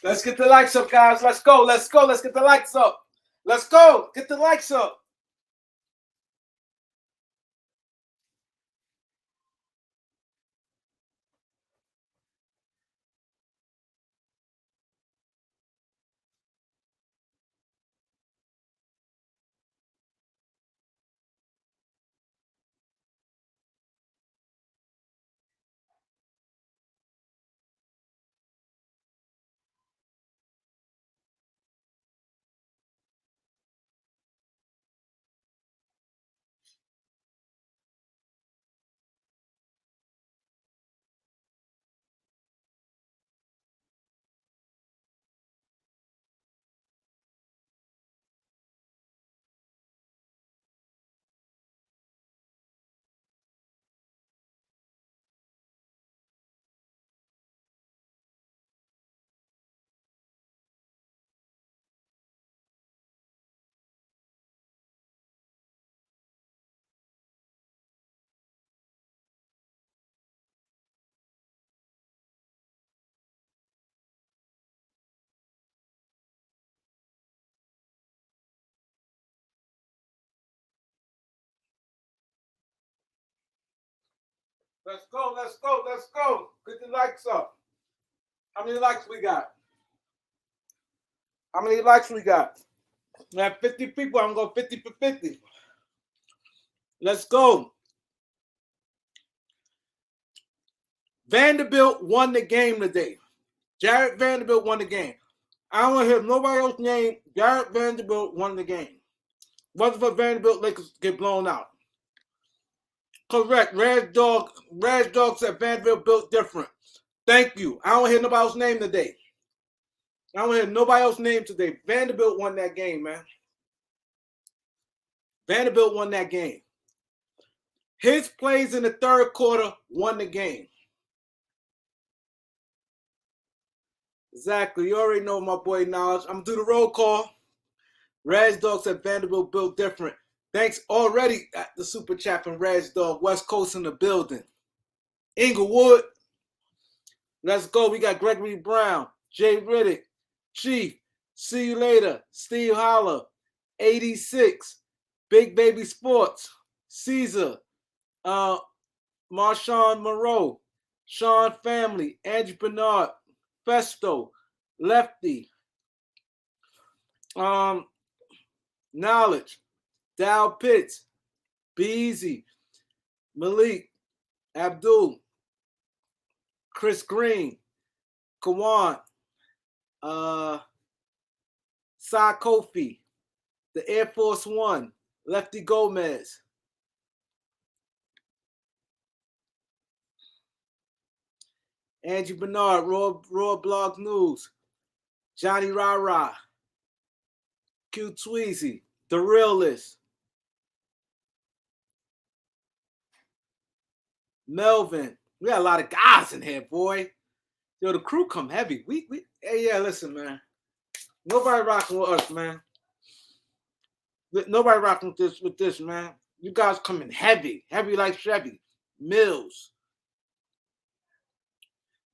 Let's get the likes up, guys. Let's go. Let's go. Let's get the likes up. Let's go. Get the likes up. Let's go. Let's go. Let's go. Get the likes up. How many likes we got? How many likes we got? We have 50 people. I'm going 50 for 50. Let's go. Vanderbilt won the game today. Jared Vanderbilt won the game. I don't want to hear nobody else name. Jared Vanderbilt won the game. Wasn't for Vanderbilt, Lakers get blown out. Correct. Reg Dog said Vanderbilt built different. Thank you. I don't hear nobody else name today. I don't hear nobody else name today. Vanderbilt won that game, man. Vanderbilt won that game. His plays in the third quarter won the game. Exactly. You already know my boy Knowledge. I'm going to do the roll call. Reg Dog said Vanderbilt built different. Thanks already at the super chat from Reg Dog. West Coast in the building. Inglewood. Let's go. We got Gregory Brown, Jay Riddick, Chief. See you later. Steve Holler. 86. Big Baby Sports. Caesar. Marshawn Moreau. Sean Family. Andrew Bernard. Festo. Lefty. Knowledge. Dow Pitts. Beezy. Malik. Abdul. Chris Green. Kawan. Sai Kofi. The Air Force One. Lefty Gomez. Angie Bernard. Raw Blog News. Johnny Rara. Q Tweezy. The Realist. Melvin. We got a lot of guys in here, boy. Yo, the crew come heavy. Hey, yeah, listen, man. Nobody rocking with us, man. Nobody rocking with this, man. You guys coming heavy like Chevy. Mills.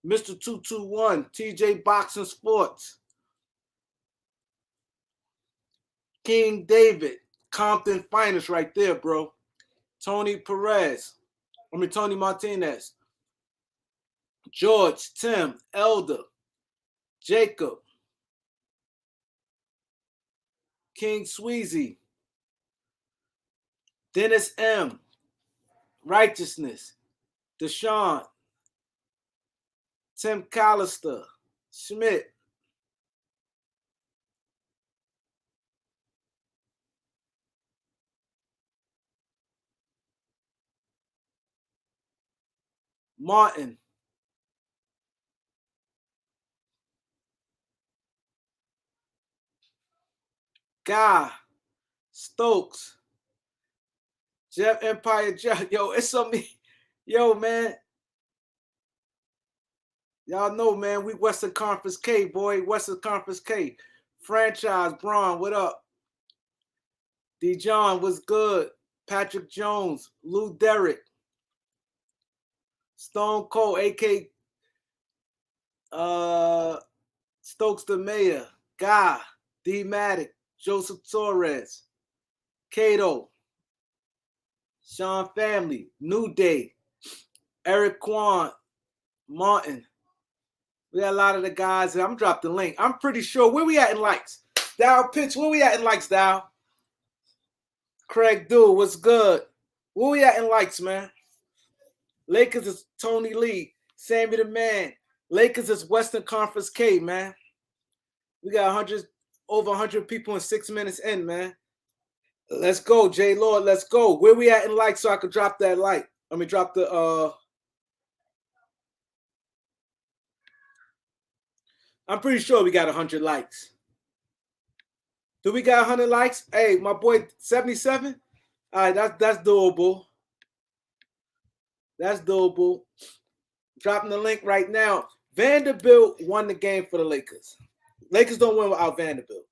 Mr. 221, TJ Boxing Sports. King David, Compton Finest right there, bro. Tony Martinez. George, Tim, Elder, Jacob, King Sweezy, Dennis M, Righteousness, Deshaun, Tim Callister, Schmidt, Martin, Guy, Stokes, Jeff Empire Jeff. Yo, it's on me. Yo, man. Y'all know, man, we Western Conference K, boy. Western Conference K. Franchise, Braun, what up? D. John, what's good? Patrick Jones, Lou Derrick, Stone Cold, AK Stokes the Mayor, Guy, D-Matic, Joseph Torres, Cato, Sean Family, New Day, Eric Kwan, Martin. We got a lot of the guys. I'm dropped the link. I'm pretty sure. Where we at in likes? Dow Pitch, where we at in likes, Dow? Craig Dude, what's good? Where we at in likes, man? Lakers is Tony Lee, Sammy the Man. Lakers is Western Conference K, man. We got over 100 people in 6 minutes in, man. Let's go, J Lord. Let's go. Where we at in likes so I could drop that like? Let me drop the I'm pretty sure we got 100 likes. Do we got 100 likes? Hey, my boy, 77. All right, that's doable. That's doable. Dropping the link right now. Vanderbilt won the game for the Lakers. Lakers don't win without Vanderbilt.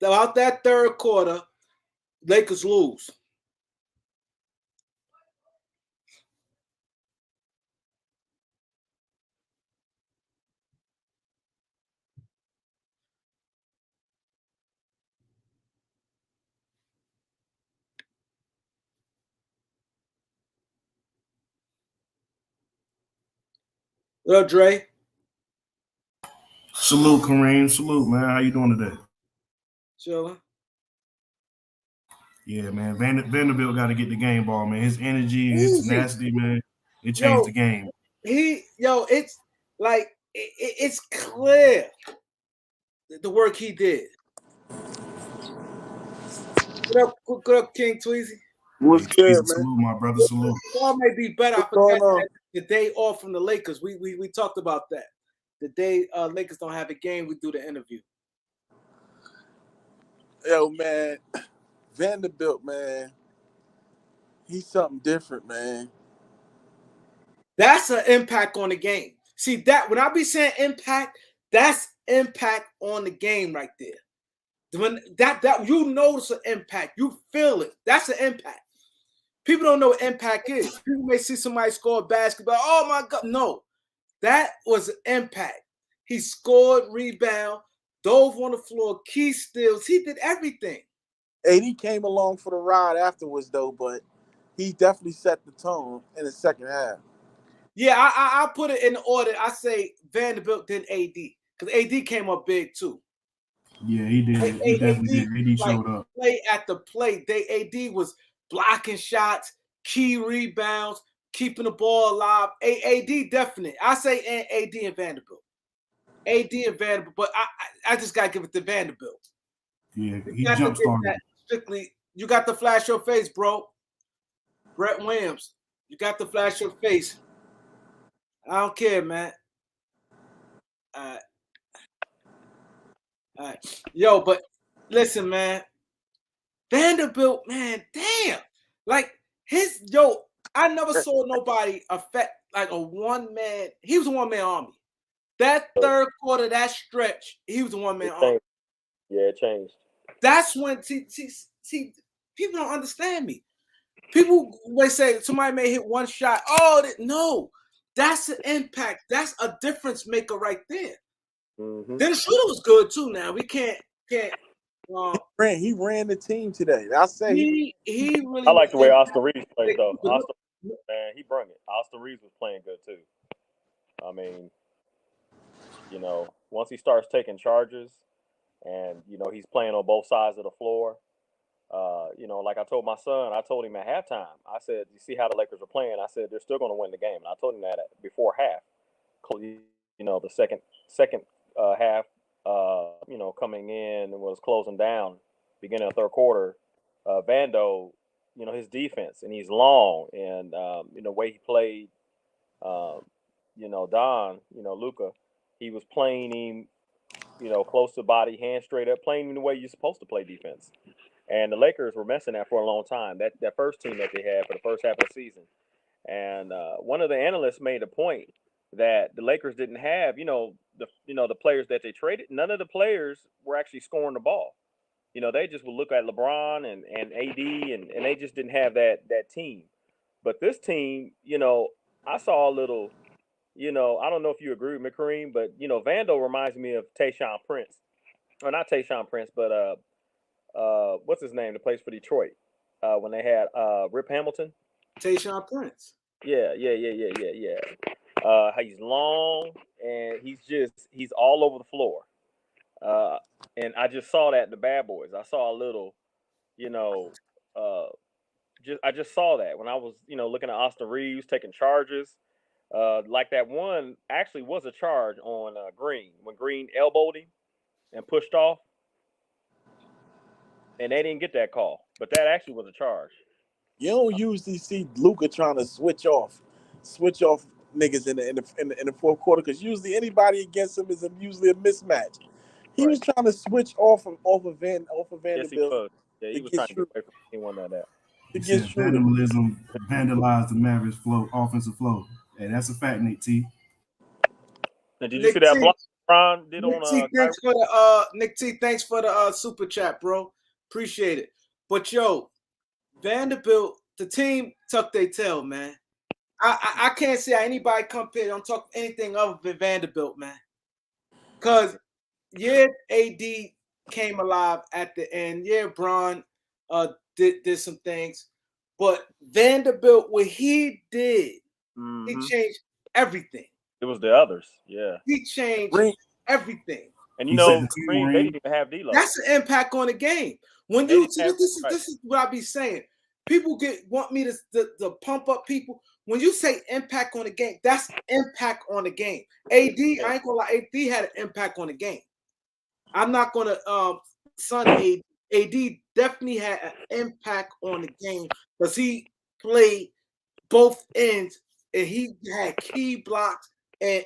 About that third quarter, Lakers lose. What up, Dre? Salute, Kareem. Salute, man. How you doing today? Chilling. Yeah, man. Vanderbilt got to get the game ball, man. His energy and his tenacity, man, it changed the game. It's like it's clear the work he did. What up, King Tweezy? What's good, man? Salute, my brother. Salute. Ball may be better. I forgot that the day off from the Lakers. We talked about that. The day Lakers don't have a game, we do the interview. Yo, man, Vanderbilt, man, he's something different, man. That's an impact on the game. See that when I be saying impact, that's impact on the game right there. When that you notice an impact, you feel it. That's an impact. People don't know what impact is. People may see somebody score a basketball. Oh my God, no, that was an impact. He scored, rebound, dove on the floor, key steals. He did everything. AD came along for the ride afterwards, though, but he definitely set the tone in the second half. Yeah, I put it in order. I say Vanderbilt did AD because AD came up big too. Yeah, he did. He definitely did. AD showed up. Play at the plate. AD was blocking shots, key rebounds, keeping the ball alive. AD definitely. I say AD and Vanderbilt. AD and Vanderbilt, but I just gotta give it to Vanderbilt. Yeah, he jump started. Strictly, you got to flash your face, bro. Brett Williams, you got to flash your face. I don't care, man. All right. Yo, but listen, man. Vanderbilt, man, damn. Like I never saw nobody affect like a one-man. He was a one-man army. That third quarter, that stretch, he was a one-man army. Yeah, it changed. That's when see people don't understand me. People may say somebody may hit one shot. Oh, no, that's an impact. That's a difference maker right there. Mm-hmm. Then the shooter was good too. Now we can't. He ran the team today. I say he really. I like the way Austin Reeves played though. Austin, man, he brung it. Austin Reeves was playing good too. I mean, once he starts taking charges, and he's playing on both sides of the floor. Like I told my son, I told him at halftime. I said, "You see how the Lakers are playing?" I said, "They're still going to win the game." And I told him that before half. The second half. Coming in and was closing down, beginning of third quarter. Vando, his defense, and he's long, and the way he played, Don, Luka, he was playing him, close to body, hand straight up, playing him the way you're supposed to play defense. And the Lakers were messing that for a long time. That first team that they had for the first half of the season, and one of the analysts made a point that the Lakers didn't have, the players that they traded. None of the players were actually scoring the ball. They just would look at LeBron and AD, and they just didn't have that team. But this team, I saw a little you know, I don't know if you agree with me, Kareem, but you know, Vando reminds me of Tayshaun Prince, or not Tayshaun Prince, but what's his name that plays for Detroit? When they had Rip Hamilton. Tayshaun Prince. Yeah. He's long and he's all over the floor. And I just saw that in the Bad Boys. I saw a little, you know, I just saw that when I was, you know, looking at Austin Reeves taking charges. Like that one actually was a charge on Green when Green elbowed him and pushed off, and they didn't get that call, but that actually was a charge. You don't usually see Luka trying to switch off niggas in the fourth quarter because usually anybody against him is usually a mismatch. He was trying to switch off of Yes, he Vanderbilt. was. Yeah, he was trying to get away from. He wanted that. To He get said Schroeder. vandalism vandalized the Mavericks flow, offensive flow. Hey, that's a fact, Nick T. Now, did you Nick see that T. block Ron did Nick on T, Kyrie? thanks for the Nick T, thanks for the super chat, bro. Appreciate it. But yo, Vanderbilt, the team tucked their tail, man. I can't see how anybody come here don't talk anything other than Vanderbilt, man. Cause yeah, AD came alive at the end. Yeah, Bron did some things, but Vanderbilt, what he did, he changed everything. It was the others. Yeah. He changed everything. And you He set know, the team Green, they ring. didn't even have D-Lo. That's the impact on the game. When They you didn't see have- this is what I be saying. People want me to pump up people. When you say impact on the game, that's impact on the game. AD, I ain't gonna lie, AD had an impact on the game. I'm not gonna son AD. AD definitely had an impact on the game because he played both ends and he had key blocks and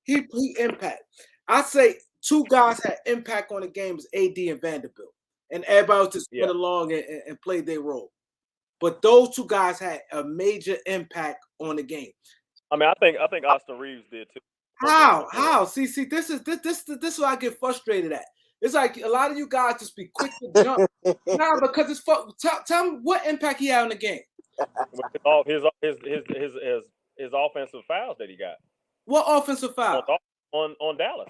he impact. I say two guys had impact on the game is AD and Vanderbilt, and everybody else just went along and played their role. But those two guys had a major impact on the game. I mean, I think Austin Reeves did too. How? See, this is what I get frustrated at. It's like a lot of you guys just be quick to jump. Nah, because it's tell me what impact he had on the game. His offensive fouls that he got. What offensive foul? On Dallas.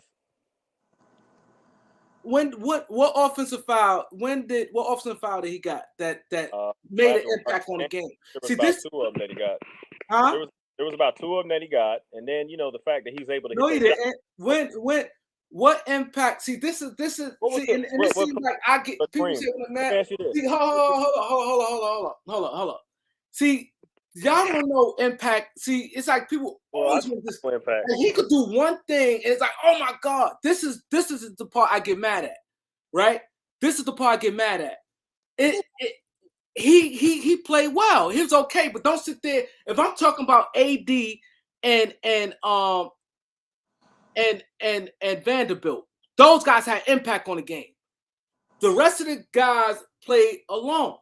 What offensive foul? What offensive foul did he got that made an impact on the game? See, this 2 of them that he got. Huh? There was about 2 of them that he got, and then you know the fact that he's able to. No, he didn't. What impact? See, this is. See, and it seems like I get people say, "Man, see, hold on. See, y'all don't know impact. See, it's like people always want this. Impact. And he could do one thing, and it's like, oh my god, this is the part I get mad at, right? This is the part I get mad at. He played well. He was okay, but don't sit there. If I'm talking about AD and Vanderbilt, those guys had impact on the game. The rest of the guys played alone.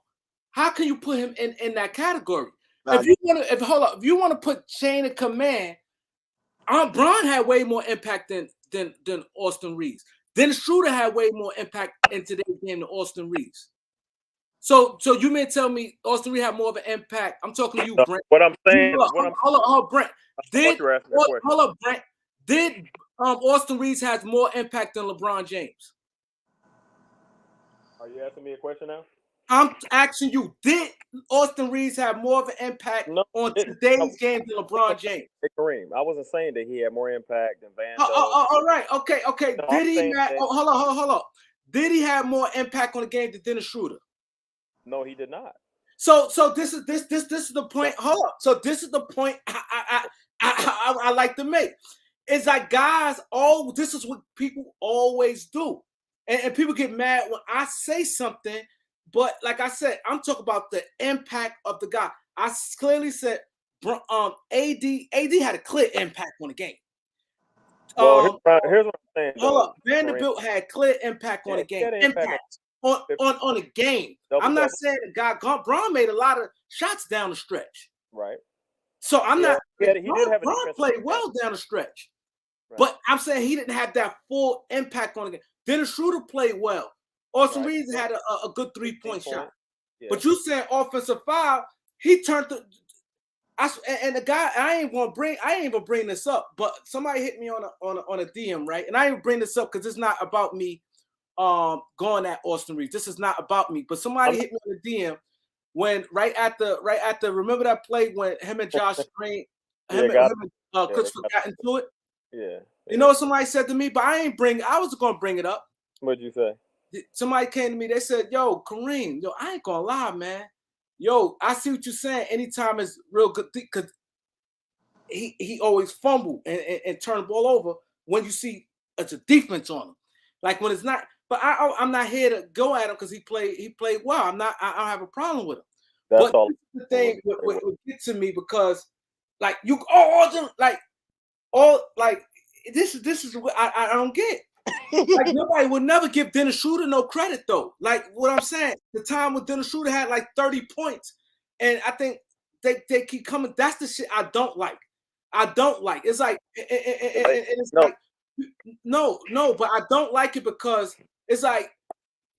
How can you put him in that category? If you want to put chain of command, Bron had way more impact than Austin Reeves. Dennis Schroeder had way more impact in today's game than Austin Reeves. So you may tell me Austin Reeves had more of an impact. I'm talking to you, Brent. What I'm saying, hold on, Brent. Brent. Did Austin Reeves has more impact than LeBron James? Are you asking me a question now? I'm asking you, did Austin Reeves have more of an impact on today's game than LeBron James? Hey, Kareem, I wasn't saying that he had more impact than Van. All right, okay. No, did he have? Hold on. Did he have more impact on the game than Dennis Schroeder? No, he did not. So this is the point. Hold up. So this is the point I like to make. It's like guys, this is what people always do, and people get mad when I say something. But like I said, I'm talking about the impact of the guy. I clearly said, AD had a clear impact on the game. Well, here's what I'm saying. Hold up, Vanderbilt had clear impact on the game. Impact on the game. I'm not saying the guy Bron made a lot of shots down the stretch. Right. So I'm not. He did have Bron played well down the stretch, right. But I'm saying he didn't have that full impact on the game. Dennis Schroeder played well. Austin Reeves had a good 3-point shot. Yeah. But you saying offensive foul, he turned the. And the guy, I ain't even bring this up, but somebody hit me on a DM, right? And I ain't bring this up because it's not about me going at Austin Reeves. This is not about me, but somebody hit me on the DM when right after remember that play when him and Josh Green, him and Christopher got into it? Yeah. You know what somebody said to me, but I was gonna bring it up. What'd you say? Somebody came to me, they said, yo, Kareem, yo, I ain't gonna lie, man. Yo, I see what you're saying. Anytime it's real good, because he always fumble and turn the ball over when you see it's a defense on him. Like when it's not, but I'm not here to go at him because he played well. I don't have a problem with him. That's but all. The thing would get to me because like this is what I don't get. Like nobody would never give Dennis Schroeder no credit though. Like what I'm saying, the time when Dennis Schroeder had like 30 points, and I think they keep coming. That's the shit I don't like. It's like and it's like no, but I don't like it because it's like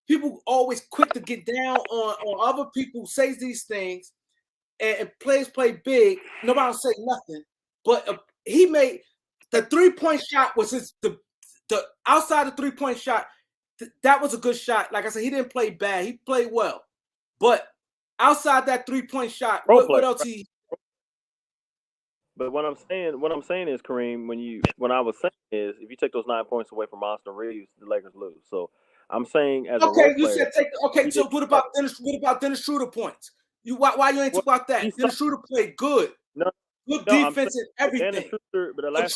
people always quick to get down on other people who say these things, and players play big. Nobody will say nothing, but he made the 3-point shot was the outside the 3-point shot. That was a good shot. Like I said, he didn't play bad. He played well, but outside that 3-point shot, what else he? But what I'm saying is, Kareem, when I was saying is, if you take those 9 points away from Austin Reeves, the Lakers lose. So I'm saying as a role player, So what about Dennis Schroeder points? Why you ain't talk about that? Dennis Schroeder played good. Good defense and everything. Dennis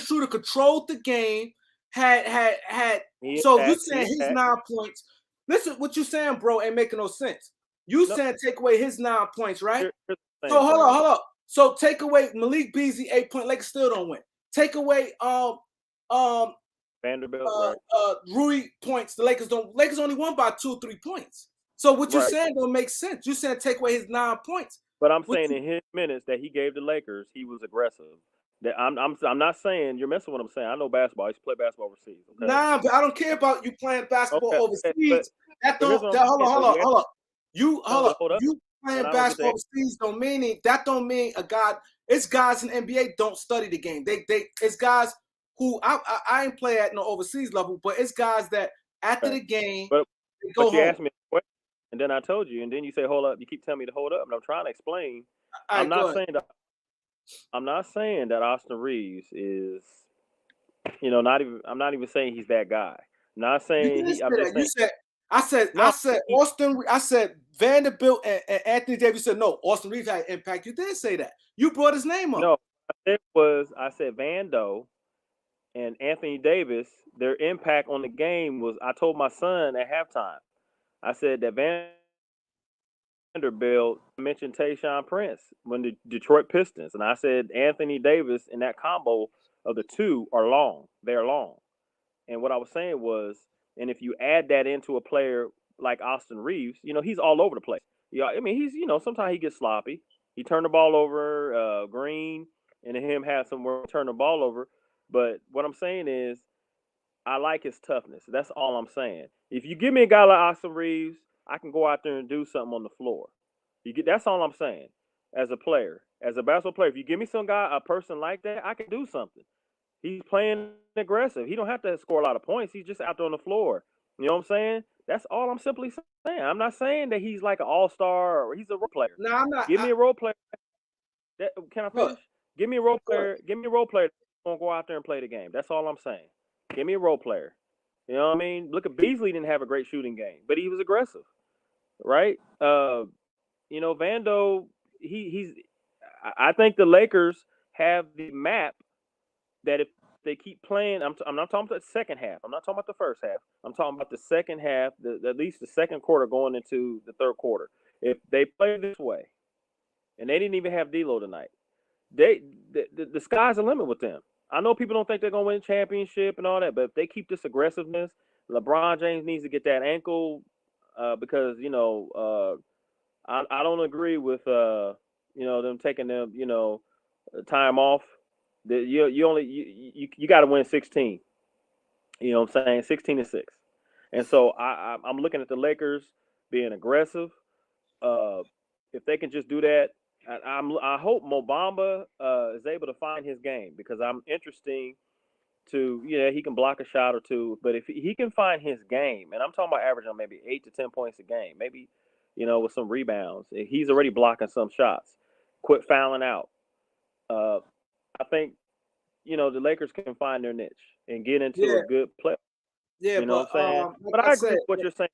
Schroeder controlled the game. So you saying his 9 points? Listen, what you saying, bro, ain't making no sense. You saying take away his 9 points, right? So hold up. So take away Malik Beasley 8 point. Lakers still don't win. Take away Vanderbilt, Rui points. The Lakers only won by 2 or 3 points. So what you saying don't make sense. You saying take away his 9 points. But I'm saying in his minutes that he gave the Lakers, he was aggressive. That I'm not saying you're messing with what I'm saying. I know basketball. I used to play basketball overseas. Okay? Nah, but I don't care about you playing basketball overseas. Hold up. You playing basketball overseas don't mean it. That don't mean a guy. It's guys in the NBA don't study the game. It's guys who I ain't play at no overseas level, but it's guys that after the game they go home. You asked me a question, and then I told you, and then you say hold up. You keep telling me to hold up, and I'm trying to explain. I'm not saying that Austin Reeves is, I'm not even saying he's that guy. I'm not saying I said Vanderbilt and Anthony Davis said no. Austin Reeves had impact. You did say that. You brought his name up. No, I said Vando and Anthony Davis. Their impact on the game was. I told my son at halftime. I said that Vanderbilt mentioned Tayshaun Prince when the Detroit Pistons, and I said Anthony Davis in that combo of the two are long. They're long, and what I was saying was, and if you add that into a player like Austin Reeves, he's all over the place. Yeah, I mean he's sometimes he gets sloppy. He turned the ball over. Green and him had some work turn the ball over, but what I'm saying is I like his toughness. That's all I'm saying. If you give me a guy like Austin Reeves, I can go out there and do something on the floor. That's all I'm saying. As a player, as a basketball player, if you give me a person like that, I can do something. He's playing aggressive. He don't have to score a lot of points. He's just out there on the floor. You know what I'm saying? That's all I'm simply saying. I'm not saying that he's like an all-star or he's a role player. No, I'm not. Give me a role player. Can I finish? Give me a role player. Give me a role player that's going to go out there and play the game. That's all I'm saying. Give me a role player. You know what I mean? Look at Beasley didn't have a great shooting game, but he was aggressive, right? Vando, I think the Lakers have the map that if they keep playing, I'm not talking about the second half. I'm not talking about the first half. I'm talking about the second half, at least the second quarter going into the third quarter. If they play this way, and they didn't even have D'Lo tonight, the sky's the limit with them. I know people don't think they're going to win a championship and all that, but if they keep this aggressiveness, LeBron James needs to get that ankle because, I don't agree with, them taking them, time off. You got to win 16. You know what I'm saying? 16-6. And so I'm looking at the Lakers being aggressive. If they can just do that, I hope Mobamba is able to find his game because I'm interested to he can block a shot or two, but if he can find his game, and I'm talking about averaging maybe 8 to 10 points a game, maybe with some rebounds, he's already blocking some shots. Quit fouling out. I think the Lakers can find their niche and get into a good play. Yeah, you know what I'm saying? like but I agree with what you're saying.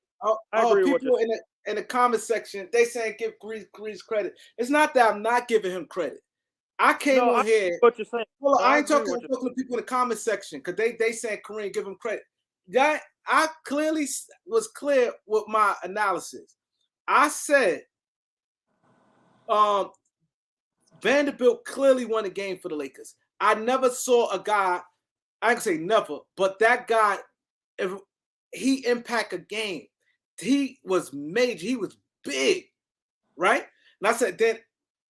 I agree with what you're saying. In the comment section, they saying give Grease credit. It's not that I'm not giving him credit. I came on here. What you're saying? Well, I ain't talking to people in the comment section because they saying Kareem give him credit. That I clearly was clear with my analysis. I said Vanderbilt clearly won a game for the Lakers. I never saw a guy, I can say never, but that guy, if he impact a game, he was major, he was big, right? And I said then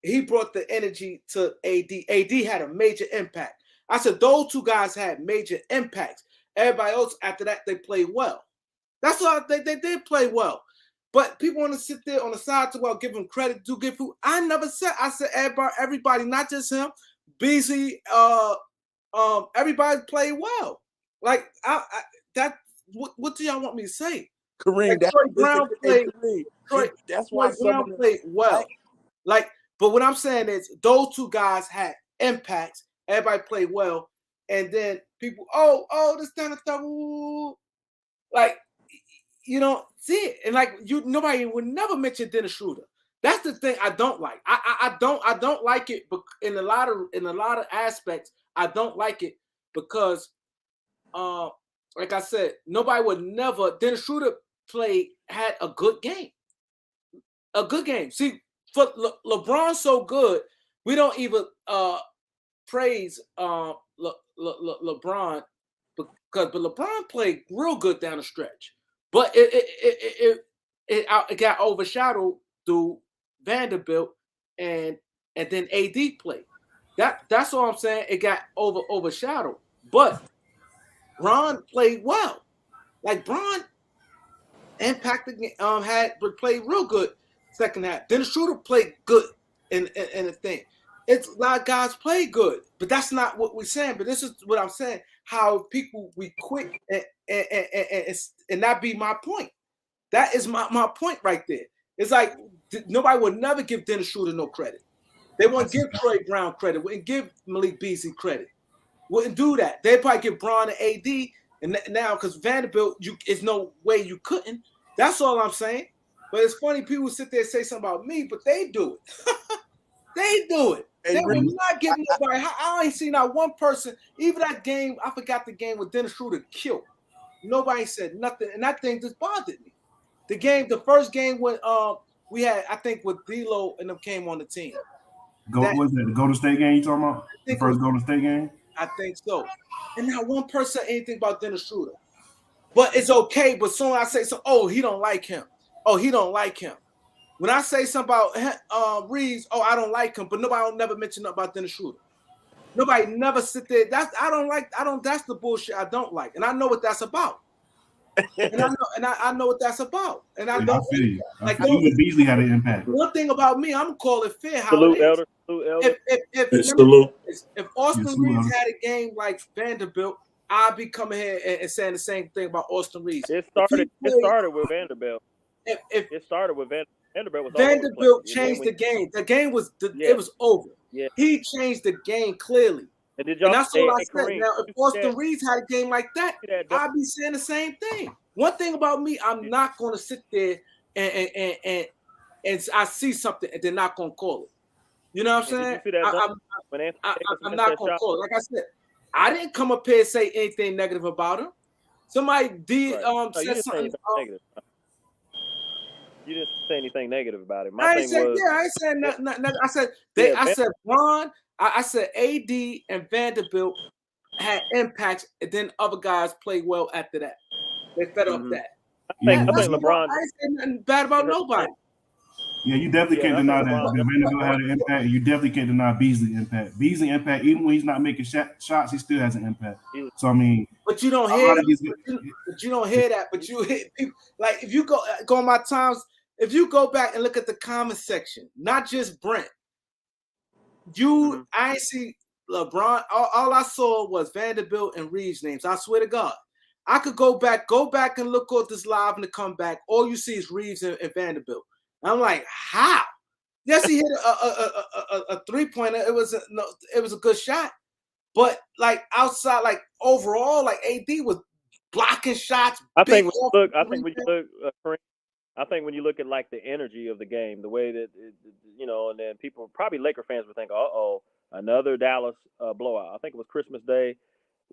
he brought the energy to AD. AD had a major impact. I said those two guys had major impacts. Everybody else after that, they played well. That's why they did play well. But people want to sit there on the side to give him credit, do give who I never said. I said everybody, not just him. Beasley, everybody played well. Like what do y'all want me to say? Kareem, like, Troy Brown played. That's why Brown played well. Like, but what I'm saying is those two guys had impacts. Everybody played well, and then people, this kind of stuff, like you don't see it, and like nobody would never mention Dennis Schroeder. That's the thing I don't like. I don't like it, but in a lot of aspects, I don't like it because, like I said, nobody would never. Dennis Schroeder had a good game. A good game. See, for LeBron so good, we don't even praise LeBron but LeBron played real good down the stretch. But it got overshadowed through Vanderbilt and then AD played. That's all I'm saying. It got overshadowed. But Bron played well. Like Bron impacted played real good second half. Dennis Schroeder played good in the thing. It's a lot of guys play good, but that's not what we're saying. But this is what I'm saying. How people we quit and that be my point. That is my point right there. It's like nobody would never give Dennis Schroeder no credit. They wouldn't give Troy Brown credit. Wouldn't give Malik Beasley credit. Wouldn't do that. They'd probably give Bron and AD. And now, because Vanderbilt, there's no way you couldn't. That's all I'm saying. But it's funny, people sit there and say something about me, but they do it. They do it. They would not give nobody. I ain't seen not one person. Even that game, I forgot the game with Dennis Schroeder killed. Nobody said nothing, and that thing just bothered me. The first game when we had, I think, with D'Lo and them came on the team. Was that the Golden State game you talking about? The first Golden State game? I think so. And not one person said anything about Dennis Schroeder. But it's okay. But soon I say so, he don't like him. Oh, he don't like him. When I say something about Reeves, I don't like him, but nobody will never mention about Dennis Schroeder. Nobody never sit there. That's the bullshit I don't like. And I know what that's about. And I know what that's about. And I know like even Beasley had an impact. One thing about me, I'm gonna call it fair. Salute, Elder. If Austin Reeves had a game like Vanderbilt, I'd be coming here and saying the same thing about Austin Reeves. It started with Vanderbilt. It started with Vanderbilt. Vanderbilt changed the game. The game was it was over. Yeah. He changed the game clearly. And that's what I said. Now, if Austin Reeves had a game like that, I'd be saying the same thing. One thing about me, I'm not going to sit there and I see something and they're not going to call it. You know what I'm saying? I'm not going to call it. Like I said, I didn't come up here and say anything negative about him. Somebody said something. You didn't say anything negative about it. I ain't said nothing. I said Bron. I said AD and Vanderbilt had impacts, and then other guys played well after that. They fed up that. I think LeBron. I ain't saying nothing bad about nobody. Yeah, you definitely can't deny that Vanderbilt had an impact. You definitely can't deny Beasley impact. Beasley impact, even when he's not making shots, he still has an impact. So I mean, but you don't hear that. But you hear people like if you go on my times. If you go back and look at the comment section, not just Brent, I ain't see LeBron. All I saw was Vanderbilt and Reeves names. I swear to God. I could go back and look at this live and come back. All you see is Reeves and Vanderbilt. I'm like, how? Yes, he hit a 3-pointer. It was a good shot. But like outside, like overall, like AD was blocking shots. I think when you look at like the energy of the game, the way that and then people, probably Laker fans, would think, another Dallas blowout. I think it was Christmas Day.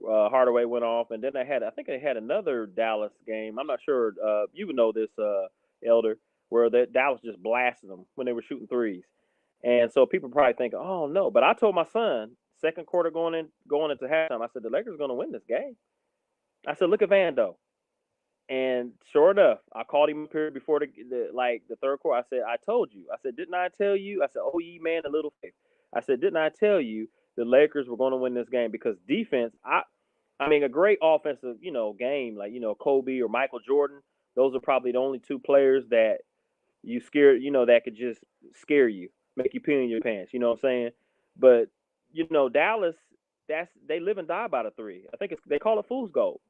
Hardaway went off, and then I think they had another Dallas game. I'm not sure. You would know this, Elder, where Dallas just blasted them when they were shooting threes, and so people probably think, oh no. But I told my son, second quarter going into halftime, I said the Lakers are going to win this game. I said, look at Vando, and sure enough, I called him up here before the third quarter. I said, I told you. I said, didn't I tell you? I said, oh ye man, a little faith. I said, didn't I tell you the Lakers were going to win this game? Because defense, I mean, a great offensive, game like, Kobe or Michael Jordan, those are probably the only two players that you scare, that could just scare you, make you pee in your pants, you know what I'm saying? But, Dallas, they live and die by the three. I think they call it fool's gold.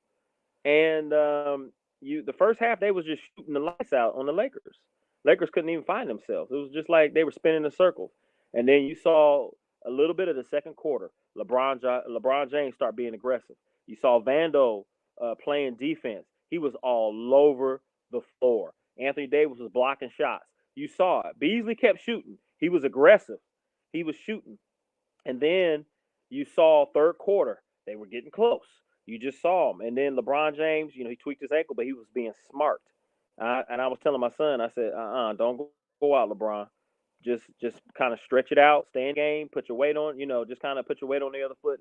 And the first half, they was just shooting the lights out on the Lakers. Lakers couldn't even find themselves. It was just like they were spinning in circles. And then you saw a little bit of the second quarter. LeBron James start being aggressive. You saw Vando playing defense. He was all over the floor. Anthony Davis was blocking shots. You saw it. Beasley kept shooting. He was aggressive. He was shooting. And then you saw third quarter. They were getting close. You just saw him. And then LeBron James, he tweaked his ankle, but he was being smart. And I was telling my son, I said, don't go out, LeBron. Just kind of stretch it out, stay in game, put your weight on, just kind of put your weight on the other foot.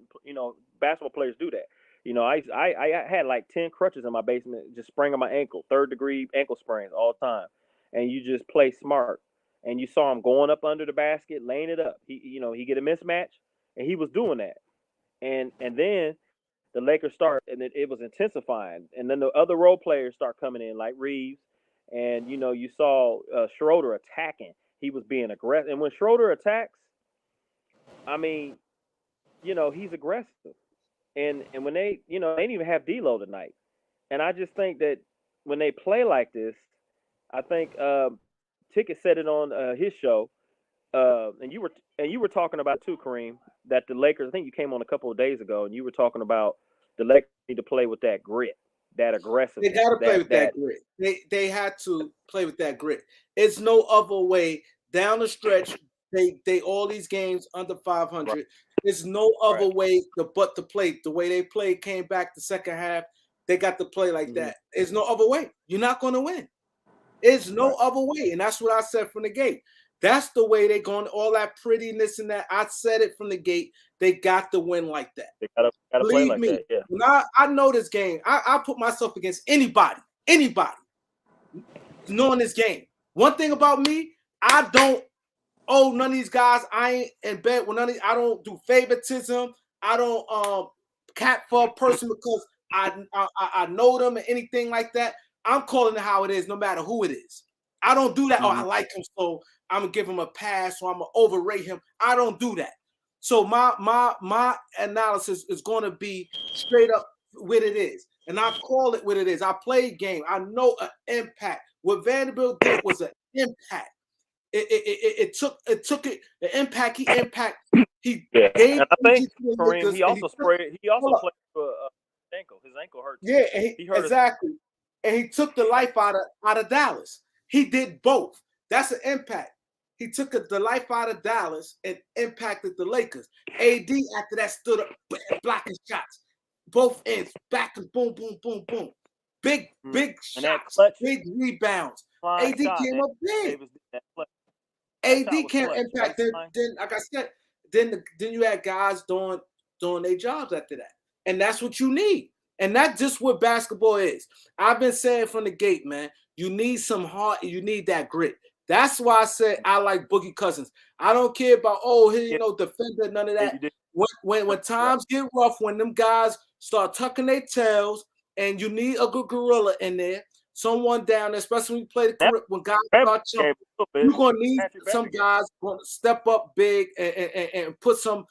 Basketball players do that. I had like 10 crutches in my basement, just spraining my ankle, 3rd-degree ankle sprains all the time. And you just play smart. And you saw him going up under the basket, laying it up. He get a mismatch, and he was doing that. And then the Lakers start, and it was intensifying. And then the other role players start coming in, like Reeves. And, you saw Schroeder attacking. He was being aggressive. And when Schroeder attacks, I mean, he's aggressive. And when they didn't even have D'Lo tonight. And I just think that when they play like this, I think Ticket said it on his show, and you were talking about too, Kareem, that the Lakers, I think you came on a couple of days ago, and you were talking about the Lakers need to play with that grit, that aggressiveness. They got to play with that grit. They had to play with that grit. It's no other way. Down the stretch, they all these games under 500. Right. There's no other way but to play the way they played. Came back the second half. They got to play like that. There's no other way. You're not going to win. There's no other way, and that's what I said from the gate. That's the way they're going. All that prettiness and that. I said it from the gate. They got to win like that. They gotta play like that. Yeah. When I know this game, I put myself against anybody, knowing this game. One thing about me, I don't owe none of these guys. I ain't in bed with none of these. I don't do favoritism. I don't cap for a person because I know them or anything like that. I'm calling it how it is, no matter who it is. I don't do that. Oh, I like him, so I'm gonna give him a pass, or I'm gonna overrate him. I don't do that. So my analysis is going to be straight up what it is, and I call it what it is. I play game. I know an impact. What Vanderbilt did was an impact. It took the impact. He gave. And I think Kareem, he also played for ankle. His ankle hurt. Yeah, he hurt exactly. And he took the life out of Dallas. He did both. That's an impact. He took the life out of Dallas and impacted the Lakers. AD after that stood up blocking shots, both ends, back and boom, boom, boom, boom. Big shots, big rebounds. AD came up big. AD can't impact. Then, like I said, then you had guys doing their jobs after that, and that's what you need. And that's just what basketball is. I've been saying from the gate, man. You need some heart. You need that grit. That's why I said I like Boogie Cousins. I don't care about defender, none of that. When times get rough, when them guys start tucking their tails, and you need a good gorilla in there, someone down, especially when you play when guys start jumping. You're going to need some guys going to step up big and put some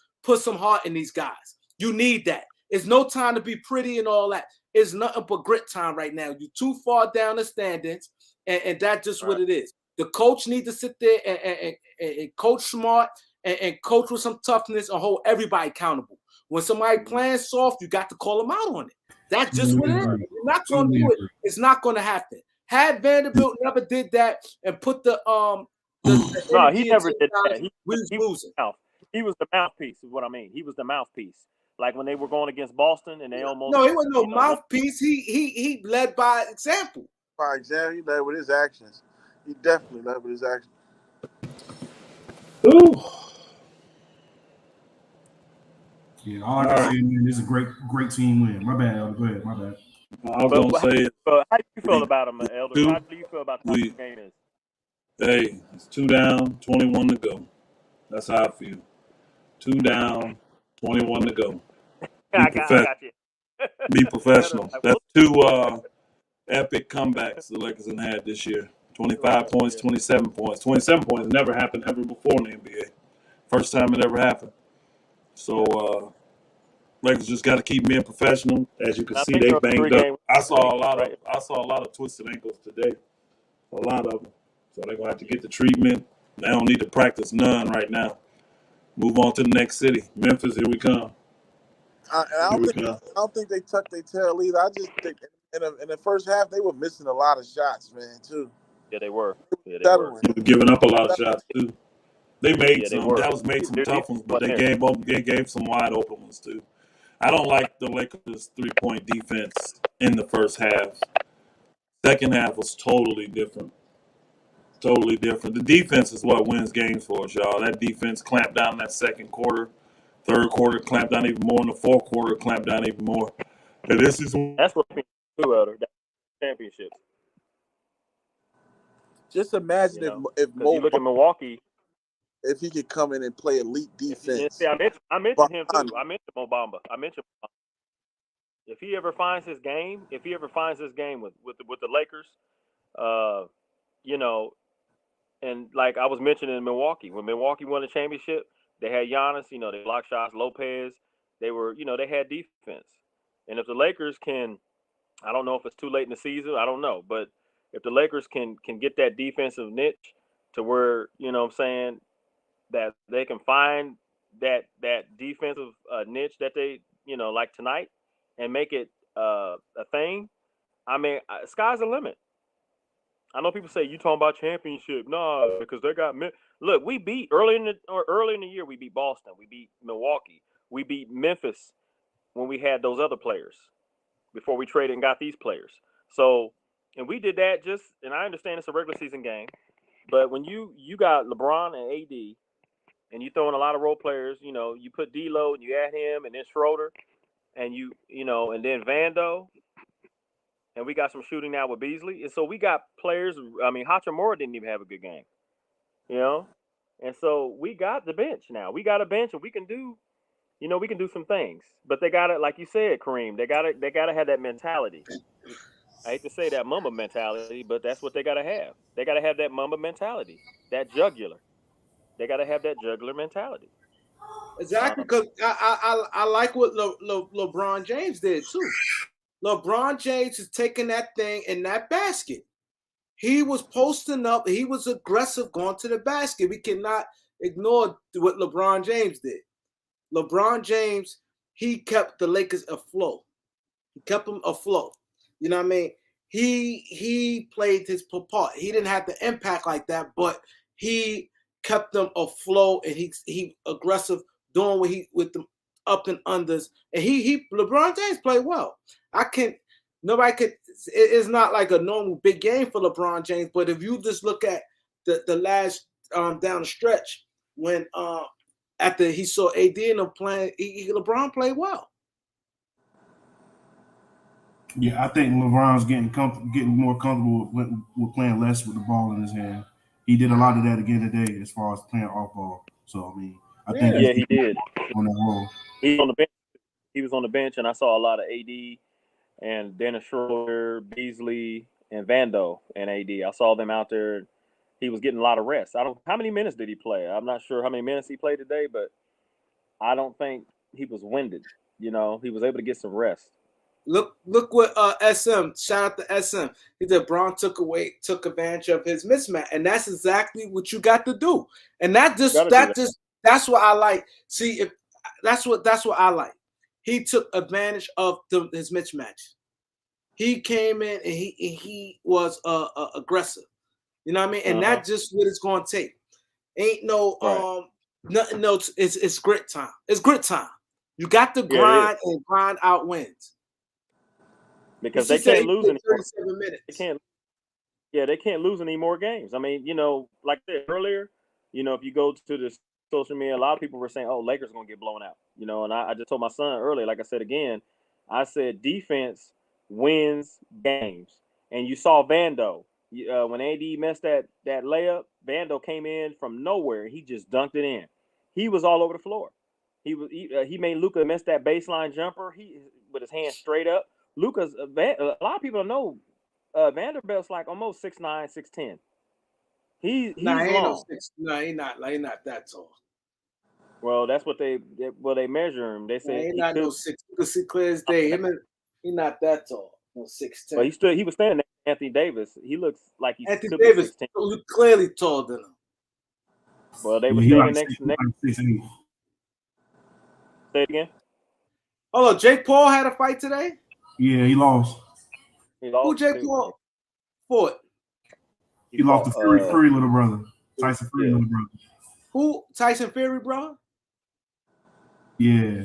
heart in these guys. You need that. It's no time to be pretty and all that. It's nothing but grit time right now. You're too far down the standings, and that's just what it is. The coach needs to sit there and coach smart and coach with some toughness and hold everybody accountable. When somebody playing soft, you got to call them out on it. That's just what it is. You're not going to do it. It's not going to happen. Had Vanderbilt never did that and put the no, he never did that. We was losing. He was the mouthpiece, is what I mean. He was the mouthpiece. Like when they were going against Boston and they almost he wasn't no mouthpiece. He led by example. By example, he led with his actions. He definitely led with his actions. Ooh. Yeah, all I can say, man, this is a great team win. My bad, Elder. Go ahead. My bad. I was going to say. How do you feel about him, Elder? How do you feel about the game is? Hey, it's 2 down, 21 to go. That's how I feel. 2 down, 21 to go. I got you. Be professional. That's 2 epic comebacks the Lakers have had this year. 25 points, 27 points. 27 points never happened ever before in the NBA. First time it ever happened. So Lakers just got to keep being professional. As you can see, they banged up. I saw a lot of twisted ankles today. A lot of them. So they're gonna have to get the treatment. They don't need to practice none right now. Move on to the next city. Memphis, here we come. I don't think they tucked their tail either. I just think in the first half they were missing a lot of shots, man, too. Yeah, they were. They were giving up a lot of shots too. They made some. Dallas made some tough ones, but they gave some wide open ones too. I don't like the Lakers' 3-point defense in the first half. Second half was totally different. Totally different. The defense is what wins games for us, y'all. That defense clamped down in that second quarter. Third quarter clamped down even more. In the fourth quarter clamped down even more. And this is that's what we do, Elder. Championship. Just imagine if Mo, you look at Milwaukee, if he could come in and play elite defense. See, I mentioned him too. I mentioned Mo Bamba. If he ever finds his game, with the Lakers, and like I was mentioning in Milwaukee, when Milwaukee won the championship, they had Giannis. They blocked shots. Lopez. They were, they had defense. And if the Lakers can, I don't know if it's too late in the season. I don't know, but if the Lakers can get that defensive niche to where, that they can find that defensive niche that they, like tonight, and make it a thing. I mean, sky's the limit. I know people say you talking about championship, no, because they got look. We beat early in the year. We beat Boston. We beat Milwaukee. We beat Memphis when we had those other players before we traded and got these players. So, and we did that and I understand it's a regular season game, but when you got LeBron and AD, and you throw in a lot of role players, you put D'Lo and you add him, and then Schroeder, and and then Vando. And we got some shooting now with Beasley. And so we got players. I mean, Hachimura didn't even have a good game, And so we got the bench now. We got a bench, and we can do some things. But they got to, like you said, Kareem, they got to have that mentality. I hate to say that Mamba mentality, but that's what they got to have. They got to have that Mamba mentality, that jugular. They got to have that jugular mentality. Exactly, because I like what LeBron James did too. LeBron James is taking that thing in that basket. He was posting up. He was aggressive going to the basket. We cannot ignore what LeBron James did. LeBron James, he kept the Lakers afloat. He kept them afloat. You know what I mean? He played his part. He didn't have the impact like that, but he kept them afloat, and he aggressive doing with them up and unders. And LeBron James played well. It's not like a normal big game for LeBron James, but if you just look at the last down the stretch when after he saw AD and them playing, LeBron played well. Yeah, I think LeBron's getting more comfortable with playing less with the ball in his hand. He did a lot of that again today as far as playing off ball. So I mean, I think he did on that role. He on the bench. He was on the bench, and I saw a lot of AD and Dennis Schroeder, Beasley, and Vando and AD. I saw them out there. He was getting a lot of rest. How many minutes did he play? I'm not sure how many minutes he played today, but I don't think he was winded. He was able to get some rest. Look what SM, shout out to SM. He said Braun took advantage of his mismatch, and that's exactly what you got to do. And that's what I like. See, if that's what I like. He took advantage of his mismatch. He came in and he was aggressive. You know what I mean? And that's just what it's going to take. Ain't no nothing else. It's grit time. It's grit time. You got to grind and grind out wins. Because they can't lose any 37 minutes. They can't lose any more games. I mean, like I said earlier, if you go to the social media, a lot of people were saying, "Oh, Lakers are gonna get blown out." And I just told my son earlier, like I said again, I said defense wins games. And you saw Vando when AD messed that layup. Vando came in from nowhere. He just dunked it in. He was all over the floor. He made Luka miss that baseline jumper. He with his hand straight up. Luka's a lot of people don't know Vanderbilt's like almost 6'9", 6'10". He's long. He's not that tall. Well, that's what they measure him. They say he's not no 6. You can see clear as day. He's not that tall. No 6'10". But he was standing next to Anthony Davis. He looks like he Anthony Davis clearly taller than him. Well, they were standing next to. Say it again. Oh, Jake Paul had a fight today? Yeah, he lost. Who Jake Paul fought? He lost to Fury little brother. Tyson Fury little brother. Who? Tyson Fury, bro? Yeah.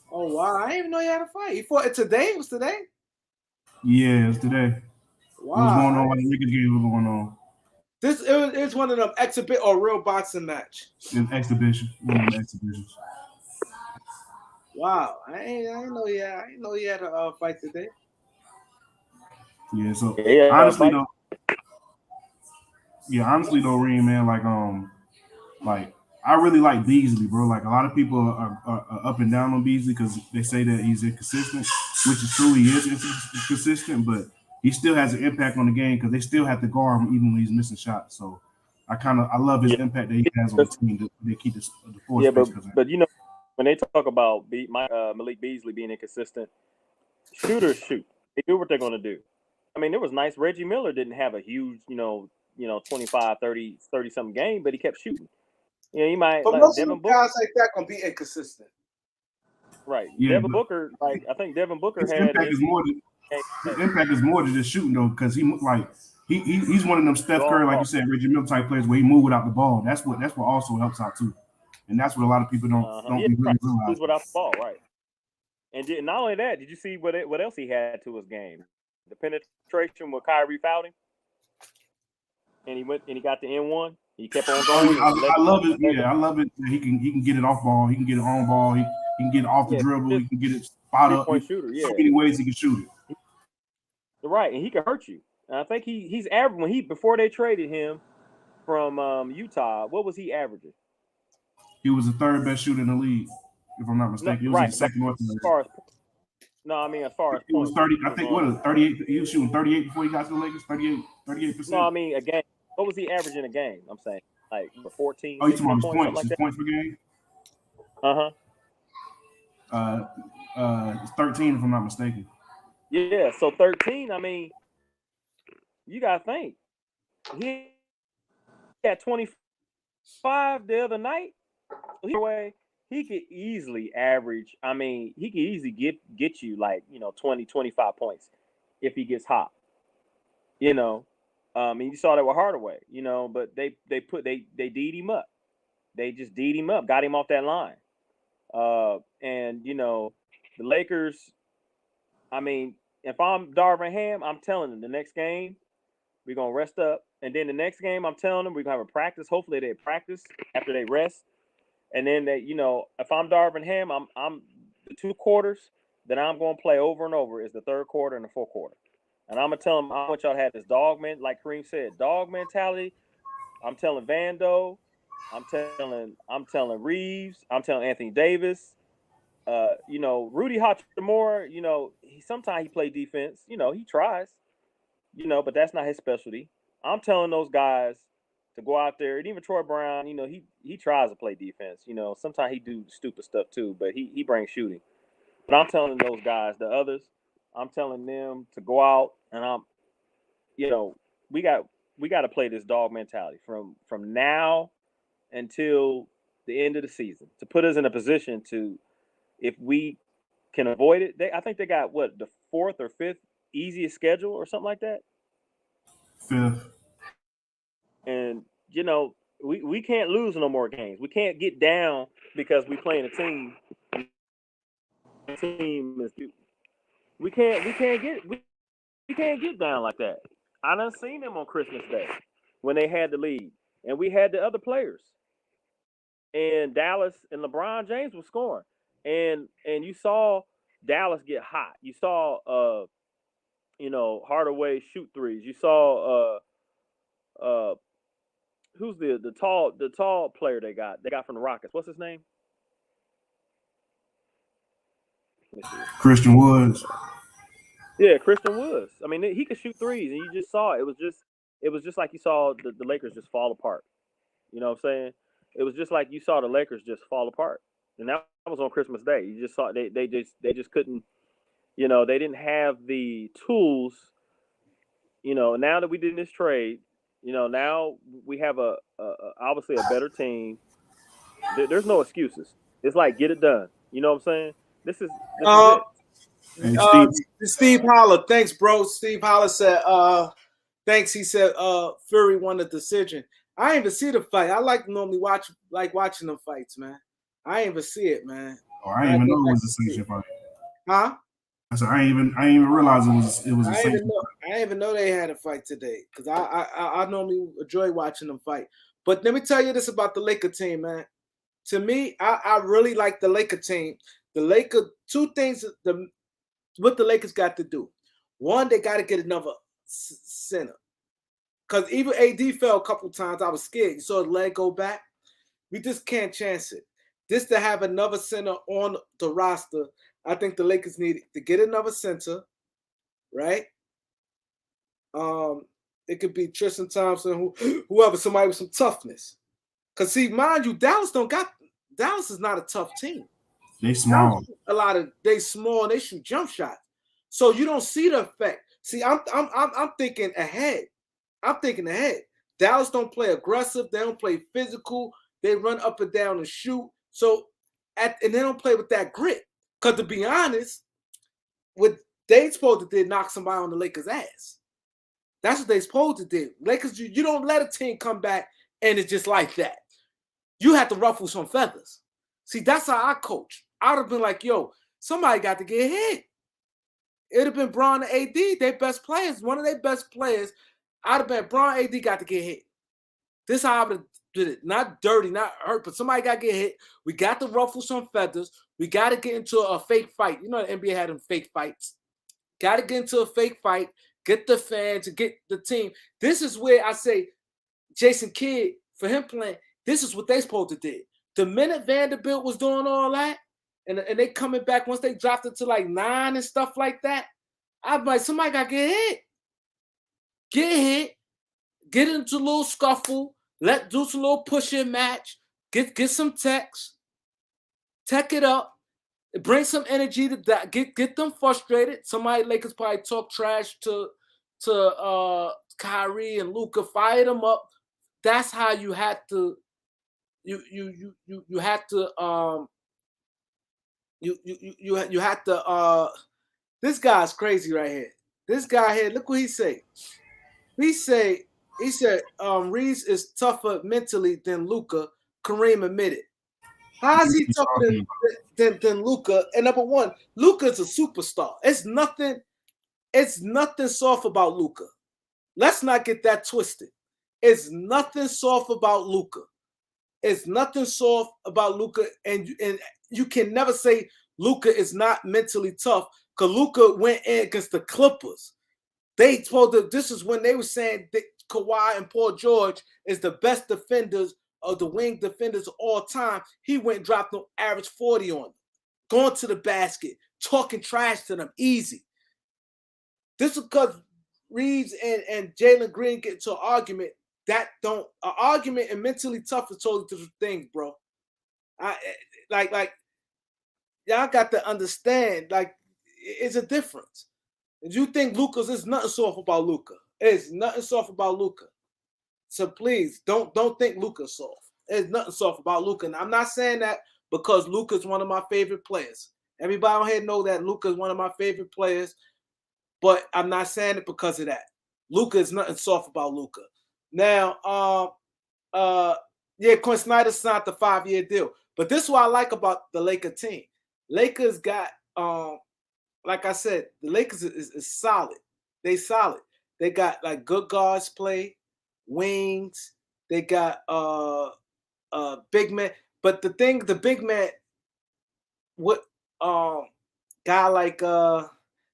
Oh, wow. I didn't even know he had a fight. He fought it today? It was today? Yeah, it was today. Wow. It was going on while the Lakers game was going on. It's one of them exhibit or real boxing match. An exhibition. One of the exhibitions. Wow. I didn't know he had a fight today. Yeah, so honestly though, Reem, man, like I really like Beasley, bro. Like a lot of people are up and down on Beasley because they say that he's inconsistent, which is true. He is inconsistent, but he still has an impact on the game because they still have to guard him even when he's missing shots. So I love his impact that he has on the team. They keep the force. Yeah, but when they talk about Malik Beasley being inconsistent, shooters shoot. They do what they're going to do. I mean, it was nice. Reggie Miller didn't have a huge, 25, 30 something game, but he kept shooting. He might. But most of the guys like that gonna be inconsistent. Right. Yeah, Devin Booker, I think Devin Booker his impact is more than just shooting though, because he's one of them Steph Curry, like you said, Reggie Miller type players where he move without the ball. That's what also helps out too, and that's what a lot of people don't really realize. Moves without the ball, right? And not only that, did you see what else he had to his game? The penetration with Kyrie fouled him, and he got the N1. He kept on going. I love it. Yeah, I love it. He can get it off ball. He can get it on ball. He can get it off the dribble. He can get it spot up. Shooter, so many ways he can shoot it. Right, and he can hurt you. And I think he's averaging before they traded him from Utah. What was he averaging? He was the third best shooter in the league, if I'm not mistaken. He was the second one. As far as he was 30. I think 38. He was shooting 38 before he got to the Lakers. 38%. No, I mean a game. What was he averaging a game? I'm saying like 14. Oh, you talking about points? Like points per game? 13, if I'm not mistaken. Yeah, so 13. I mean, you gotta think he had 25 the other night. He could easily average. I mean, he could easily get you like 20, 25 points if he gets hot. And you saw that with Hardaway, but they D'd him up. They just D'd him up, got him off that line. And the Lakers, I mean, if I'm Darvin Ham, I'm telling them the next game we're gonna rest up, and then the next game I'm telling them we're gonna have a practice. Hopefully they practice after they rest, and then they, if I'm Darvin Ham, I'm the 2 quarters that I'm gonna play over and over is the 3rd quarter and the 4th quarter. And I'm gonna tell them I want y'all to have this dog man, like Kareem said, dog mentality. I'm telling Vando, I'm telling Reeves, I'm telling Anthony Davis, Rudy Hachimura, sometimes he play defense, he tries, but that's not his specialty. I'm telling those guys to go out there, and even Troy Brown, he tries to play defense. Sometimes he do stupid stuff too, but he brings shooting. But I'm telling those guys, the others, I'm telling them to go out, and we got to play this dog mentality from now until the end of the season to put us in a position to, if we can avoid it. I think they got the 4th or 5th easiest schedule or something like that. 5th. And we can't lose no more games. We can't get down because we playing a team. We can't get down like that. I done seen them on Christmas Day when they had the lead, and we had the other players. And Dallas and LeBron James was scoring, and you saw Dallas get hot. You saw Hardaway shoot threes. You saw who's the tall player they got from the Rockets? What's his name? Christian Woods. Yeah, Christian Woods. I mean, he could shoot threes, and you just saw it. It was just like you saw the Lakers just fall apart. You know what I'm saying? It was just like you saw the Lakers just fall apart, and that was on Christmas Day. You just saw they just couldn't. They didn't have the tools. Now that we did this trade, now we have obviously a better team. There's no excuses. It's like, get it done. You know what I'm saying? This is it. Hey, Steve Holler, thanks, bro. Steve Holler said, thanks. He said, Fury won the decision. I ain't even see the fight. I normally watching the fights, man. I ain't even see it, man. Oh, I didn't even know it was a sanction fight. Huh? I said I ain't even realize it was a sanction fight. I didn't even know they had a fight today, because I normally enjoy watching them fight. But let me tell you this about the Laker team, man. To me, I really like the Laker team. The Laker, two things what the Lakers got to do. One, they got to get another center. Because even AD fell a couple times. I was scared. You saw his leg go back. We just can't chance it. Just to have another center on the roster, I think the Lakers need to get another center, right? It could be Tristan Thompson, whoever, somebody with some toughness. Because, see, mind you, Dallas is not a tough team. They small. They small and they shoot jump shots. So you don't see the effect. See, I'm thinking ahead. Dallas don't play aggressive. They don't play physical. They run up and down and shoot. So and they don't play with that grit. Because to be honest, what they supposed to did knock somebody on the Lakers' ass. That's what they supposed to do. Lakers, you don't let a team come back and it's just like that. You have to ruffle some feathers. See, that's how I coach. I would have been like, yo, somebody got to get hit. It would have been Bron and AD, their best players. One of their best players, I'd have been Bron, AD got to get hit. This is how I would have did it. Not dirty, not hurt, but somebody got to get hit. We got to ruffle some feathers. We got to get into a fake fight. You know the NBA had them fake fights. Got to get into a fake fight, get the fans, get the team. This is where I say Jason Kidd, for him playing, this is what they supposed to do. The minute Vanderbilt was doing all that, and they coming back once they dropped it to like 9 and stuff like that, I'm like, somebody got to get hit. Get hit. Get into a little scuffle. Do some little push-in match. Get some techs. Tech it up. Bring some energy to that. Get them frustrated. Somebody Lakers probably talk trash to Kyrie and Luka. Fire them up. That's how you had to. You had to. You had to. This guy's crazy right here. This guy here. Look what he say. He said Reeves is tougher mentally than Luka. Kareem admitted. How is he tougher than Luka? And number one, Luka's a superstar. It's nothing soft about Luka. Let's not get that twisted. It's nothing soft about Luka. It's nothing soft about Luka, and you can never say Luka is not mentally tough, because Luka went in against the Clippers. They told them this is when they were saying that Kawhi and Paul George is the best defenders of the wing defenders of all time. He went and dropped them average 40 on them, going to the basket, talking trash to them easy. This is because Reeves and Jalen Green get into an argument, an argument and mentally tough is totally different things, bro. Like y'all got to understand, like, it's a difference. If you think Luka's, there's nothing soft about Luka. There's nothing soft about Luka. So please don't think Luka's soft. There's nothing soft about Luka. And I'm not saying that because Luka's one of my favorite players. Everybody on here know that Luka's one of my favorite players, but I'm not saying it because of that. Luka is nothing soft about Luka. Now, Quinn Snyder signed the 5-year deal. But this is what I like about the Laker team. Lakers got, like I said, the Lakers is solid. They solid. They got like good guards play, wings. They got big man. But the big man, what guy like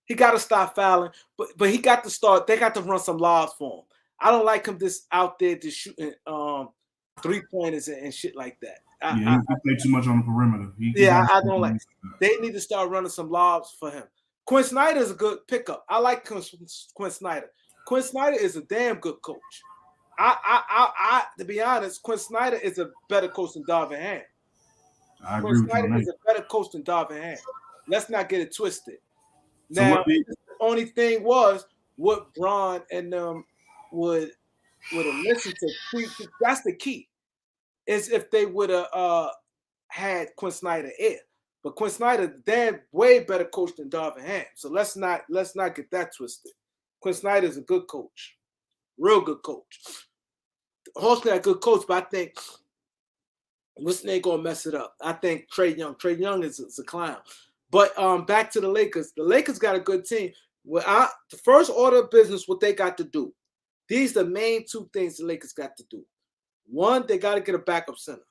he got to stop fouling, but he got to start. They got to run some lobs for him. I don't like him just out there just shooting 3-pointers and shit like that. He play too much on the perimeter. I don't like. They need to start running some lobs for him. Quinn Snyder is a good pickup. I like Quinn Snyder. Quinn Snyder is a damn good coach. To be honest, Quinn Snyder is a better coach than Darvin Ham. I agree with you. Quinn Snyder is a better coach than Darvin Ham. Let's not get it twisted. Now, the only thing was what Bron and them would have listened to. That's the key. Is if they would have had Quinn Snyder here. But Quinn Snyder, damn way better coach than Darvin Ham. So let's not get that twisted. Quinn Snyder is a good coach. Real good coach. Horsley a good coach, but I think Wilson ain't gonna mess it up. I think Trae Young is a clown. But back to the Lakers. The Lakers got a good team. The first order of business, what they got to do. These are the main two things the Lakers got to do. One, they got to get a backup center.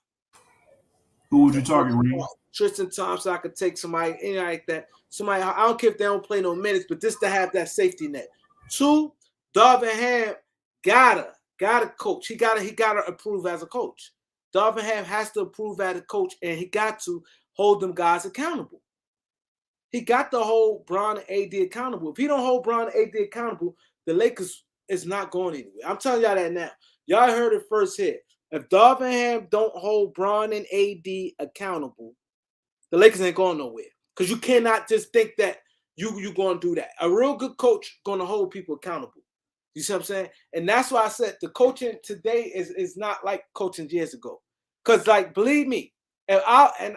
Who would you target, Reed? Tristan Thompson, I could take somebody, anything like that. Somebody, I don't care if they don't play no minutes, but just to have that safety net. Two, Darvin Ham gotta coach. He gotta approve as a coach. Darvin Ham has to approve as a coach, and he got to hold them guys accountable. He got to hold Bron and AD accountable. If he don't hold Bron and AD accountable, the Lakers is not going anywhere. I'm telling y'all that now. Y'all heard it first here. If Darvin Ham don't hold Bron and AD accountable, the Lakers ain't going nowhere. Because you cannot just think that you going to do that. A real good coach going to hold people accountable. You see what I'm saying? And that's why I said the coaching today is not like coaching years ago. Because, like, believe me, if I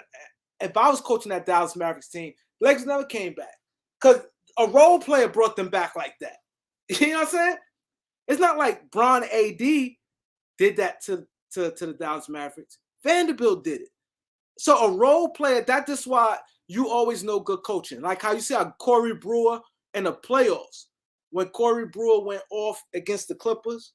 was coaching that Dallas Mavericks team, the Lakers never came back. Because a role player brought them back like that. You know what I'm saying? It's not like Bron AD did that to the Dallas Mavericks. Vanderbilt did it. So a role player, that's just why you always know good coaching. Like how you see how Corey Brewer in the playoffs, when Corey Brewer went off against the Clippers,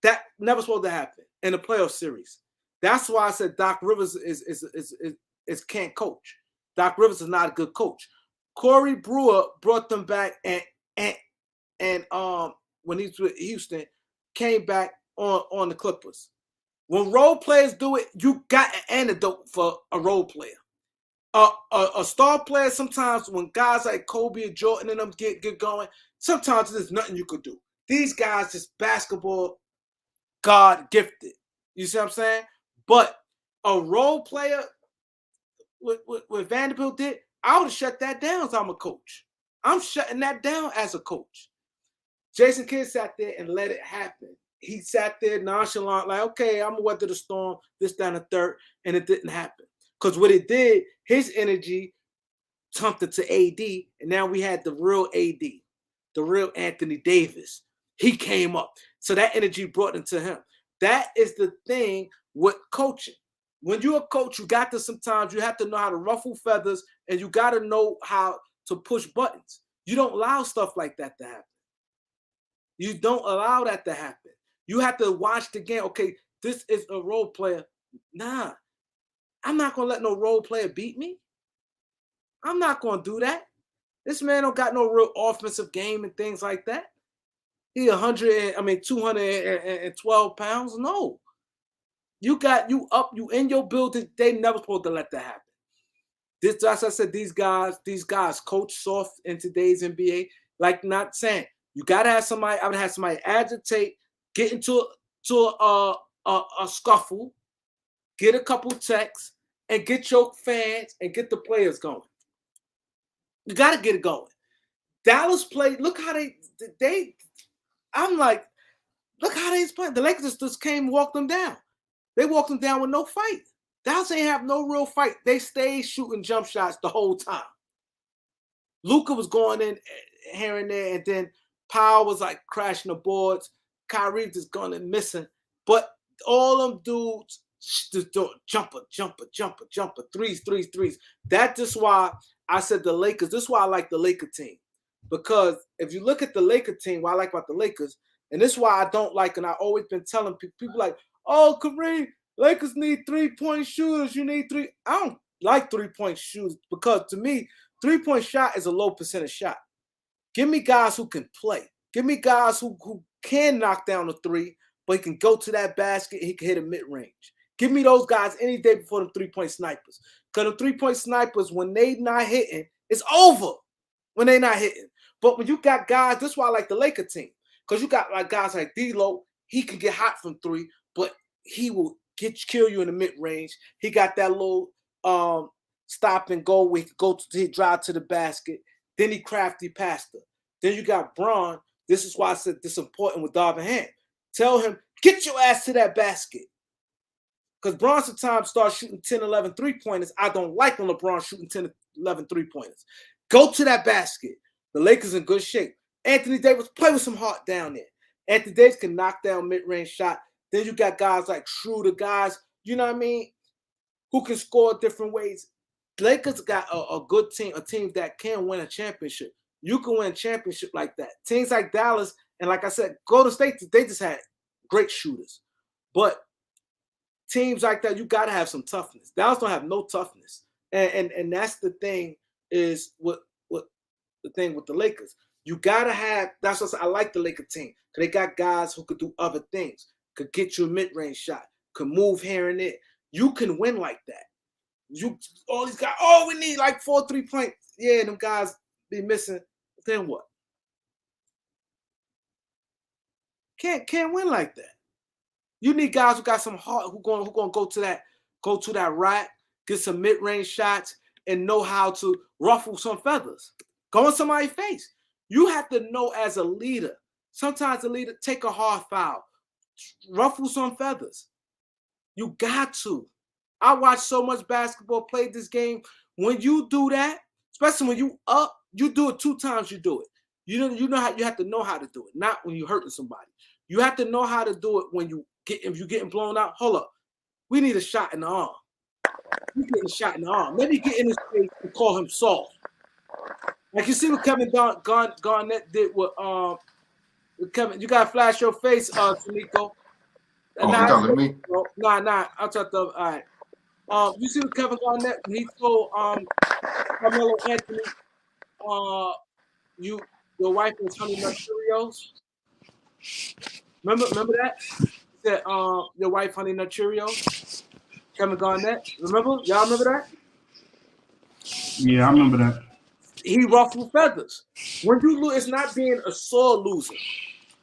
that never supposed to happen in the playoff series. That's why I said Doc Rivers is can't coach. Doc Rivers is not a good coach. Corey Brewer brought them back and when he was with Houston, came back on the Clippers. When role players do it, you got an antidote for a role player. A star player, sometimes when guys like Kobe or Jordan and them get going, sometimes there's nothing you could do. These guys just basketball God gifted. You see what I'm saying? But a role player, what Vanderbilt did, I would have shut that down as I'm a coach. I'm shutting that down as a coach. Jason Kidd sat there and let it happen. He sat there nonchalant, like, okay, I'm going to weather the storm, this, down, the third, and it didn't happen. Because what it did, his energy pumped it to AD, and now we had the real AD, the real Anthony Davis. He came up. So that energy brought into him. That is the thing with coaching. When you're a coach, you got to sometimes, you have to know how to ruffle feathers, and you got to know how to push buttons. You don't allow stuff like that to happen. You don't allow that to happen. You have to watch the game. Okay, this is a role player. Nah, I'm not going to let no role player beat me. I'm not going to do that. This man don't got no real offensive game and things like that. He 212 pounds. No. You in your building. They never supposed to let that happen. As I said, these guys coach soft in today's NBA. Like, not saying You gotta have somebody. I would have somebody agitate, get into a scuffle, get a couple texts, and get your fans and get the players going. You gotta get it going. Dallas played. Look how they. I'm like, look how they playing. The Lakers just came and walked them down. They walked them down with no fight. Dallas ain't have no real fight. They stayed shooting jump shots the whole time. Luka was going in here and there, and then Powell was like crashing the boards. Kyrie just going and missing. But all them dudes just do jumper, threes. That's just why I said the Lakers. This is why I like the Laker team. Because if you look at the Laker team, what I like about the Lakers, and this is why I don't like, and I've always been telling people like, oh, Kareem, Lakers need 3-point shooters. You need three. I don't like 3-point shooters because to me, 3-point shot is a low percentage shot. Give me guys who can play. Give me guys who can knock down a three, but he can go to that basket. He can hit a mid-range. Give me those guys any day before the 3-point snipers. Because the 3-point snipers, when they not hitting, it's over when they not hitting. But when you got guys, this is why I like the Laker team. Because you got like guys like D-Lo, he can get hot from three, but he will kill you in the mid-range. He got that little stop and go where he drive to the basket. Then he crafty pasta. Then you got Bron. This is why I said this is important with Darvin Ham. Tell him, get your ass to that basket. Because Bron sometimes starts shooting 10, 11 3-pointers. I don't like when LeBron shooting 10, 11 3-pointers. Go to that basket. The Lakers in good shape. Anthony Davis, play with some heart down there. Anthony Davis can knock down mid-range shot. Then you got guys like Schroeder, guys, you know what I mean, who can score different ways. Lakers got a good team, a team that can win a championship. You can win a championship like that. Teams like Dallas, and like I said, Golden State, they just had great shooters. But teams like that, you got to have some toughness. Dallas don't have no toughness. And that's the thing is what the thing with the Lakers. You got to have, that's what I like the Lakers team. Because they got guys who could do other things, could get you a mid-range shot, could move here and there. You can win like that. You all these guys, oh, we need like 4 3-point. Yeah, them guys be missing. Then what? Can't win like that. You need guys who got some heart, who gonna go to that rack, get some mid-range shots, and know how to ruffle some feathers. Go in somebody's face. You have to know as a leader. Sometimes a leader take a hard foul, ruffle some feathers. You got to. I watch so much basketball, played this game. When you do that, especially when you up, you do it 2 times. You do it. You know how you have to know how to do it. Not when you're hurting somebody. You have to know how to do it when if you're getting blown out. Hold up, we need a shot in the arm. You getting a shot in the arm. Maybe get in his face and call him soft. Like you see what Kevin Garnett did with Kevin. You gotta flash your face, Tamiko. Oh, you telling me? Nah. I'll talk to. All right. You see what Kevin Garnett when he told Carmelo Anthony, your wife was Honey Nut Cheerios. Remember that? He said, your wife Honey Nut Cheerios. Kevin Garnett. Remember? Y'all remember that? Yeah, I remember that. He ruffled feathers. When you lose, it's not being a sore loser.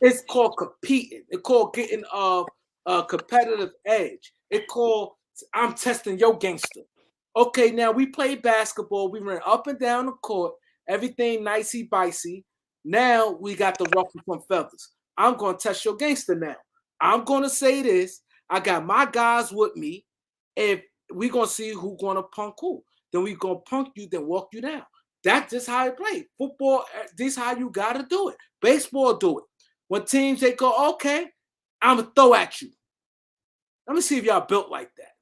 It's called competing. It's called getting a competitive edge. It's called I'm testing your gangster. Okay, now we played basketball. We ran up and down the court. Everything nicey-bicey. Now we got the ruffle from feathers. I'm going to test your gangster now. I'm going to say this. I got my guys with me. If we're going to see who's going to punk who. Then we're going to punk you, then walk you down. That's just how it plays. Football, this is how you got to do it. Baseball, do it. When teams, they go, okay, I'm going to throw at you. Let me see if y'all built like that.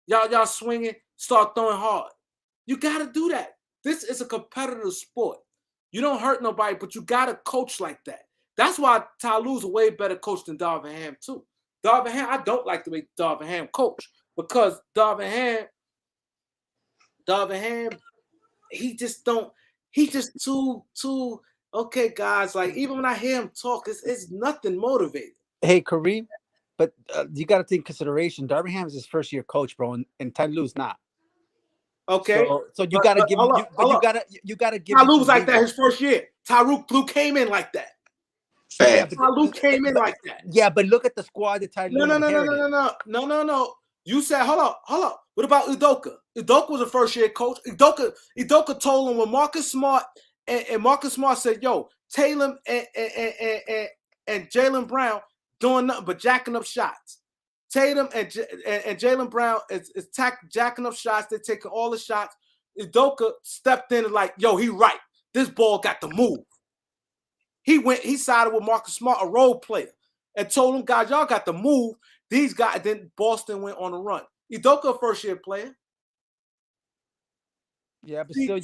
Y'all swinging, start throwing hard. You got to do that. This is a competitive sport. You don't hurt nobody, but you got to coach like that. That's why Ty Lue's a way better coach than Darvin Ham, too. Darvin Ham, I don't like the way Darvin Ham coach because Darvin Ham, he just too, okay, guys, like even when I hear him talk, it's nothing motivated. Hey, Kareem, but you got to take consideration. Darvin Ham is his first year coach, bro, and Ty Lue's not. Okay, so you got to give him. You got to give. Ty Lue was like that his first year. Ty Lue came in like that. Yeah, Facts. but, Luke came in like that. yeah, but look at the squad that Ty Lue inherited. No. You said, hold up. What about Udoka? Udoka was a first-year coach. Udoka told him when Marcus Smart and Marcus Smart said, yo, Tatum and Jaylen Brown doing nothing but jacking up shots. Tatum and Jaylen Brown is jacking up shots. They're taking all the shots. Udoka stepped in and like, yo, he right. This ball got to move. He sided with Marcus Smart, a role player, and told him, guys, y'all got to move. These guys, then Boston went on a run. Udoka, a first-year player. Yeah, but still,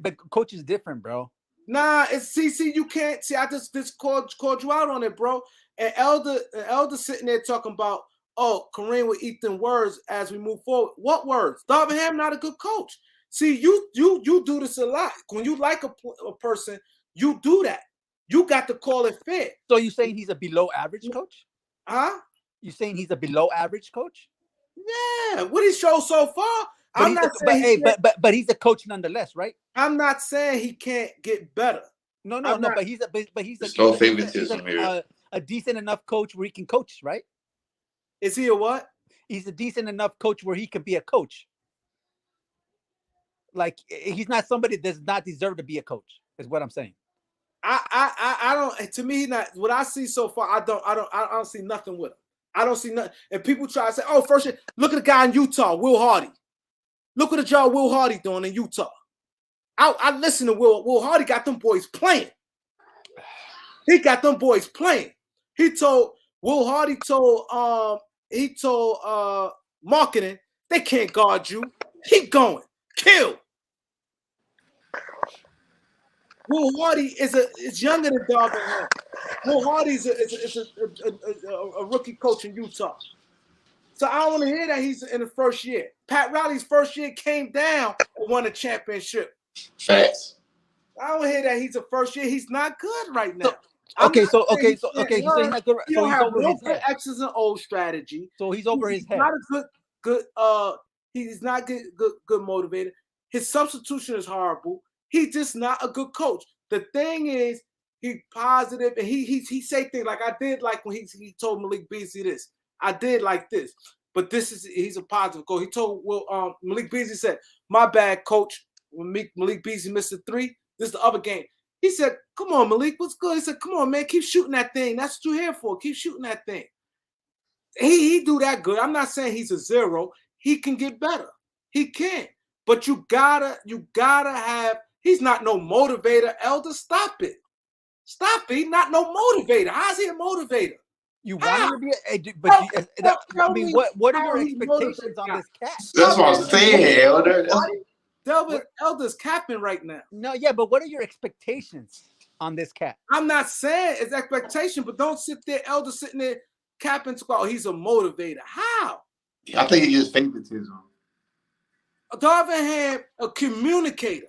but coach is different, bro. Nah, you can't see. I just called you out on it, bro. And Elder sitting there talking about, oh, Kareem will eat them words as we move forward. What words? Darvin Ham not a good coach. See, you do this a lot. When you like a person, you do that. You got to call it fair. So you saying he's a below average coach? Huh? You saying he's a below average coach? Yeah. What he showed so far? But he's a coach nonetheless, right? I'm not saying he can't get better. No. But he's no favoritism here. A decent enough coach where he can coach, right? Is he a what? He's a decent enough coach where he can be a coach. Like he's not somebody that does not deserve to be a coach, is what I'm saying. I don't. To me, not what I see so far. I don't see nothing with him. I don't see nothing. And people try to say, "Oh, first year, look at the guy in Utah, Will Hardy. Look at the job Will Hardy doing in Utah." I listen to Will Hardy got them boys playing. He got them boys playing. Will Hardy told marketing, they can't guard you. Keep going. Kill. Will Hardy is younger than Darvin Ham. Will Hardy is a rookie coach in Utah. So I don't want to hear that he's in the first year. Pat Riley's first year came down and won a championship. Facts. I don't hear that he's a first year. He's not good right now. He's not good. So he's over his head. X's and O's strategy. So he's over his head. Not a good. He's not good motivator. His substitution is horrible. He's just not a good coach. The thing is, he's positive and he say things like I did like when he told Malik Beasley this. I did like this, but he's a positive coach. He told Malik Beasley said, "My bad, coach." When Malik Beasley missed a 3, this is the other game. He said, "Come on, Malik, what's good?" He said, "Come on, man, keep shooting that thing. That's what you're here for. Keep shooting that thing." He do that good. I'm not saying he's a 0. He can get better. He can, but you gotta have. He's not no motivator. Elder, stop it. Stop it. He's not no motivator. How's he a motivator? You want him to be what are your expectations on this cat? That's what I'm saying, Elder. Elder's capping right now. No, yeah, but what are your expectations on this cat? I'm not saying it's expectation, but don't sit there, Elder sitting there capping to go, he's a motivator. How? I think it's just favoritism. Darvin Ham, a communicator.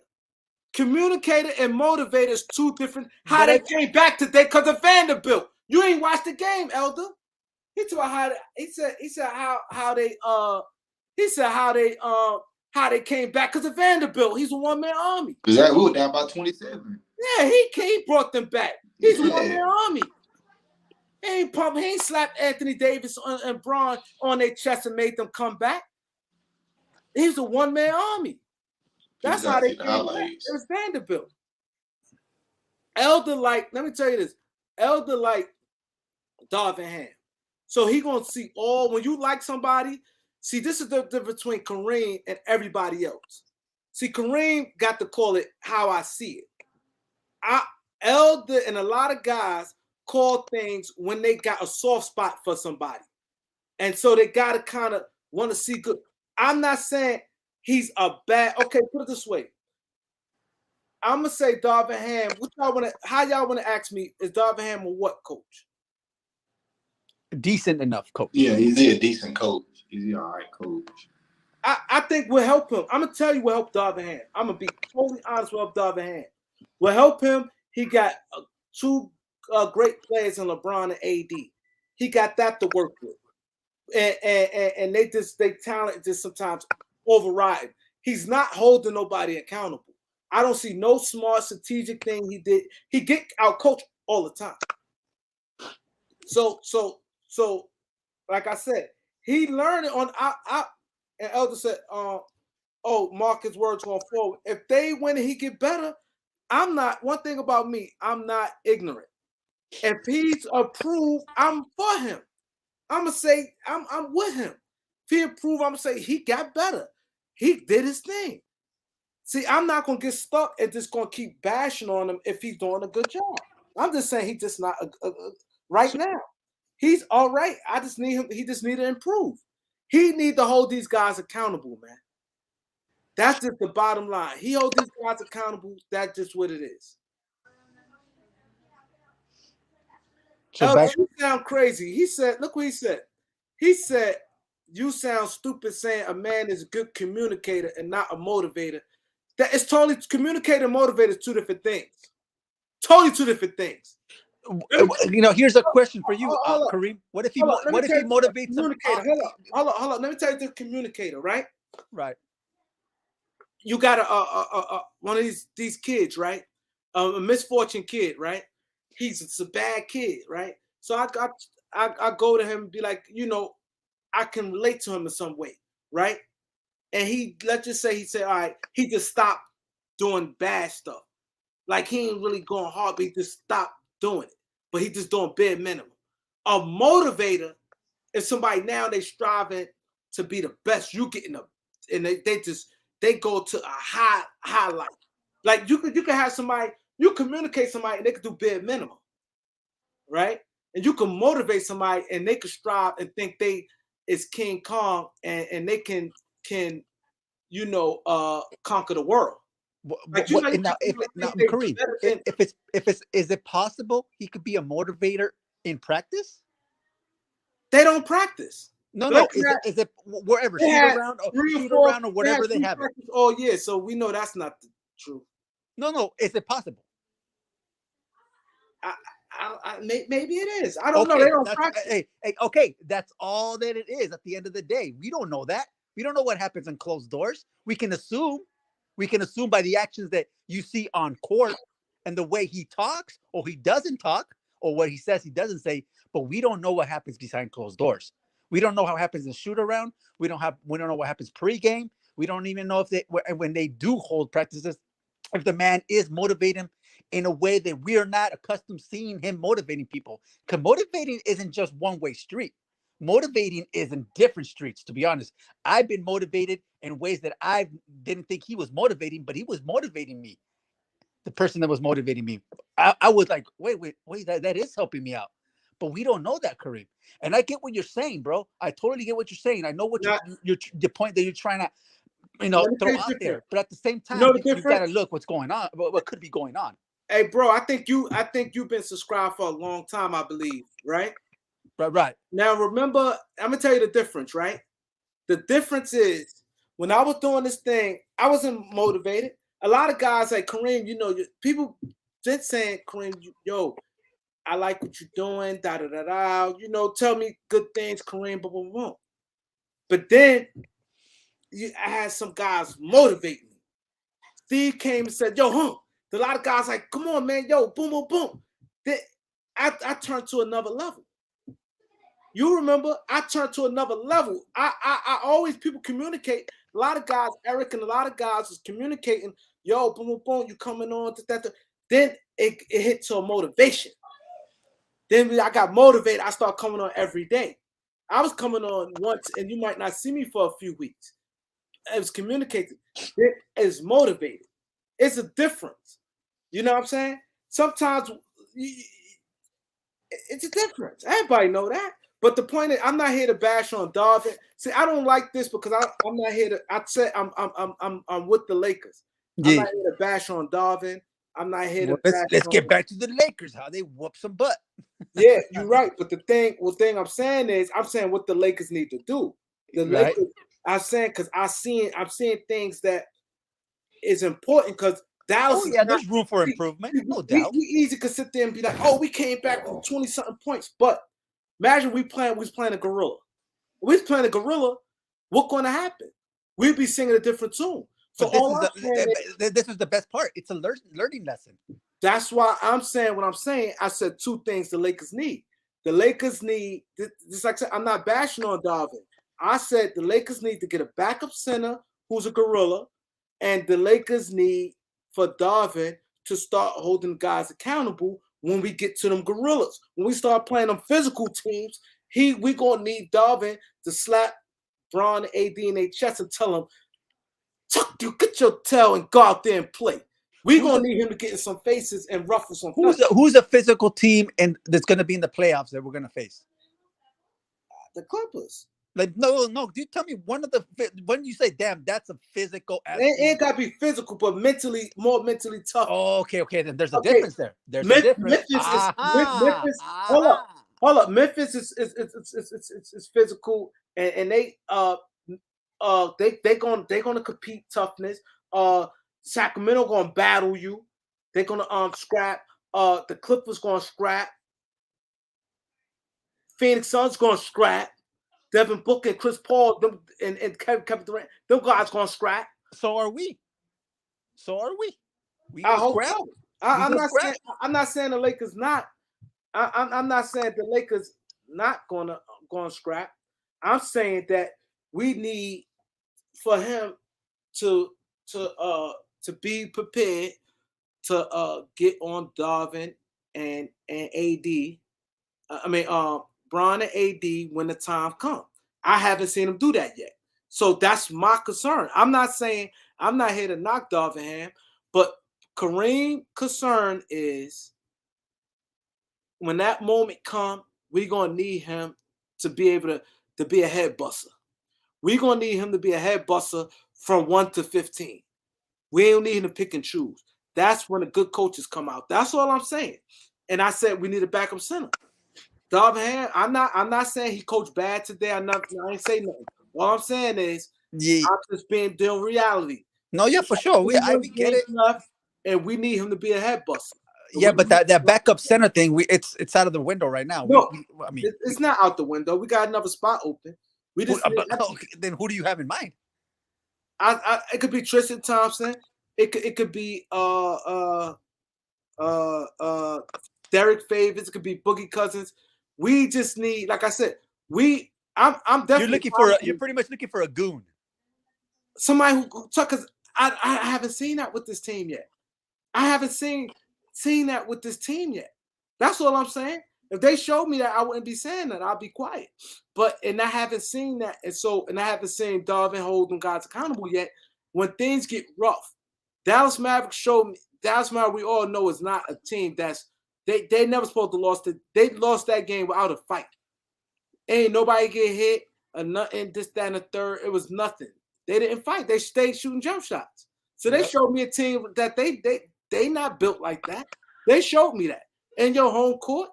Communicator and motivator is two different. How they came back today because of Vanderbilt. You ain't watched the game, Elder. He said how they came back because of Vanderbilt. He's a one-man army. Exactly. We were down by 27. Yeah, he brought them back. He's a one-man army. He ain't slapped Anthony Davis and Braun on their chest and made them come back. He's a one-man army. That's how they came back. It was Vanderbilt. Elder, let me tell you this. Elder like Darvin Ham. So he gonna see when you like somebody. See, this is the difference between Kareem and everybody else. See, Kareem got to call it how I see it. Elder and a lot of guys call things when they got a soft spot for somebody. And so they got to kind of want to see good. I'm not saying he's a bad. Okay, put it this way. I'm gonna say Darvin Ham. How y'all want to ask me? Is Darvin Ham a what coach? Decent enough coach. Yeah, he's a decent coach. He's an all right coach. I think we'll help him. I'm gonna tell you what help Darvin Ham. I'm gonna be totally honest with Darvin Ham. We'll help him. He got 2 great players in LeBron and AD. He got that to work with, and they talent just sometimes override. He's not holding nobody accountable. I don't see no smart strategic thing he did. He get out coached all the time. So like I said, he learned it on I and Elder said, oh, Marcus words going forward. If they win and he get better, I'm not one thing about me, I'm not ignorant. If he's approved, I'm for him. I'm gonna say I'm with him. If he approved, I'm gonna say he got better. He did his thing. See, I'm not gonna get stuck and just gonna keep bashing on him if he's doing a good job. I'm just saying he just not right now. He's all right. I just need him. He just need to improve. He need to hold these guys accountable, man. That's just the bottom line. He holds these guys accountable. That's just what it is. So back, You sound crazy. He said, look what he said. He said, you sound stupid saying a man is a good communicator and not a motivator. That is totally communicator and motivator is two different things. Totally two different things. here's a question for you, Kareem. What if he motivates communicator? Hold on. Let me tell you the communicator, right? Right. You got a one of these kids, right? A misfortune kid, right? He's a bad kid, right? So I go to him and be like, I can relate to him in some way, right? And let's just say he said, all right, he just stopped doing bad stuff. Like he ain't really going hard, but he just stopped doing it. But he just doing bare minimum. A motivator is somebody now they striving to be the best. You getting up, and they go to a high life. Like you can have somebody, you communicate somebody and they can do bare minimum, right? And you can motivate somebody and they can strive and think they is King Kong and they can conquer the world. Like Kareem, is it possible he could be a motivator in practice? They don't practice. No. Is it wherever shoot around or whatever they have? Oh yeah, so we know that's not the truth. No. Is it possible? Maybe it is. I don't know. They don't practice. Okay, that's all that it is. At the end of the day, we don't know that. We don't know what happens in closed doors. We can assume by the actions that you see on court and the way he talks or he doesn't talk or what he says he doesn't say. But we don't know what happens behind closed doors. We don't know what happens in shoot around. We don't know what happens pregame. We don't even know when they do hold practices, if the man is motivating him in a way that we are not accustomed seeing him motivating people. Because motivating isn't just one-way street. Motivating is in different streets, to be honest. I've been motivated in ways that I didn't think he was motivating, but he was motivating me. The person that was motivating me. I was like, wait, that is helping me out. But we don't know that, Kareem. And I get what you're saying, bro. I totally get what you're saying. I know what the point that you're trying to, throw out there. But at the same time, you got to look what's going on, what could be going on. Hey, bro, I think you've been subscribed for a long time, I believe, right? Right. Now, remember, I'm going to tell you the difference, right? The difference is when I was doing this thing, I wasn't motivated. A lot of guys like Kareem, people just saying, Kareem, I like what you're doing, da-da-da-da. Tell me good things, Kareem, blah, blah, blah. But then I had some guys motivate me. Steve came and said, a lot of guys like, come on, man, boom, boom, boom. Then I turned to another level. You remember, I turned to another level. I always, people communicate. A lot of guys, Eric and a lot of guys was communicating, boom, boom, boom, you coming on, that. Then it hit to a motivation. Then I got motivated. I started coming on every day. I was coming on once, and you might not see me for a few weeks. It was communicated. It is motivated. It's a difference. You know what I'm saying? Sometimes it's a difference. Everybody know that. But the point is, I'm not here to bash on Darvin. See, I don't like this because I'm not here to. I said I'm with the Lakers. Yeah. I'm not here to bash on Darvin. I'm not here to. Let's get back to the Lakers. How they whoop some butt. Yeah, you're right. But the thing I'm saying is, I'm saying what the Lakers need to do. The Lakers. I'm saying because I'm seeing things that is important because Dallas. There's room for improvement. No doubt. We easy could sit there and be like, we came back with 20-something points, but. Imagine we was playing a gorilla. We was playing a gorilla. What's going to happen? We'd be singing a different tune. So this is the best part. It's a learning lesson. That's why I'm saying what I'm saying. I said two things the Lakers need. The Lakers need, just like I said, I'm not bashing on Darvin. I said the Lakers need to get a backup center who's a gorilla, and the Lakers need for Darvin to start holding guys accountable when we get to them gorillas. When we start playing them physical teams, we gonna need Darvin to slap Bron and AD in their chest and tell them, "Tuck you, get your tail and go out there and play." We gonna need him to get in some faces and ruffle some. Who's a physical team and that's gonna be in the playoffs that we're gonna face? The Clippers. Like no. You tell me one of the when you say, "Damn, that's a physical." It ain't gotta be physical, but more mentally tough. Oh, okay. Then there's a difference there. There's a difference. Memphis. Hold up. Memphis is physical, and they gonna compete toughness. Sacramento gonna battle you. They're gonna scrap. The Clippers gonna scrap. Phoenix Suns gonna scrap. Devin Booker and Chris Paul and Kevin Durant, them guys gonna scrap. So are we. I hope so. I'm not saying the Lakers not. I'm not saying the Lakers not gonna scrap. I'm saying that we need for him to be prepared to get on Darvin and AD. Bron and AD when the time comes. I haven't seen him do that yet. So that's my concern. I'm not here to knock Darvin, but Kareem's concern is when that moment comes, we're going to need him to be able to be a head buster. We're going to need him to be a head buster from 1 to 15. We don't need him to pick and choose. That's when the good coaches come out. That's all I'm saying. And I said we need a backup center. Darvin, I'm not saying he coached bad today. I ain't saying nothing. All I'm saying is I'm just being deal reality. No, yeah, for sure. We get it. And we need him to be a head buster. Yeah, but that backup center thing, it's out of the window right now. No, it's not out the window. We got another spot open. We just then who do you have in mind? It could be Tristan Thompson. It could be Derek Favors. It could be Boogie Cousins. We just need, like I said, I'm definitely you're pretty much looking for a goon. Somebody who because I haven't seen that with this team yet. I haven't seen that with this team yet. That's all I'm saying. If they showed me that, I wouldn't be saying that. I'll be quiet. And I haven't seen that, and I haven't seen Darvin hold them guys accountable yet. When things get rough, Dallas Mavericks showed me. Dallas Mavericks, we all know, is not a team that's they never supposed to lost it. They lost that game without a fight. Ain't nobody get hit or nothing. This, that, and the third. It was nothing. They didn't fight. They stayed shooting jump shots. So they showed me a team that they not built like that. They showed me that in your home court.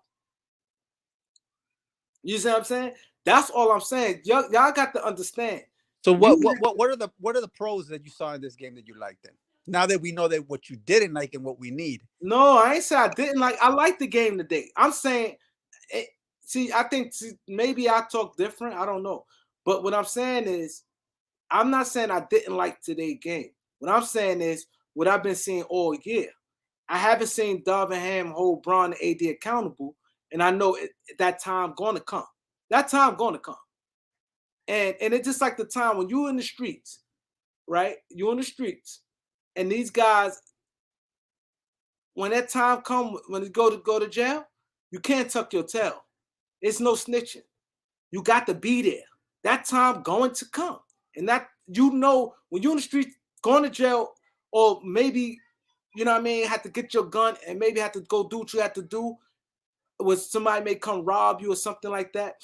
You see what I'm saying? That's all I'm saying. Y'all got to understand. So what are the pros that you saw in this game that you liked then? Now that we know that what you didn't like and what we need. No, I ain't say I didn't like. I liked the game today. I'm saying, I think maybe I talk different. I don't know. But what I'm saying is, I'm not saying I didn't like today's game. What I'm saying is what I've been seeing all year. I haven't seen Darvin hold Bron and AD accountable, and I know that time going to come. That time going to come. And it's just like the time when you're in the streets, right? You're in the streets, and these guys, when that time comes, when they go to jail, you can't tuck your tail. It's no snitching. You got to be there. That time going to come. And that, when you're in the streets, going to jail, or maybe, have to get your gun and maybe have to go do what you have to do, with somebody may come rob you or something like that,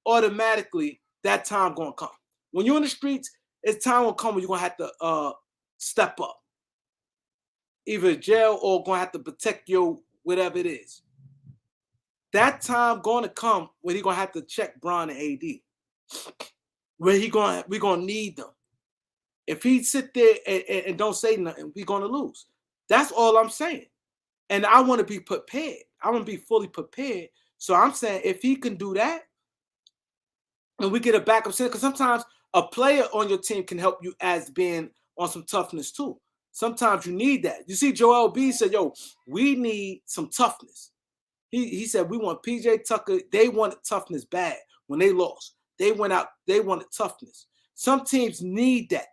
automatically that time gonna come. When you're in the streets, it's time will come when you're gonna have to step up. Either jail or gonna have to protect your whatever it is. That time gonna come when he gonna have to check Bron and AD. Where we're gonna need them. If he sit there and don't say nothing, we're gonna lose. That's all I'm saying. And I want to be prepared. I want to be fully prepared. So I'm saying if he can do that, and we get a backup center, because sometimes a player on your team can help you as being on some toughness too. Sometimes you need that. You see, Joel B said, "Yo, we need some toughness." He said we want PJ Tucker. They wanted toughness bad when they lost. They went out. They wanted toughness. Some teams need that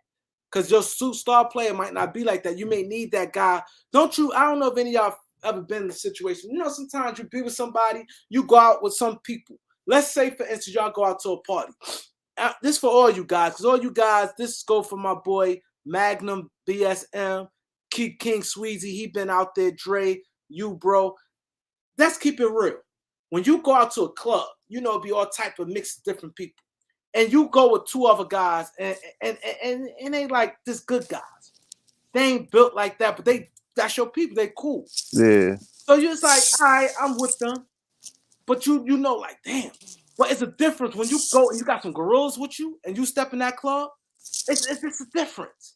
because your star player might not be like that. You may need that guy. Don't you? I don't know if any of y'all ever been in a situation. You know, sometimes you be with somebody. You go out with some people. Let's say, for instance, y'all go out to a party. This for all you guys, because all you guys, this go for my boy Magnum, BSM, King Sweezy. He been out there, Dre, you, bro. Let's keep it real. When you go out to a club, you know, be all type of mixed different people. And you go with two other guys, and they like this good guys. They ain't built like that, but that's your people. They cool. Yeah. So you're just like, all right, I'm with them. But you know, like, damn. But it's a difference when you go and you got some gorillas with you and you step in that club. It's a difference.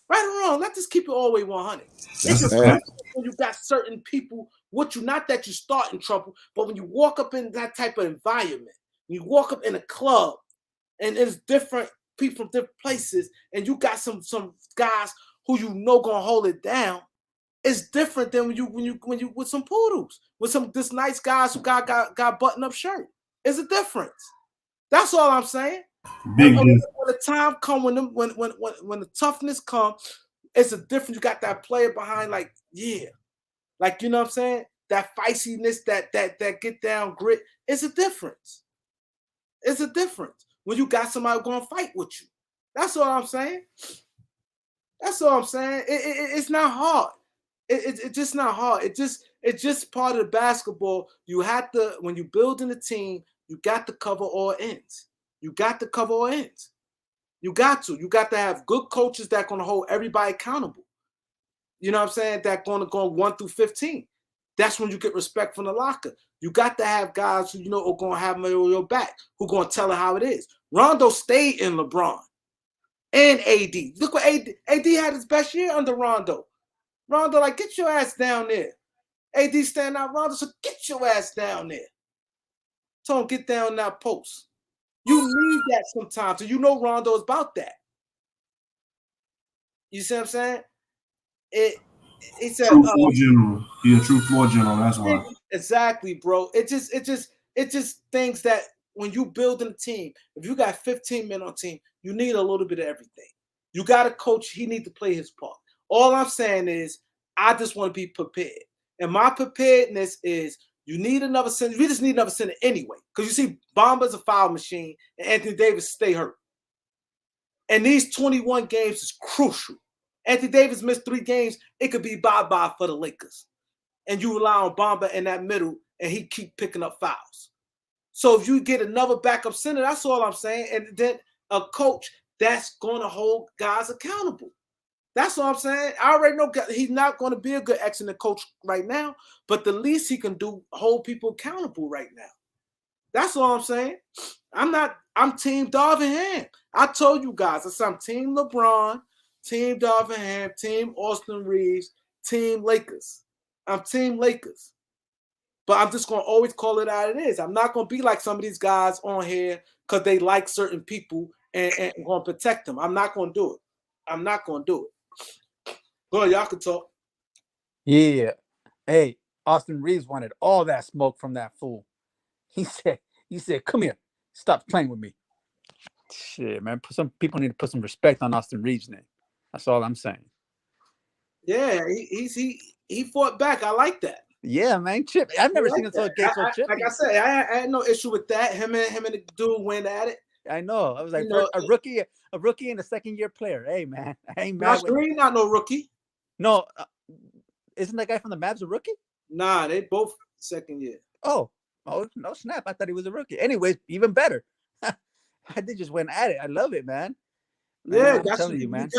Right or wrong, let's just keep it all the way 100. It's a difference when you got certain people with you, not that you start in trouble, but when you walk up in that type of environment, you walk up in a club and it's different people from different places, and you got some guys who you know gonna hold it down. It's different than when you with some poodles, with some this nice guys who got button up shirt. It's a difference. That's all I'm saying. Big when difference. the time come when the toughness come, it's a difference. You got that player behind, like, yeah, like, you know what I'm saying? That feistiness, that get down grit. It's a difference. It's a difference when you got somebody going to fight with you. That's all I'm saying. That's all I'm saying. It's not hard. It's just not hard. It's just part of the basketball. You have to, when you building a team, you got to cover all ends. You got to cover all ends. You got to. You got to have good coaches that going to hold everybody accountable. You know what I'm saying? That going to go 1 through 15. That's when you get respect from the locker. You got to have guys who, you know, are going to have them on your back, who going to tell it how it is. Rondo stayed in LeBron and AD. Look what AD had his best year under Rondo. Rondo, like, get your ass down there. AD stand out Rondo, so get your ass down there. Tell him get down that post. You need that sometimes. So you know Rondo is about that. You see what I'm saying? He said true floor general. He's a true floor general. That's why. Exactly, bro. It just things that when you building a team, if you got 15 men on a team, you need a little bit of everything. You got a coach, he need to play his part. All I'm saying is I just want to be prepared. And my preparedness is you need another center. We just need another center anyway. Because you see, Bomba's a foul machine and Anthony Davis stay hurt. And these 21 games is crucial. Anthony Davis missed 3 games. It could be bye-bye for the Lakers. And you rely on Bamba in that middle, and he keep picking up fouls. So if you get another backup center, that's all I'm saying. And then a coach that's going to hold guys accountable. That's all I'm saying. I already know he's not going to be a good excellent coach right now, but the least he can do, hold people accountable right now. That's all I'm saying. I'm Team Darvin Ham. I told you guys, I said I'm Team LeBron, Team Darvin Ham, Team Austin Reeves, Team Lakers. I'm Team Lakers. But I'm just going to always call it how it is. I'm not going to be like some of these guys on here because they like certain people and going to protect them. I'm not going to do it. I'm not going to do it. Go ahead, y'all can talk. Yeah. Hey, Austin Reeves wanted all that smoke from that fool. He said, come here. Stop playing with me. Shit, man. Some people need to put some respect on Austin Reeves' name. That's all I'm saying. Yeah, he fought back. I like that. Yeah, man. Chip. I've never seen him so gay, so chippy. Like I said, I had no issue with that. Him and the dude went at it. I know. I was like, a rookie and a second-year plaar. Hey, man. I ain't mad. Green not no rookie. No, isn't that guy from the Mavs a rookie? Nah, they both second year. Oh, no snap. I thought he was a rookie. Anyways, even better. They just went at it. I love it, man. Yeah, I'm telling you, man.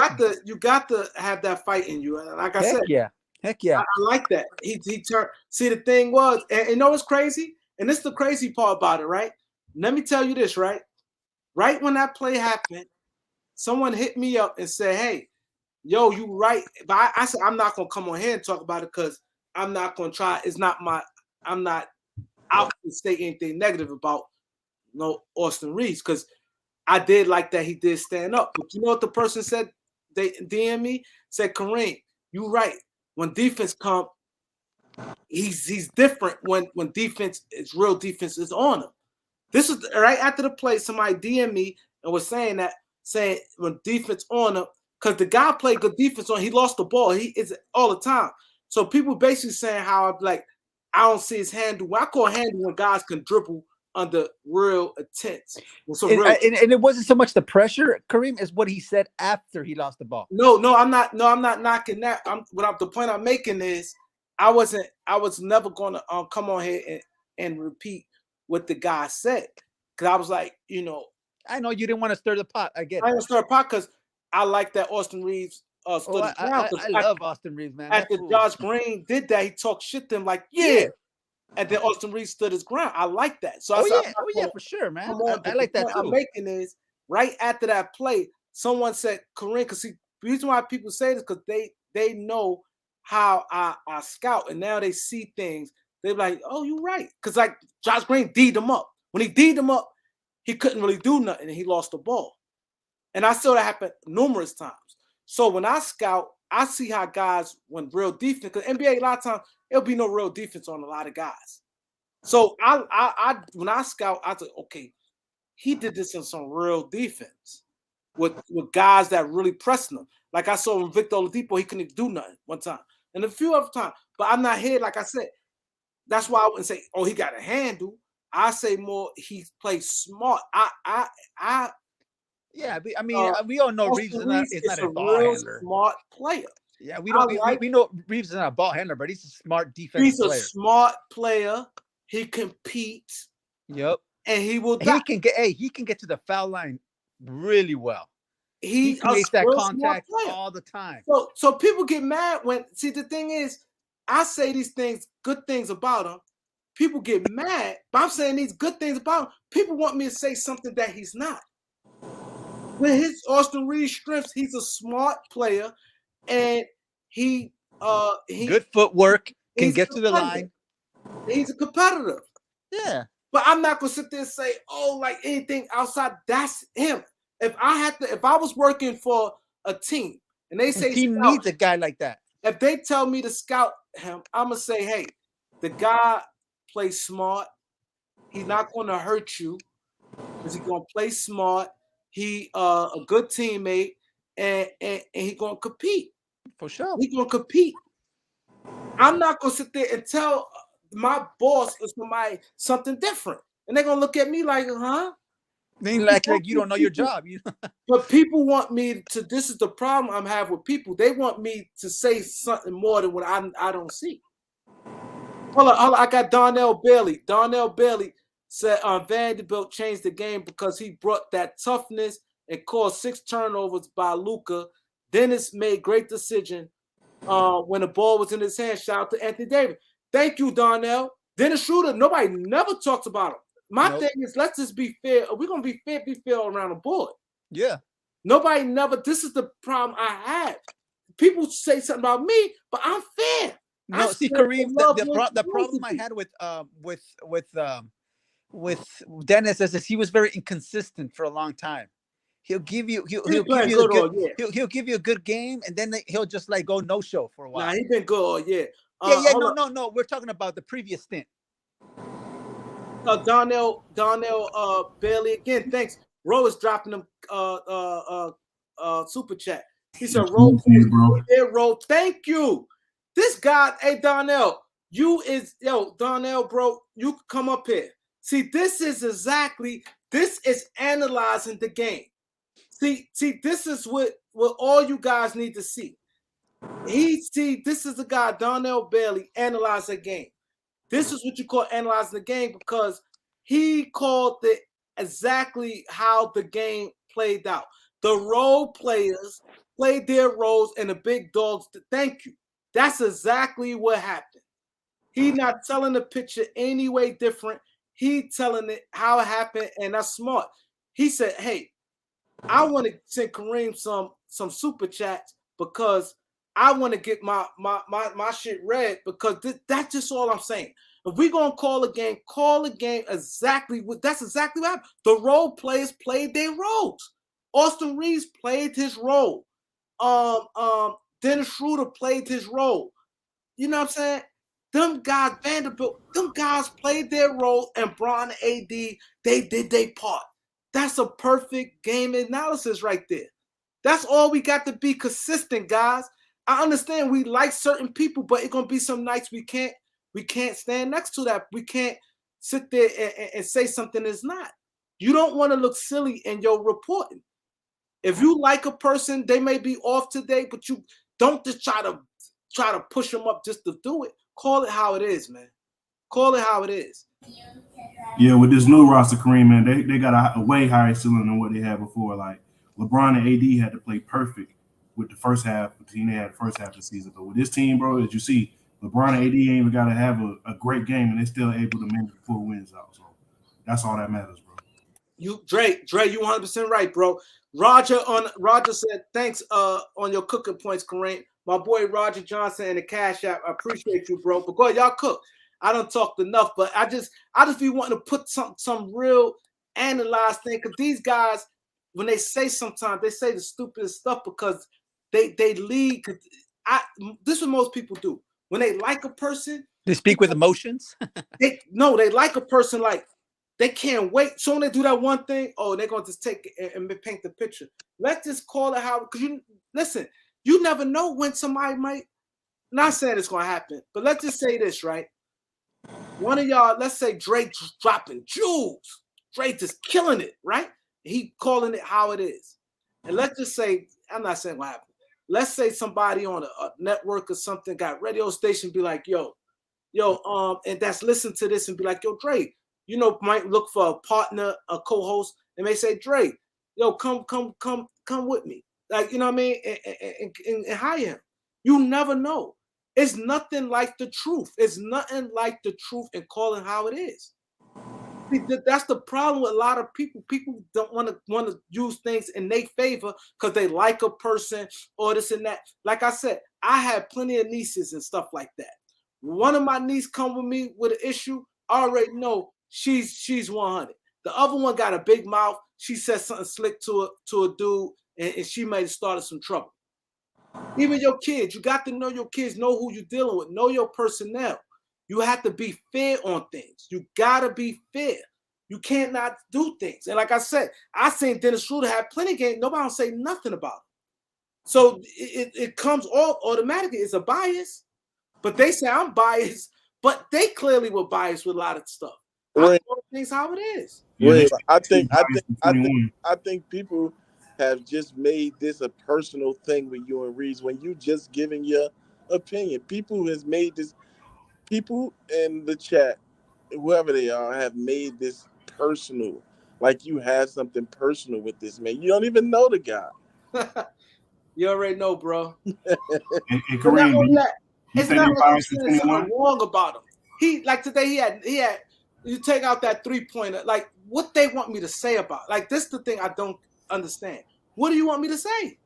You got to have that fight in you. Like I said, Heck yeah. I like that. He turned. See, the thing was, and you know what's crazy? And this is the crazy part about it, right? Let me tell you this, right? Right when that play happened, someone hit me up and said, "Hey, yo, you right?" But I said, "I'm not gonna come on here and talk about it because I'm not gonna try. It's not my. I'm not out to say anything negative about Austin Reeves because I did like that he did stand up. But you know what the person said? They DM me said, "Kareem, you right. When defense come, he's different when defense is real defense is on him. This is right after the play. Somebody DM me and was saying when defense on him, because the guy played good defense on, he lost the ball. He is all the time. So people basically saying how I'm like, I don't see his handle. I call handle when guys can dribble under real intense. And it wasn't so much the pressure, Kareem, is what he said after he lost the ball. No, I'm not knocking that. The point I'm making is I was never gonna come on here and repeat what the guy said, because I was like, I know you didn't want to stir the pot. I get it. I didn't stir the pot because I like that Austin Reeves stood his ground. I love Austin Reeves, man. After Josh Green did that, he talked shit to him like, yeah. And then Austin Reeves stood his ground. I like that. So for sure, man. I like that too. I'm making is right after that play, someone said, Kareem, because the reason why people say this, because they know how I scout, and now they see things. They're like, oh, you're right. Because like Josh Green D'd him up. When he D'd him up, he couldn't really do nothing, and he lost the ball. And I saw that happen numerous times. So when I scout, I see how guys, when real defense, because NBA, a lot of times, there'll be no real defense on a lot of guys. So I when I scout, I say, okay, he did this in some real defense with guys that really pressing him. Like I saw in Victor Oladipo, he couldn't do nothing one time. And a few other times. But I'm not here, like I said. That's why I wouldn't say, oh, he got a handle. I say more he plays smart. Yeah, I mean, we all know Reeves is not a ball handler. Smart player. Yeah, we know Reeves is not a ball handler, but he's a smart defensive player. He's a smart player. He competes. Yep. And he will. He can get to the foul line really well. He creates that contact all the time. So people get mad when the thing is, I say these things, good things about him. People get mad, but I'm saying these good things about him. People want me to say something that he's not. With his Austin Reeves strengths, he's a smart player, and he good footwork, can get to the line. He's a competitor. Yeah. But I'm not gonna sit there and say, oh, like anything outside, that's him. If I was working for a team and they say he needs a guy like that. If they tell me to scout him, I'm gonna say, hey, the guy plays smart. He's not gonna hurt you because he's gonna play smart. He a good teammate, and he's gonna compete. For sure. He's gonna compete. I'm not gonna sit there and tell my boss or somebody something different. And they're gonna look at me like, huh? They like you don't know your job. But people want me to, this is the problem I'm having with people. They want me to say something more than what I don't see. Hold on, I got Donnell Bailey. Donnell Bailey said Vanderbilt changed the game because he brought that toughness and caused 6 turnovers by Luka. Dennis made great decision when the ball was in his hand. Shout out to Anthony Davis. Thank you, Donnell. Dennis Schroeder, nobody never talks about him. My thing is, let's just be fair. We're going to be fair all around the board. Yeah. Nobody never, this is the problem I have. People say something about me, but I'm fair. No, see, Kareem, the problem I had with Dennis is he was very inconsistent for a long time. He'll give you he'll give you a good game, and then he'll just like go no show for a while. Nah, he's been good all year. No. We're talking about the previous stint. Donnell Bailey again. Thanks. Ro is dropping them super chat. He said, Ro, thank you. This guy, hey Donnell, Donnell, bro, you come up here. See, this is analyzing the game. See, this is what all you guys need to see. This is the guy, Donnell Bailey, analyze the game. This is what you call analyzing the game because he called it exactly how the game played out. The role players played their roles and the big dogs. Thank you. That's exactly what happened. He's not telling the picture any way different. He telling it how it happened, and that's smart. He said, hey, I want to send Kareem some super chats because I want to get my shit read because that's just all I'm saying. If we're going to call a game exactly that's exactly what happened. The role players played their roles. Austin Reeves played his role. Dennis Schroeder played his role. You know what I'm saying? them guys, Vanderbilt, them guys played their role, and Bron and AD, they did their part. That's a perfect game analysis right there. That's all we got to be consistent, guys. I understand we like certain people, but it's gonna be some nights we can't stand next to that. We can't sit there and say something that's not. You don't want to look silly in your reporting. If you like a person, they may be off today, but you don't just try to push them up just to do it. Call it how it is, man. Call it how it is. Yeah, with this new roster, Kareem, man, they got a way higher ceiling than what they had before. Like LeBron and AD had to play perfect with the first half. The team they had the first half of the season, but with this team, bro, as you see, LeBron and AD ain't even got to have a great game, and they're still able to manage to pull wins out. So that's all that matters, bro. You Dre, you 100% right, bro. Roger said thanks on your cooking points, Kareem. My boy Roger Johnson and the Cash App. I appreciate you, bro. But go ahead, y'all cook. I don't talk enough, but I just be wanting to put some real analyzed thing, because these guys, when they say sometimes, they say the stupidest stuff because they lead. This is what most people do. When they like a person, They speak with emotions. they like a person, like they can't wait. So when they do that one thing, they're gonna just take it and paint the picture. Let's just call it how, because you never know when somebody might. Not saying it's gonna happen, but let's just say this, right? One of y'all, let's say Drake dropping jewels. Drake just killing it, right? He calling it how it is. And let's just say, I'm not saying what happened. Let's say somebody on a network or something got radio station be like, yo, and that's listen to this and be like, yo, Drake, might look for a partner, a co-host, and they say, Drake, yo, come with me. Like, you know what I mean? And hire him. You never know. It's nothing like the truth. It's nothing like the truth and calling how it is. That's the problem with a lot of people. People don't want to use things in their favor because they like a person or this and that. Like I said, I have plenty of nieces and stuff like that. One of my nieces come with me with an issue. I already know she's 100. The other one got a big mouth. She said something slick to a dude, and she may have started some trouble. Even your kids, you got to know your kids, know who you're dealing with, know your personnel. You have to be fair on things. You got to be fair. You can't not do things. And like I said, I seen Dennis Schroeder have plenty of games. Nobody will say nothing about it. So it comes all automatically. It's a bias. But they say I'm biased, but they clearly were biased with a lot of stuff. I call things how it is. Yeah, I think people have just made this a personal thing with you and Reeves when you just giving your opinion. People has made this. People in the chat, whoever they are, have made this personal. Like you have something personal with this man. You don't even know the guy. You already know, bro. And Kareem, it's not like I'm saying something wrong about him. He, like today, he had. You take out that 3-pointer. Like, what they want me to say about? Like, this is the thing I don't understand. What do you want me to say?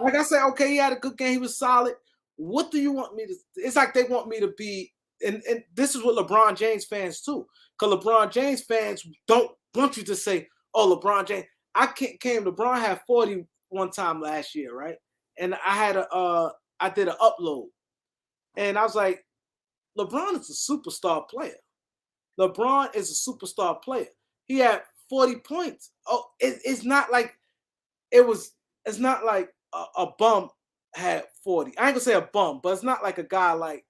Like I said, okay, he had a good game. He was solid. What do you want me to? It's like they want me to be. And this is what LeBron James fans too, because LeBron James fans don't want you to say, "Oh, LeBron James." LeBron had 40 one time last year, right? And I did an upload, and I was like, LeBron is a superstar player. LeBron is a superstar player. He had 40 points. Oh, it's not like it was. It's not like a bum had 40. I ain't gonna say a bum, but it's not like a guy like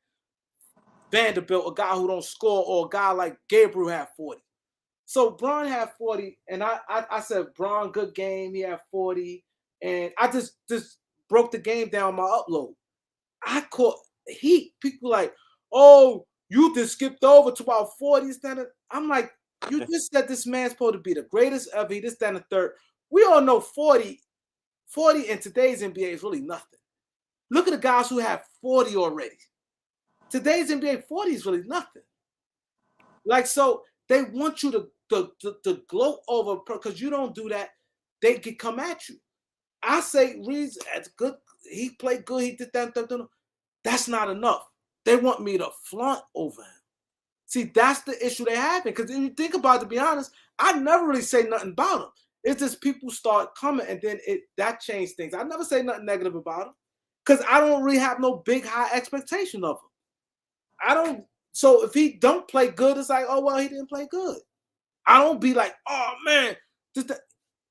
Vanderbilt, a guy who don't score, or a guy like Gabriel had 40. So Bron had 40, and I said, Bron, good game. He had 40, and I just broke the game down my upload. I caught heat. People like, oh, you just skipped over to about 40. I'm like, you just said this man's supposed to be the greatest ever. He just stand a third. We all know 40 in today's NBA is really nothing. Look at the guys who have 40 already. Today's NBA 40 is really nothing. Like, so they want you to gloat over, because you don't do that, they can come at you. I say Reeves, that's good. He played good. He did that. That's not enough. They want me to flaunt over him. See, that's the issue they have. Because if you think about it, to be honest, I never really say nothing about him. It's just people start coming, and then that changed things. I never say nothing negative about him, because I don't really have no big high expectation of him. I don't. So if he don't play good, it's like, oh well, he didn't play good. I don't be like, oh man,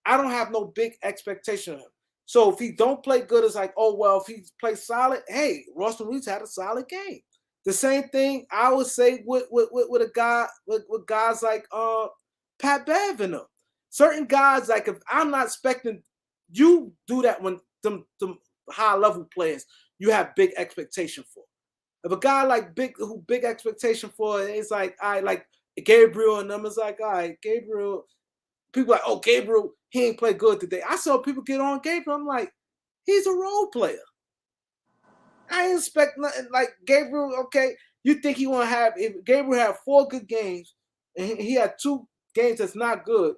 I don't have no big expectation of him. So if he don't play good, it's like, oh well, if he plays solid, hey, Russell Reed's had a solid game. The same thing I would say with a guy with guys like Pat Bev and them. Certain guys, like if I'm not expecting you do that when them high level players you have big expectation for. If a guy like big expectation for, it's like I like Gabriel and them, it's like, all right, Gabriel. People are like, oh, Gabriel, he ain't played good today. I saw people get on Gabriel. I'm like, he's a role player. I ain't expect nothing like Gabriel. Okay, you think he want to have? If Gabriel had 4 good games and he had 2 games that's not good,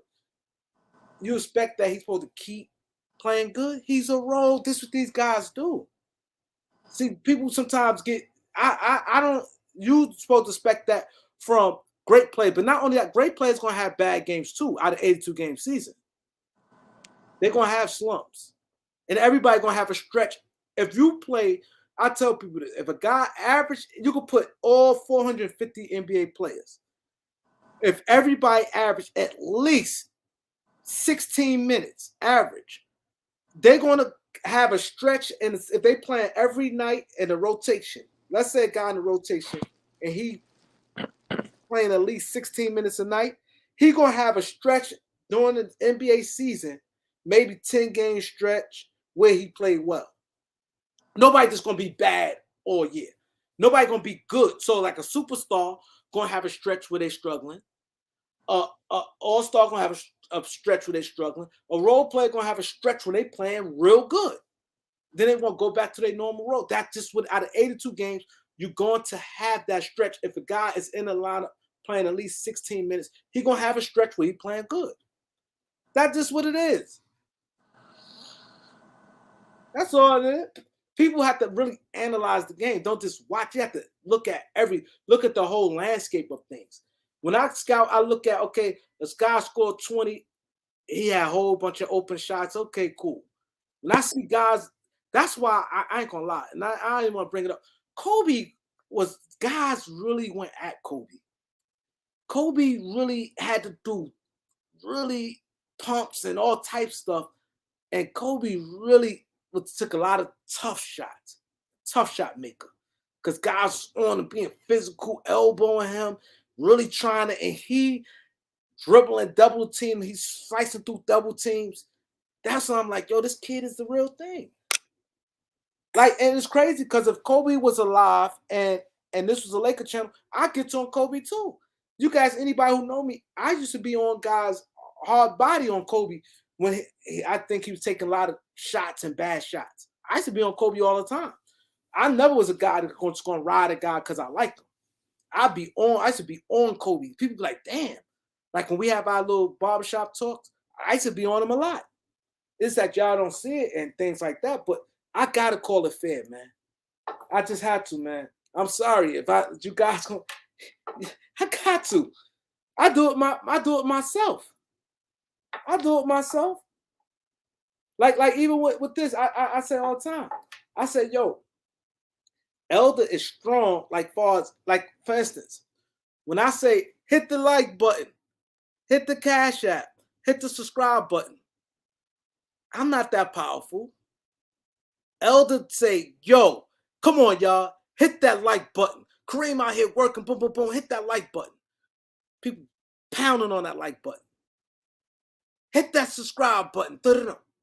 you expect that he's supposed to keep playing good? He's a role. This is what these guys do. See, people sometimes get. I don't. You supposed to expect that from great play, but not only that, great players gonna have bad games too. Out of 82 game season, they're gonna have slumps, and everybody gonna have a stretch. If you play, I tell people this: if a guy average, you can put all 450 NBA players. If everybody average at least 16 minutes average, they're gonna have a stretch, and if they play every night in a rotation, let's say a guy in the rotation, and he playing at least 16 minutes a night, he gonna have a stretch during the NBA season, maybe 10 game stretch where he played well. Nobody just gonna be bad all year. Nobody gonna be good. So like a superstar gonna have a stretch where they're struggling. All-star gonna have a stretch where they're struggling. A role player gonna have a stretch where they playing real good. Then they won't go back to their normal role. That's just what out of 82 games, you're going to have that stretch. If a guy is in the lineup playing at least 16 minutes, he's gonna have a stretch where he's playing good. That's just what it is. That's all it is. People have to really analyze the game. Don't just watch. You have to look at the whole landscape of things. When I scout, I look at, okay, this guy scored 20. He had a whole bunch of open shots. Okay, cool. When I see guys, that's why I ain't gonna lie, and I didn't want to bring it up. Kobe was, guys really went at Kobe. Kobe really had to do really pumps and all types of stuff, and Kobe really took a lot of tough shots, tough shot maker, because guys on and being physical, elbowing him, really trying to, and he dribbling double team, he's slicing through double teams. That's why I'm like, yo, this kid is the real thing. Like, and it's crazy because if Kobe was alive and this was a Laker channel, I get on Kobe too. You guys, anybody who know me, I used to be on guys hard body on Kobe when I think he was taking a lot of shots and bad shots. I used to be on Kobe all the time. I never was a guy that's going to ride a guy because I liked him. I used to be on Kobe. People be like, damn. Like when we have our little barbershop talks, I used to be on him a lot. It's that y'all don't see it and things like that, but I gotta call it fair, man. I just had to, man. I'm sorry if you guys I got to. I do it myself. I do it myself. Like even with this, I say all the time. I say, yo, Elder is strong, like far as, like, for instance, when I say hit the like button, hit the Cash App, hit the subscribe button, I'm not that powerful. Elder say, yo, come on, y'all, hit that like button. Kareem out here working, boom, boom, boom, hit that like button. People pounding on that like button. Hit that subscribe button,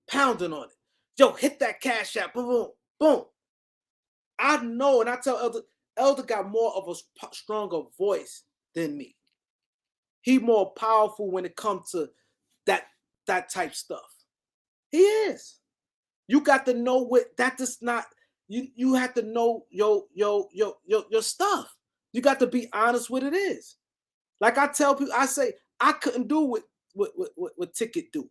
pounding on it. Yo, hit that Cash App, boom, boom, boom. I know, and I tell Elder got more of a stronger voice than me. He more powerful when it comes to that type stuff. He is. You got to know what that does not. You have to know your stuff. You got to be honest with it is. Like I tell people, I say I couldn't do what Ticket do.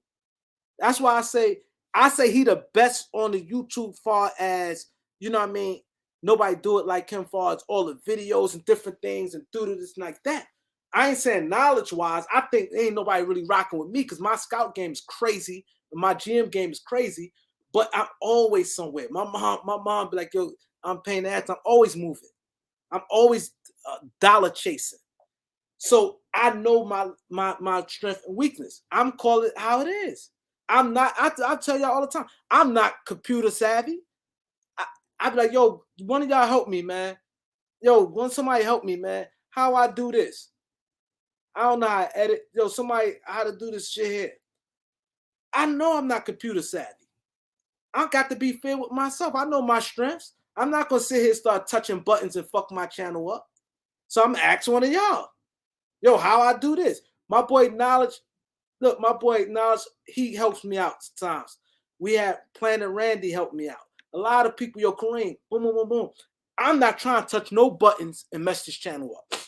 That's why I say he the best on the YouTube far as, you know what I mean? Nobody do it like him far as all the videos and different things and do this and like that. I ain't saying knowledge-wise. I think ain't nobody really rocking with me because my scout game is crazy and my GM game is crazy, but I'm always somewhere. My mom be like, yo, I'm paying that. I'm always moving. I'm always dollar chasing. So I know my strength and weakness. I'm calling it how it is. I'm not. I tell y'all all the time. I'm not computer savvy. I be like, yo, one of y'all help me, man. Yo, want somebody help me, man? How I do this? I don't know how to edit. Yo, somebody how to do this shit here. I know I'm not computer savvy. I got to be fair with myself. I know my strengths. I'm not gonna sit here and start touching buttons and fuck my channel up. So I'm asking one of y'all, yo, how I do this? My boy Knowledge, look, my boy Knowledge, he helps me out sometimes. We had Planet Randy help me out. A lot of people, yo, Kareem, boom, boom, boom, boom. I'm not trying to touch no buttons and mess this channel up.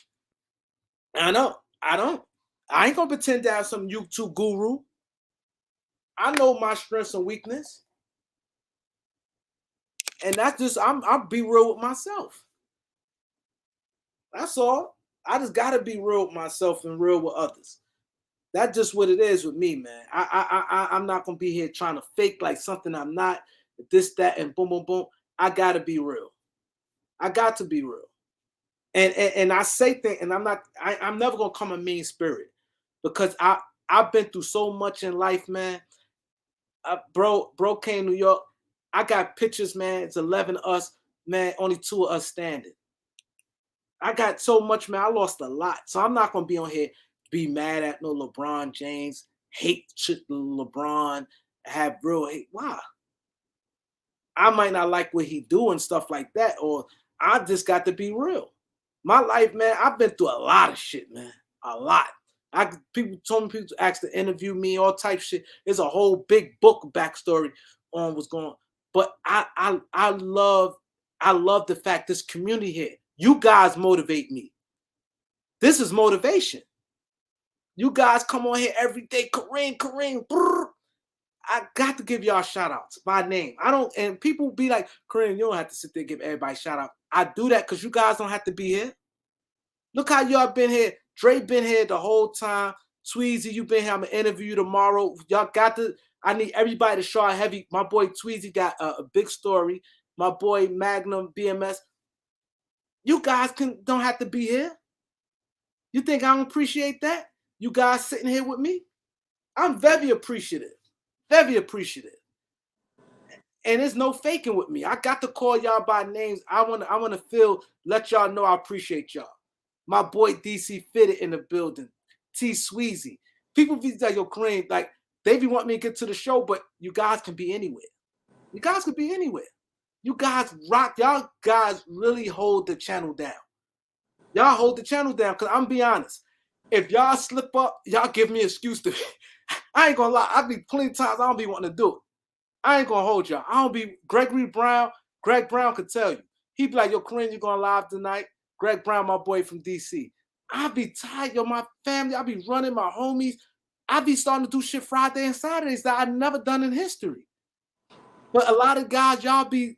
I know, I don't. I ain't gonna pretend to have some YouTube guru. I know my strengths and weakness. And that's just, I'm be real with myself. That's all. I just gotta be real with myself and real with others. That's just what it is with me, man. I'm not gonna be here trying to fake like something I'm not. This, that, and boom, boom, boom. I gotta be real. I got to be real. And I say things, and I'm never gonna come a mean spirit because I've been through so much in life, man. Bro came to New York. I got pictures, man. It's 11 of us, man. Only 2 of us standing. I got so much, man. I lost a lot. So I'm not going to be on here, be mad at no LeBron James, hate shit LeBron, have real hate. Why? I might not like what he do and stuff like that, or I just got to be real. My life, man, I've been through a lot of shit, man. A lot. People told me, people asked to interview me, all type shit. There's a whole big book backstory on what's going on. But I love the fact this community here. You guys motivate me. This is motivation. You guys come on here every day. Kareem. Brr. I got to give y'all shout outs by name. I don't, and people be like, Kareem, you don't have to sit there and give everybody shout out. I do that because you guys don't have to be here. Look how y'all been here. Dre been here the whole time. Tweezy, you been here. I'm going to interview you tomorrow. Y'all got to, I need everybody to show out heavy. My boy Tweezy got a big story. My boy Magnum, BMS. You guys don't have to be here. You think I don't appreciate that? You guys sitting here with me? I'm very appreciative. Very appreciative. And there's no faking with me. I got to call y'all by names. I want to let y'all know I appreciate y'all. My boy DC Fitted in the building. T Sweezy. People be like, yo, Kareem, like, they be wanting me to get to the show, but you guys can be anywhere. You guys can be anywhere. You guys rock. Y'all guys really hold the channel down. Y'all hold the channel down, because I'm be honest. If y'all slip up, y'all give me an excuse to. I ain't gonna lie. I be plenty of times I don't be wanting to do it. I ain't gonna hold y'all. I don't be Gregory Brown. Greg Brown could tell you. He be like, yo, Kareem, you going live tonight? Greg Brown, my boy from DC. I be tired, yo, my family. I be running my homies. I be starting to do shit Friday and Saturdays that I never done in history. But a lot of guys, y'all be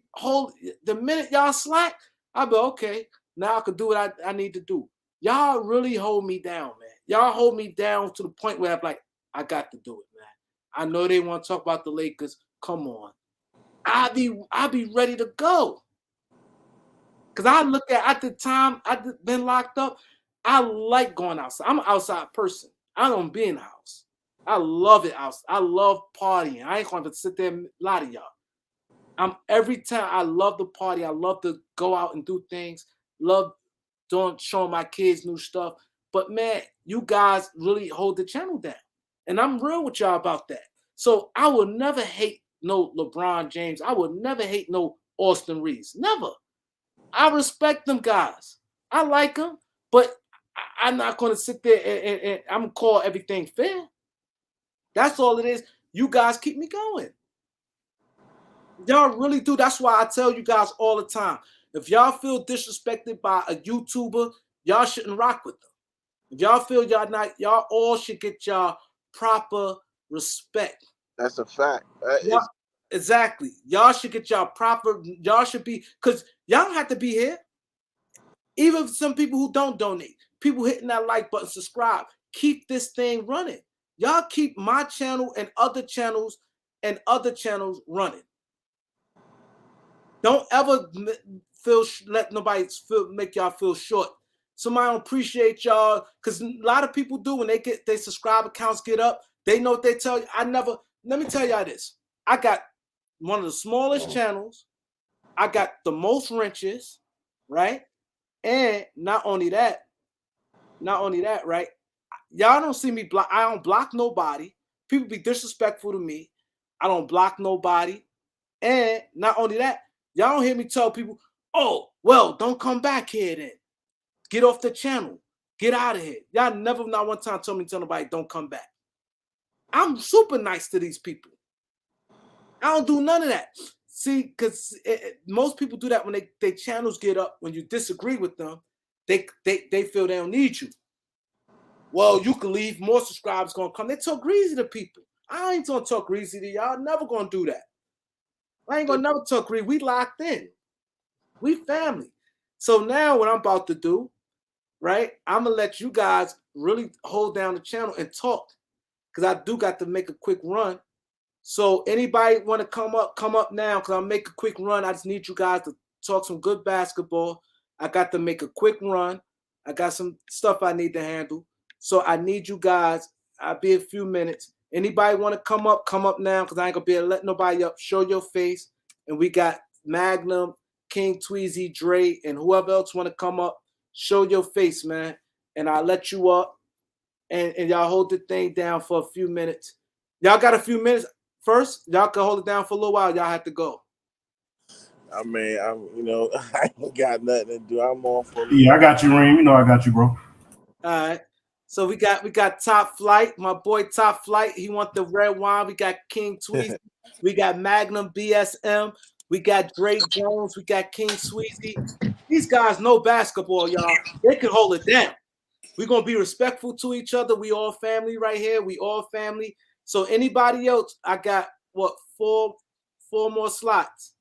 the minute y'all slack, I be okay. Now I can do what I need to do. Y'all really hold me down, man. Y'all hold me down to the point where I'm like, I got to do it, man. I know they want to talk about the Lakers. Come on. I be ready to go. Because I look at the time I've been locked up, I like going outside. I'm an outside person. I don't be in the house. I love it outside. I love partying. I ain't going to sit there and lie to y'all. Every time I love the party. I love to go out and do things. Love showing my kids new stuff. But man, you guys really hold the channel down. And I'm real with y'all about that. So I will never hate no LeBron James. I will never hate no Austin Reeves. Never. I respect them guys. I like them, but I'm not going to sit there and I'm going to call everything fair. That's all it is. You guys keep me going. Y'all really do. That's why I tell you guys all the time. If y'all feel disrespected by a YouTuber, y'all shouldn't rock with them. If y'all feel y'all all should get y'all proper respect. That's a fact. Exactly. Y'all should get y'all proper. Y'all should be, because y'all don't have to be here. Even some people who don't donate, people hitting that like button, subscribe, keep this thing running. Y'all keep my channel and other channels running. Don't ever let nobody make y'all feel short. somebody don't appreciate y'all, because a lot of people do when they get their subscriber counts get up. They know what they tell you. Let me tell y'all this. I got one of the smallest channels. I got the most wrenches, right? And not only that, right? Y'all don't see me block. I don't block nobody. People be disrespectful to me. I don't block nobody. And not only that, y'all don't hear me tell people, oh, well, don't come back here then. Get off the channel. Get out of here. Y'all never, not one time told me to tell nobody, don't come back. I'm super nice to these people. I don't do none of that. See, because most people do that when their channels get up. When you disagree with them, they feel they don't need you. Well, you can leave, more subscribers gonna come. They talk greasy to people. I ain't gonna talk greasy to y'all. Never gonna do that. I ain't gonna never talk greasy. We locked in. We family. So now what I'm about to do, right? I'm gonna let you guys really hold down the channel and talk, because I do got to make a quick run. So anybody want to come up now, because I'll make a quick run. I just need you guys to talk some good basketball. I got to make a quick run. I got some stuff I need to handle. So I need you guys. I'll be a few minutes. Anybody want to come up now, because I ain't going to be able to let nobody up. Show your face. And we got Magnum, King Tweezy, Dre, and whoever else want to come up. Show your face, man. And I'll let you up. And y'all hold the thing down for a few minutes. Y'all got a few minutes. First, y'all can hold it down for a little while. Y'all have to go. I mean, I ain't got nothing to do. I'm on for Yeah, I got you, Reem. You know I got you, bro. All right. So we got Top Flight, my boy Top Flight. He want the red wine. We got King Tweezy. We got Magnum BSM. We got Drake Jones. We got King Sweezy. These guys know basketball, y'all. They can hold it down. We're gonna be respectful to each other. We all family right here. We all family. So anybody else, I got four more slots.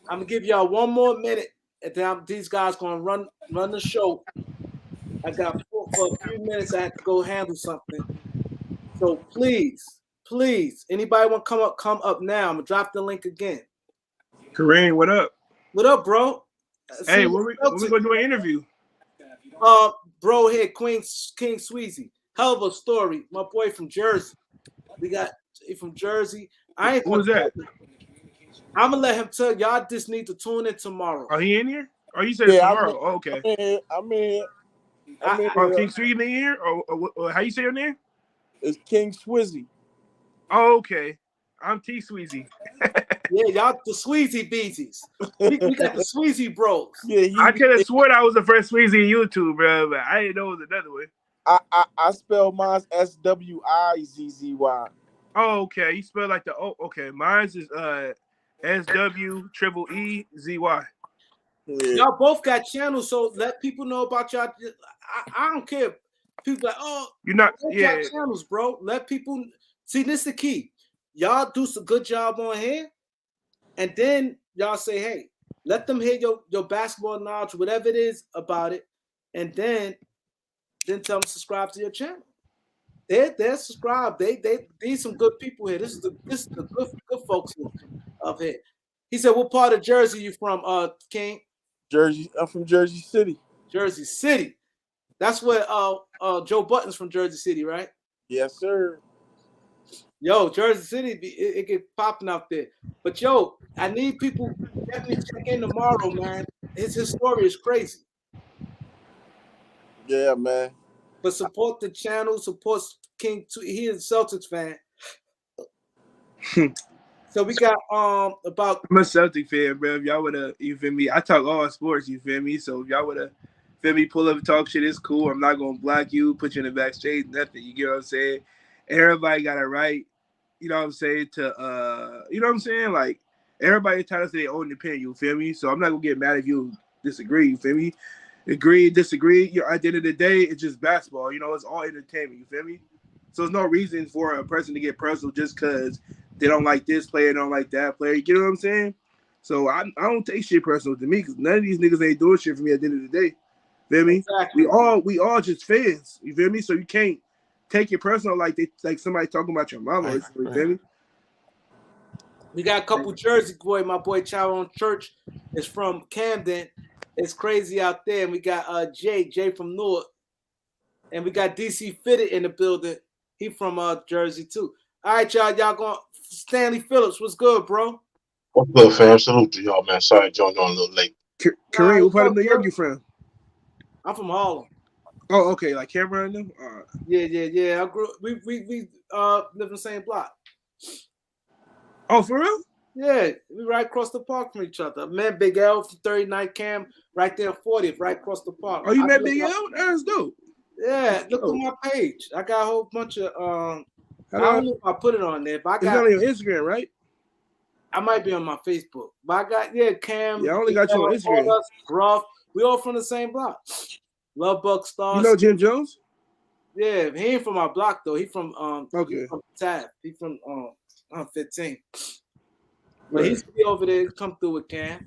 I'm gonna give y'all one more minute, and then these guys gonna run the show. I got for a few minutes. I have to go handle something. So please, anybody want to come up now. I'm gonna drop the link again. Kareem, what up? What up, bro? Hey, when we gonna do an interview? Bro, here, King Sweezy. Hell of a story. My boy from Jersey. He from Jersey. I ain't Who's that? I'm gonna let him tell y'all. Just need to tune in tomorrow. Are he in here? Oh, you said tomorrow. Okay. I'm in. King Sweezy in here? Or how you say your name? It's King Swizzy. Oh, okay. I'm T Sweezy. Yeah, y'all the Sweezy Beezies. We got the Sweezy Bros. Yeah, I could have sworn I was the first Sweezy in YouTube, bro, but I didn't know it was another way. I spell mine SWIZZY. Oh, okay. You spell like the okay. Mine's is SWEEEZY. Yeah. Y'all both got channels, so let people know about y'all. I don't care. People like, oh, you're not. Yeah, channels, bro. Let people see. This is the key. Y'all do some good job on here, and then y'all say, hey, let them hear your basketball knowledge, whatever it is about it, and then tell them to subscribe to your channel. They're subscribed. These some good people here. This is the good folks up here. He said, what part of Jersey you from, King? Jersey. I'm from Jersey City. Jersey City. That's where Joe Button's from, Jersey City, right? Yes, sir. Yo, Jersey City, it get popping out there. But yo, I need people definitely check in tomorrow, man. His story is crazy. Yeah, man. But support the channel, support King. He is a Celtics fan. So we got about. I'm a Celtic fan, bro. If y'all woulda, you feel me? I talk all sports, you feel me? So if y'all woulda, feel me, pull up and talk shit, it's cool. I'm not gonna block you, put you in the backstage, nothing. You get what I'm saying? Everybody got a right, you know what I'm saying, to you know what I'm saying? Like everybody entitled to their own opinion, you feel me? So I'm not gonna get mad if you disagree, you feel me? Agree, disagree. At the end of the day, it's just basketball. You know, it's all entertainment, you feel me? So there's no reason for a person to get personal just because they don't like this player, don't like that player. You get what I'm saying? So I don't take shit personal to me because none of these niggas ain't doing shit for me at the end of the day. Feel me? Exactly. We all just fans. You feel me? So you can't take it personal like somebody talking about your mama. You feel me? We got a couple Jersey boy. My boy Chiron Church is from Camden. It's crazy out there. And we got Jay from Newark. And we got DC Fitted in the building. He from Jersey too. All right, y'all going Stanley Phillips. What's good, bro? What's good, fam? Salute to y'all, man. Sorry I joined on a little late. Kareem, what part of New York you from? I'm from Harlem. Oh, okay, like Cameron and them? Yeah. I grew. We live in the same block. Oh, for real? Yeah, we right across the park from each other. Man, Big L from 39 Cam, right there, 40th, right across the park. Oh, you met Big L? That's dope. Yeah, look at my page. I got a whole bunch of I don't know if I put it on there, but I got it's on your Instagram, right? I might be on my Facebook. But I got Cam. Yeah, I only got you on Instagram. Gruff. We all from the same block. Love Buck Stars. You know Jim Jones? Yeah, he ain't from our block though. He from okay. He from Tab. He from 15. But he used to be over there. Come through with Cam.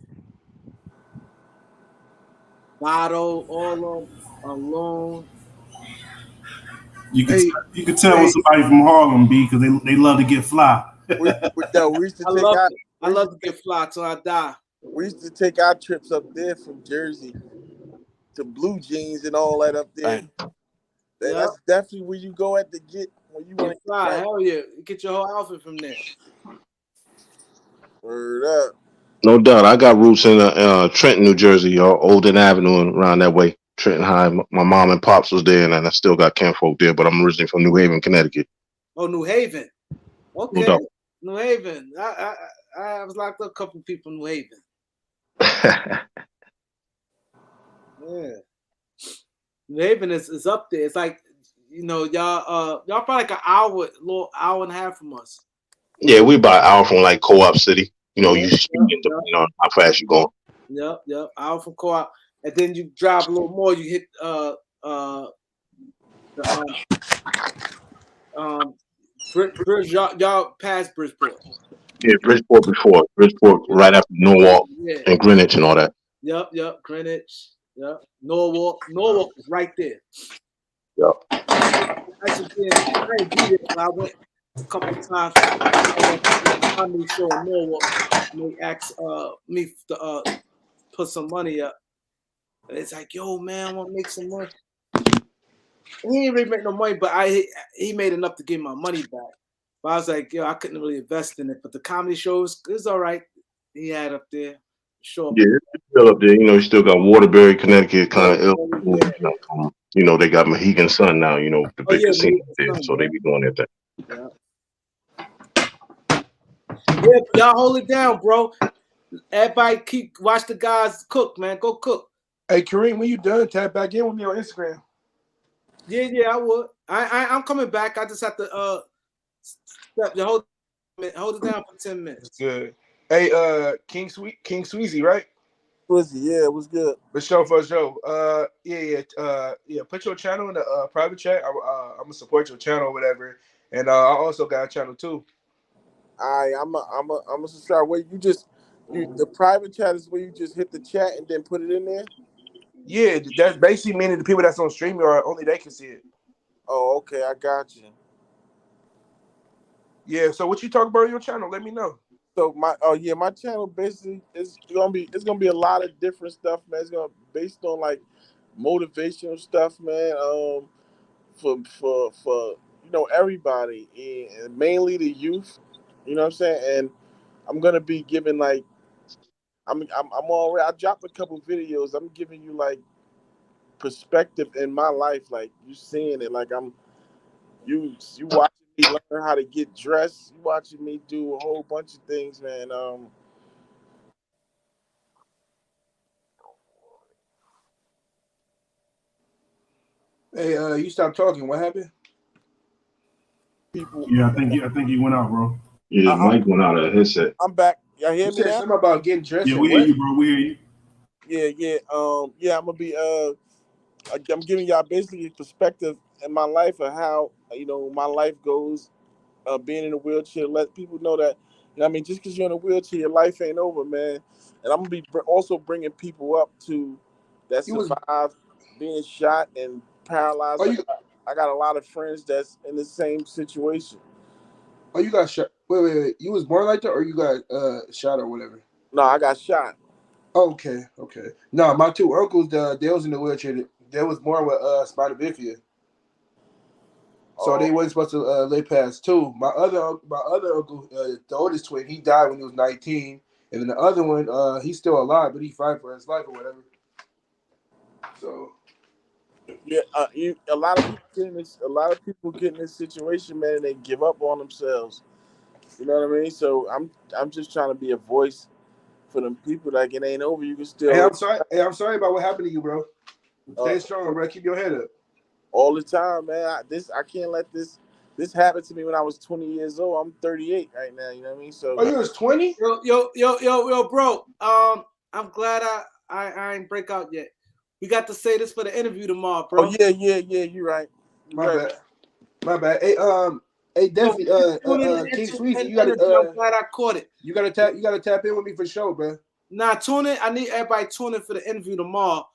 Bottle, all alone. You can tell when somebody from Harlem be because they love to get fly. We used to I love to get fly till I die. We used to take our trips up there from Jersey to Blue Jeans and all that up there. That's definitely where you go at to get when you want to fly. Hell yeah, you get your whole outfit from there. Word up. No doubt. I got roots in Trenton, New Jersey, or Olden Avenue and around that way. Trenton High. My mom and pops was there, and I still got kinfolk there, but I'm originally from New Haven, Connecticut. Oh, New Haven. Okay. No New Haven. I was locked up a couple people in New Haven. Yeah. New Haven is up there. It's like, y'all probably like an hour and a half from us. Yeah, we about an hour from like Co-op City. You speaking to how fast you going. Yep. Hour from Co-op. And then you drive a little more, you hit y'all past Bridgeport. Yeah, Bridgeport before. Bridgeport right after Norwalk and Greenwich and all that. Yep. Greenwich. Yep. Norwalk is right there. Yep. I went a couple of times. I went to show in Norwalk. They asked me to put some money up. And it's like, yo, man, I want to make some money. He didn't really make no money, but he made enough to give my money back. But I was like, yo, I couldn't really invest in it. But the comedy shows is all right. He had up there. Sure. Yeah, it's still up there. You still got Waterbury, Connecticut, kind of ill. They got Mohegan Sun now, the big casino there. So they be doing their thing. Yeah, y'all hold it down, bro. Everybody watch the guys cook, man. Go cook. Hey, Kareem, when you done, tap back in with me on Instagram. Yeah, I would. I'm coming back. I just have to hold it down for 10 minutes. That's good. Hey, King Sweezy, right? Sweezy, yeah, it was good. For sure. Yeah. Put your channel in the private chat. I'm gonna support your channel or whatever. And I also got a channel too. I'm a subscribe. Where the private chat is where you just hit the chat and then put it in there. Yeah, that's basically meaning the people that's on stream are only they can see it. Oh, okay, I got you. Yeah, so what you talk about on your channel? Let me know. So my channel basically it's gonna be a lot of different stuff, man. It's gonna be based on like motivational stuff, man. For everybody and mainly the youth. You know what I'm saying? And I'm gonna be giving like I'm already. I dropped a couple videos. I'm giving you like perspective in my life, like you seeing it, like you watching me learn how to get dressed. You watching me do a whole bunch of things, man. Hey, you stopped talking. What happened? People. Yeah, I think he went out, bro. Yeah, Mike went out of his headset. I'm back. Y'all hear me now? Something about getting dressed. Yeah, we hear you, bro. We hear you. Yeah. I'm gonna be I'm giving y'all basically a perspective in my life of how my life goes, being in a wheelchair. Let people know that just because you're in a wheelchair, your life ain't over, man. And I'm gonna be also bringing people up to that survived being shot and paralyzed. I got a lot of friends that's in the same situation. Oh, you got shot? Wait. You was born like that, or you got shot or whatever? No, I got shot. Okay. No, my two uncles, they was in the wheelchair. They was more with spina bifida, so they Oh, wasn't supposed to lay past two. My other uncle, the oldest twin, he died when he was 19, and then the other one, he's still alive, but he fight for his life or whatever. So yeah. A lot of people get in this. A lot of people get in this situation, man, and they give up on themselves. You know what I mean? So I'm just trying to be a voice for them people. Like it ain't over. You can hey, still I'm sorry about what happened to you, bro. uh, Stay strong, bro. Keep your head up. all the time, man. I can't let this happen to me when I was 20 years old. I'm 38 right now. You know what I mean? So Oh, you was 20? Yo, bro. I'm glad I ain't break out yet. We got to say this for the interview tomorrow, oh bro. yeah. You're right. You're My right. bad. My bad. Hey, So definitely, tune in King into Sweezy, energy. I'm glad I caught it. you gotta tap in with me for sure, bro. Now tune in. I need everybody tune in for the interview tomorrow,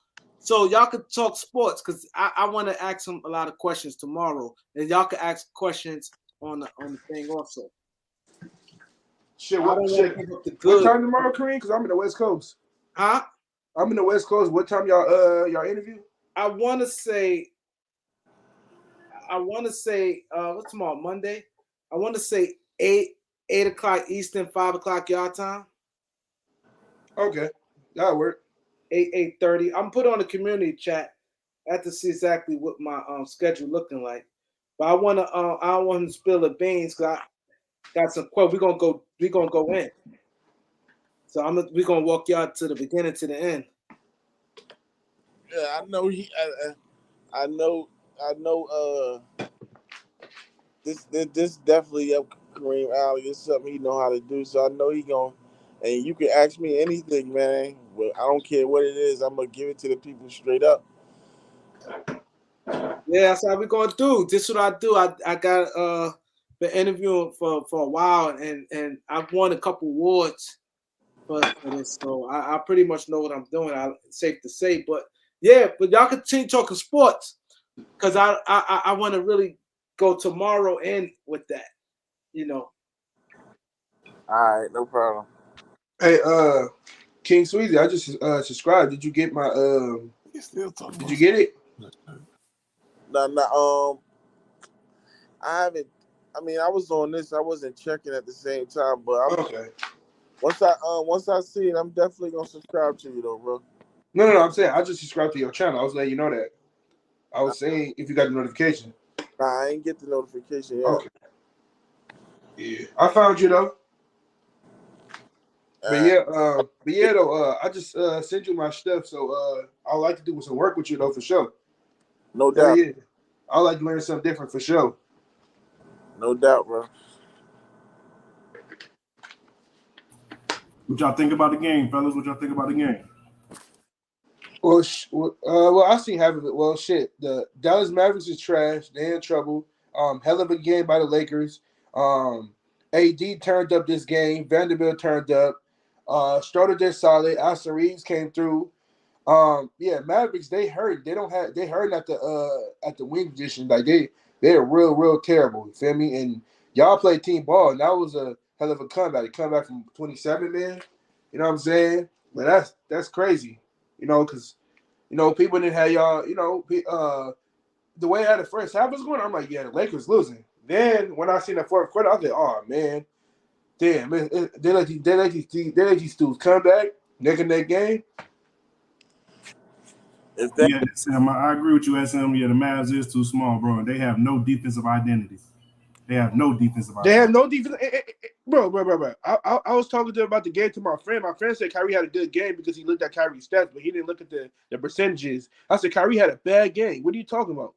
so y'all can talk sports because I want to ask him a lot of questions tomorrow, and y'all can ask questions on the thing also. Shit, I don't what want shit? to give up the What good, time tomorrow, Kareem? Because I'm in the West Coast. huh? I'm in the West Coast. What time y'all interview? I want to say what's tomorrow, Monday? I want to say 8 o'clock Eastern, 5 o'clock y'all time. Okay, that'll work. 8:30. I'm put on the community chat. I have to see exactly what my schedule looking like. But I don't want him to spill the beans because I got some quote. We're gonna go in. So we're gonna walk y'all to the beginning to the end. Yeah, I know I know. I know. This definitely up Kareem Alley. It's something he know how to do. So I know he gonna. And you can ask me anything, man. Well, I don't care what it is. I'm gonna give it to the people straight up. Yeah, that's how we're gonna do. This is what I do. I got been interviewing for a while and I've won a couple awards for this. So I pretty much know what I'm doing. Safe to say. But yeah, but y'all continue talking sports because I want to really go tomorrow in with that. You know. All right, no problem. Hey, King Sweezy, I just subscribed. Did you get my Did you get it? No. I haven't. I mean, I was on this. I wasn't checking at the same time, but Okay. once I see it, I'm definitely gonna subscribe to you, though, bro. No. I'm saying I just subscribed to your channel. I was letting you know that. I was saying if you got the notification. Nah, I ain't get the notification yet. Okay. Yeah, I found you though. All right, But yeah though, I just sent you my stuff, so I like to do some work with you though for sure. no Hell doubt, yeah. I like to learn something different for sure. no doubt, bro. What y'all think about the game, fellas? What y'all think about the game? Well, I seen half of it. Well, shit, the Dallas Mavericks is trash. They in trouble. Hell of a game by the Lakers. AD turned up this game. Vanderbilt turned up. Started their solid. Austin Reeves came through. Yeah, Mavericks they hurt. They hurt at the wing position. Like they're real terrible. You feel me? And y'all play team ball, and that was a hell of a comeback. A comeback from 27, man. You know what I'm saying? But that's crazy. Because people didn't have y'all. The way how the first half was going, I'm like, yeah, the Lakers losing. Then when I seen the fourth quarter, I was like, oh man, damn, they let these dudes come back, neck and neck game. If that Yeah, Sam, I agree with you, SM. Yeah, the Mavs is too small, bro. They have no defensive identity. They have no defensive They identity. have no defense, bro. I was talking to about the game to my friend. My friend said Kyrie had a good game because he looked at Kyrie's stats, but he didn't look at the percentages. I said Kyrie had a bad game. What are you talking about?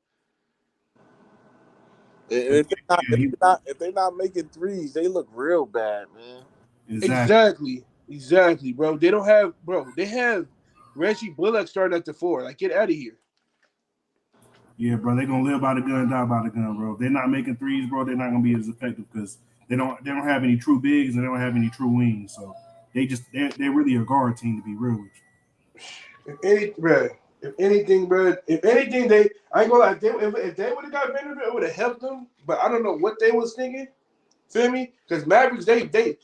if they not Yeah, if they not making threes, they look real bad, man. exactly. Exactly, bro. They don't have, bro. They have Reggie Bullock starting at the 4. Like, get out of here. Yeah, bro. They're gonna live by the gun, die by the gun, bro. If they're not making threes, bro, they're not gonna be as effective because they don't have any true bigs and they don't have any true wings. So they're really a guard team to be real with you. If anything, I ain't gonna lie. If they would have got Vanderbilt, it would have helped them. But I don't know what they was thinking. Feel me? Because Mavericks, they been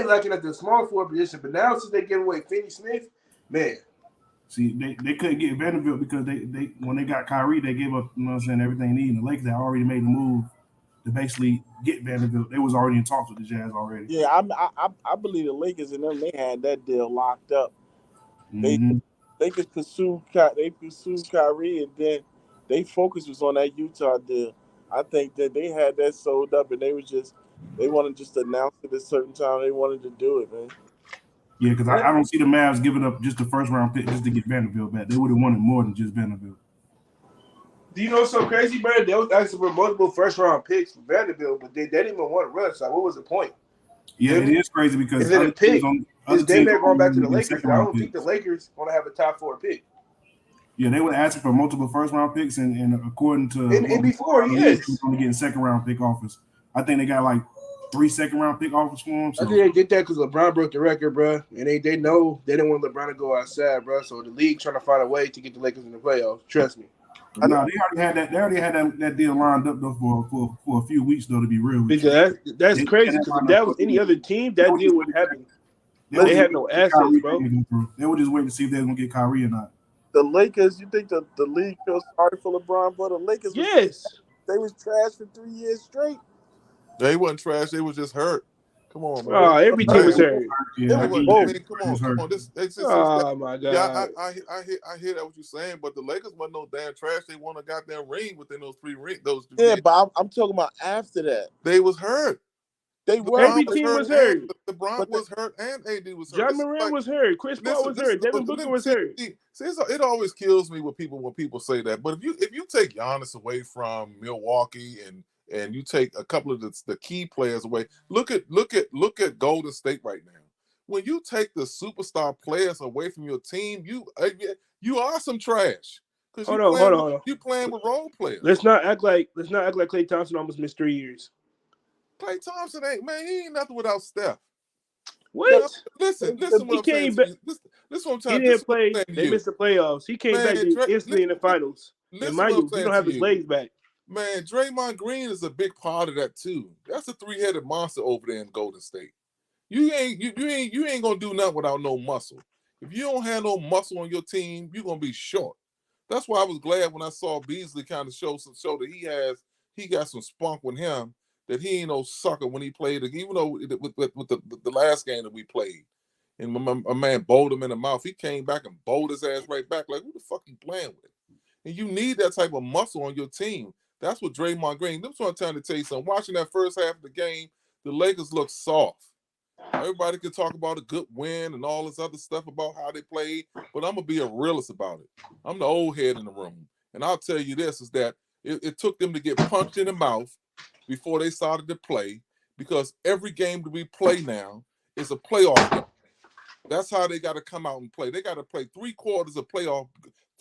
lacking at the small forward position, but now since they give away Finney Smith, Man. See, they couldn't get Vanderbilt because they when they got Kyrie, they gave up, you know what I'm saying, everything they needed. The Lakers had already made the move to basically get Vanderbilt. They was already in talks with the Jazz already. Yeah, I believe the Lakers and them, they had that deal locked up. Mm-hmm. They pursued Kyrie, and then they focus was on that Utah deal. I think that they had that sold up, and they wanted just to announce it at a certain time. They wanted to do it, man. Yeah, because I don't see the Mavs giving up just the first round pick just to get Vanderbilt back. They would have wanted more than just Vanderbilt. Do you know what's so crazy, bro? They was asking for multiple first round picks for Vanderbilt, but they didn't even want Russ. Like, what was the point? Yeah, it is crazy because is it a pick? Is they going back to the Lakers? I don't think the Lakers want to have a top 4 pick. Yeah, they were asking for multiple first round picks, and according to and before, yes, he was only getting second round pick offers. I think they got like 3 second round pick offers for him. So. I think they did that because LeBron broke the record, bro, and they know they didn't want LeBron to go outside, bro. So the league trying to find a way to get the Lakers in the playoffs. Trust me. No, they already had that. They already had that deal lined up though for a few weeks though. To be real, with because that's crazy. Because if that was any other team, that deal would happen. They had no assets, bro. They were just waiting to see if they were gonna get Kyrie or not. The Lakers, you think the league feels sorry for LeBron, but the Lakers, they was trash for 3 years straight. They wasn't trash. They was just hurt. Come on, man. Oh, every team was hurt. Yeah, come on. Oh my God. Yeah, I hear that what you're saying, but the Lakers wasn't no damn trash. They won a goddamn ring within those 3 rings. Yeah, but I'm talking about after that. They was hurt. Every team was hurt. LeBron was hurt and AD was hurt. John Moran was hurt. Chris Paul was hurt. Devin Booker was hurt. See, it always kills me when people say that. But if you take Giannis away from Milwaukee and you take a couple of the key players away, look at Golden State right now. When you take the superstar players away from your team, you are some trash. Hold on. You playing with role players. Let's not act like Klay Thompson almost missed 3 years. Klay Thompson he ain't nothing without Steph. What? Listen what I'm saying. This what I'm trying to He didn't play. They missed the playoffs. He came back instantly in the finals. And mind you, he don't have his legs back. Man, Draymond Green is a big part of that too. That's a 3-headed monster over there in Golden State. You ain't gonna do nothing without no muscle. If you don't have no muscle on your team, you're gonna be short. That's why I was glad when I saw Beasley kind of show that he got some spunk with him, that he ain't no sucker when he played, even though with the last game that we played, and my man bowled him in the mouth. He came back and bowled his ass right back. Like, who the fuck you playing with? And you need that type of muscle on your team. That's what Draymond Green. That's what I'm trying to tell you something. Watching that first half of the game, the Lakers look soft. Everybody can talk about a good win and all this other stuff about how they played, but I'm gonna be a realist about it. I'm the old head in the room, and I'll tell you this: is that it took them to get punched in the mouth before they started to play, because every game that we play now is a playoff game. That's how they got to come out and play. They got to play 3/4 of playoff,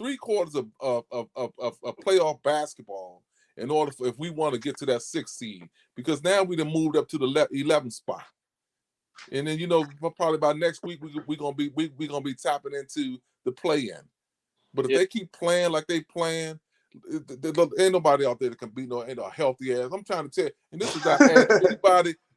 3/4 of playoff basketball in order if we want to get to that 6th seed. Because now we done moved up to the 11th spot, and then probably by next week we're gonna be tapping into the play-in. But if they keep playing like they playing, ain't nobody out there that can beat ain't a healthy ass. I'm trying to tell you, and this is not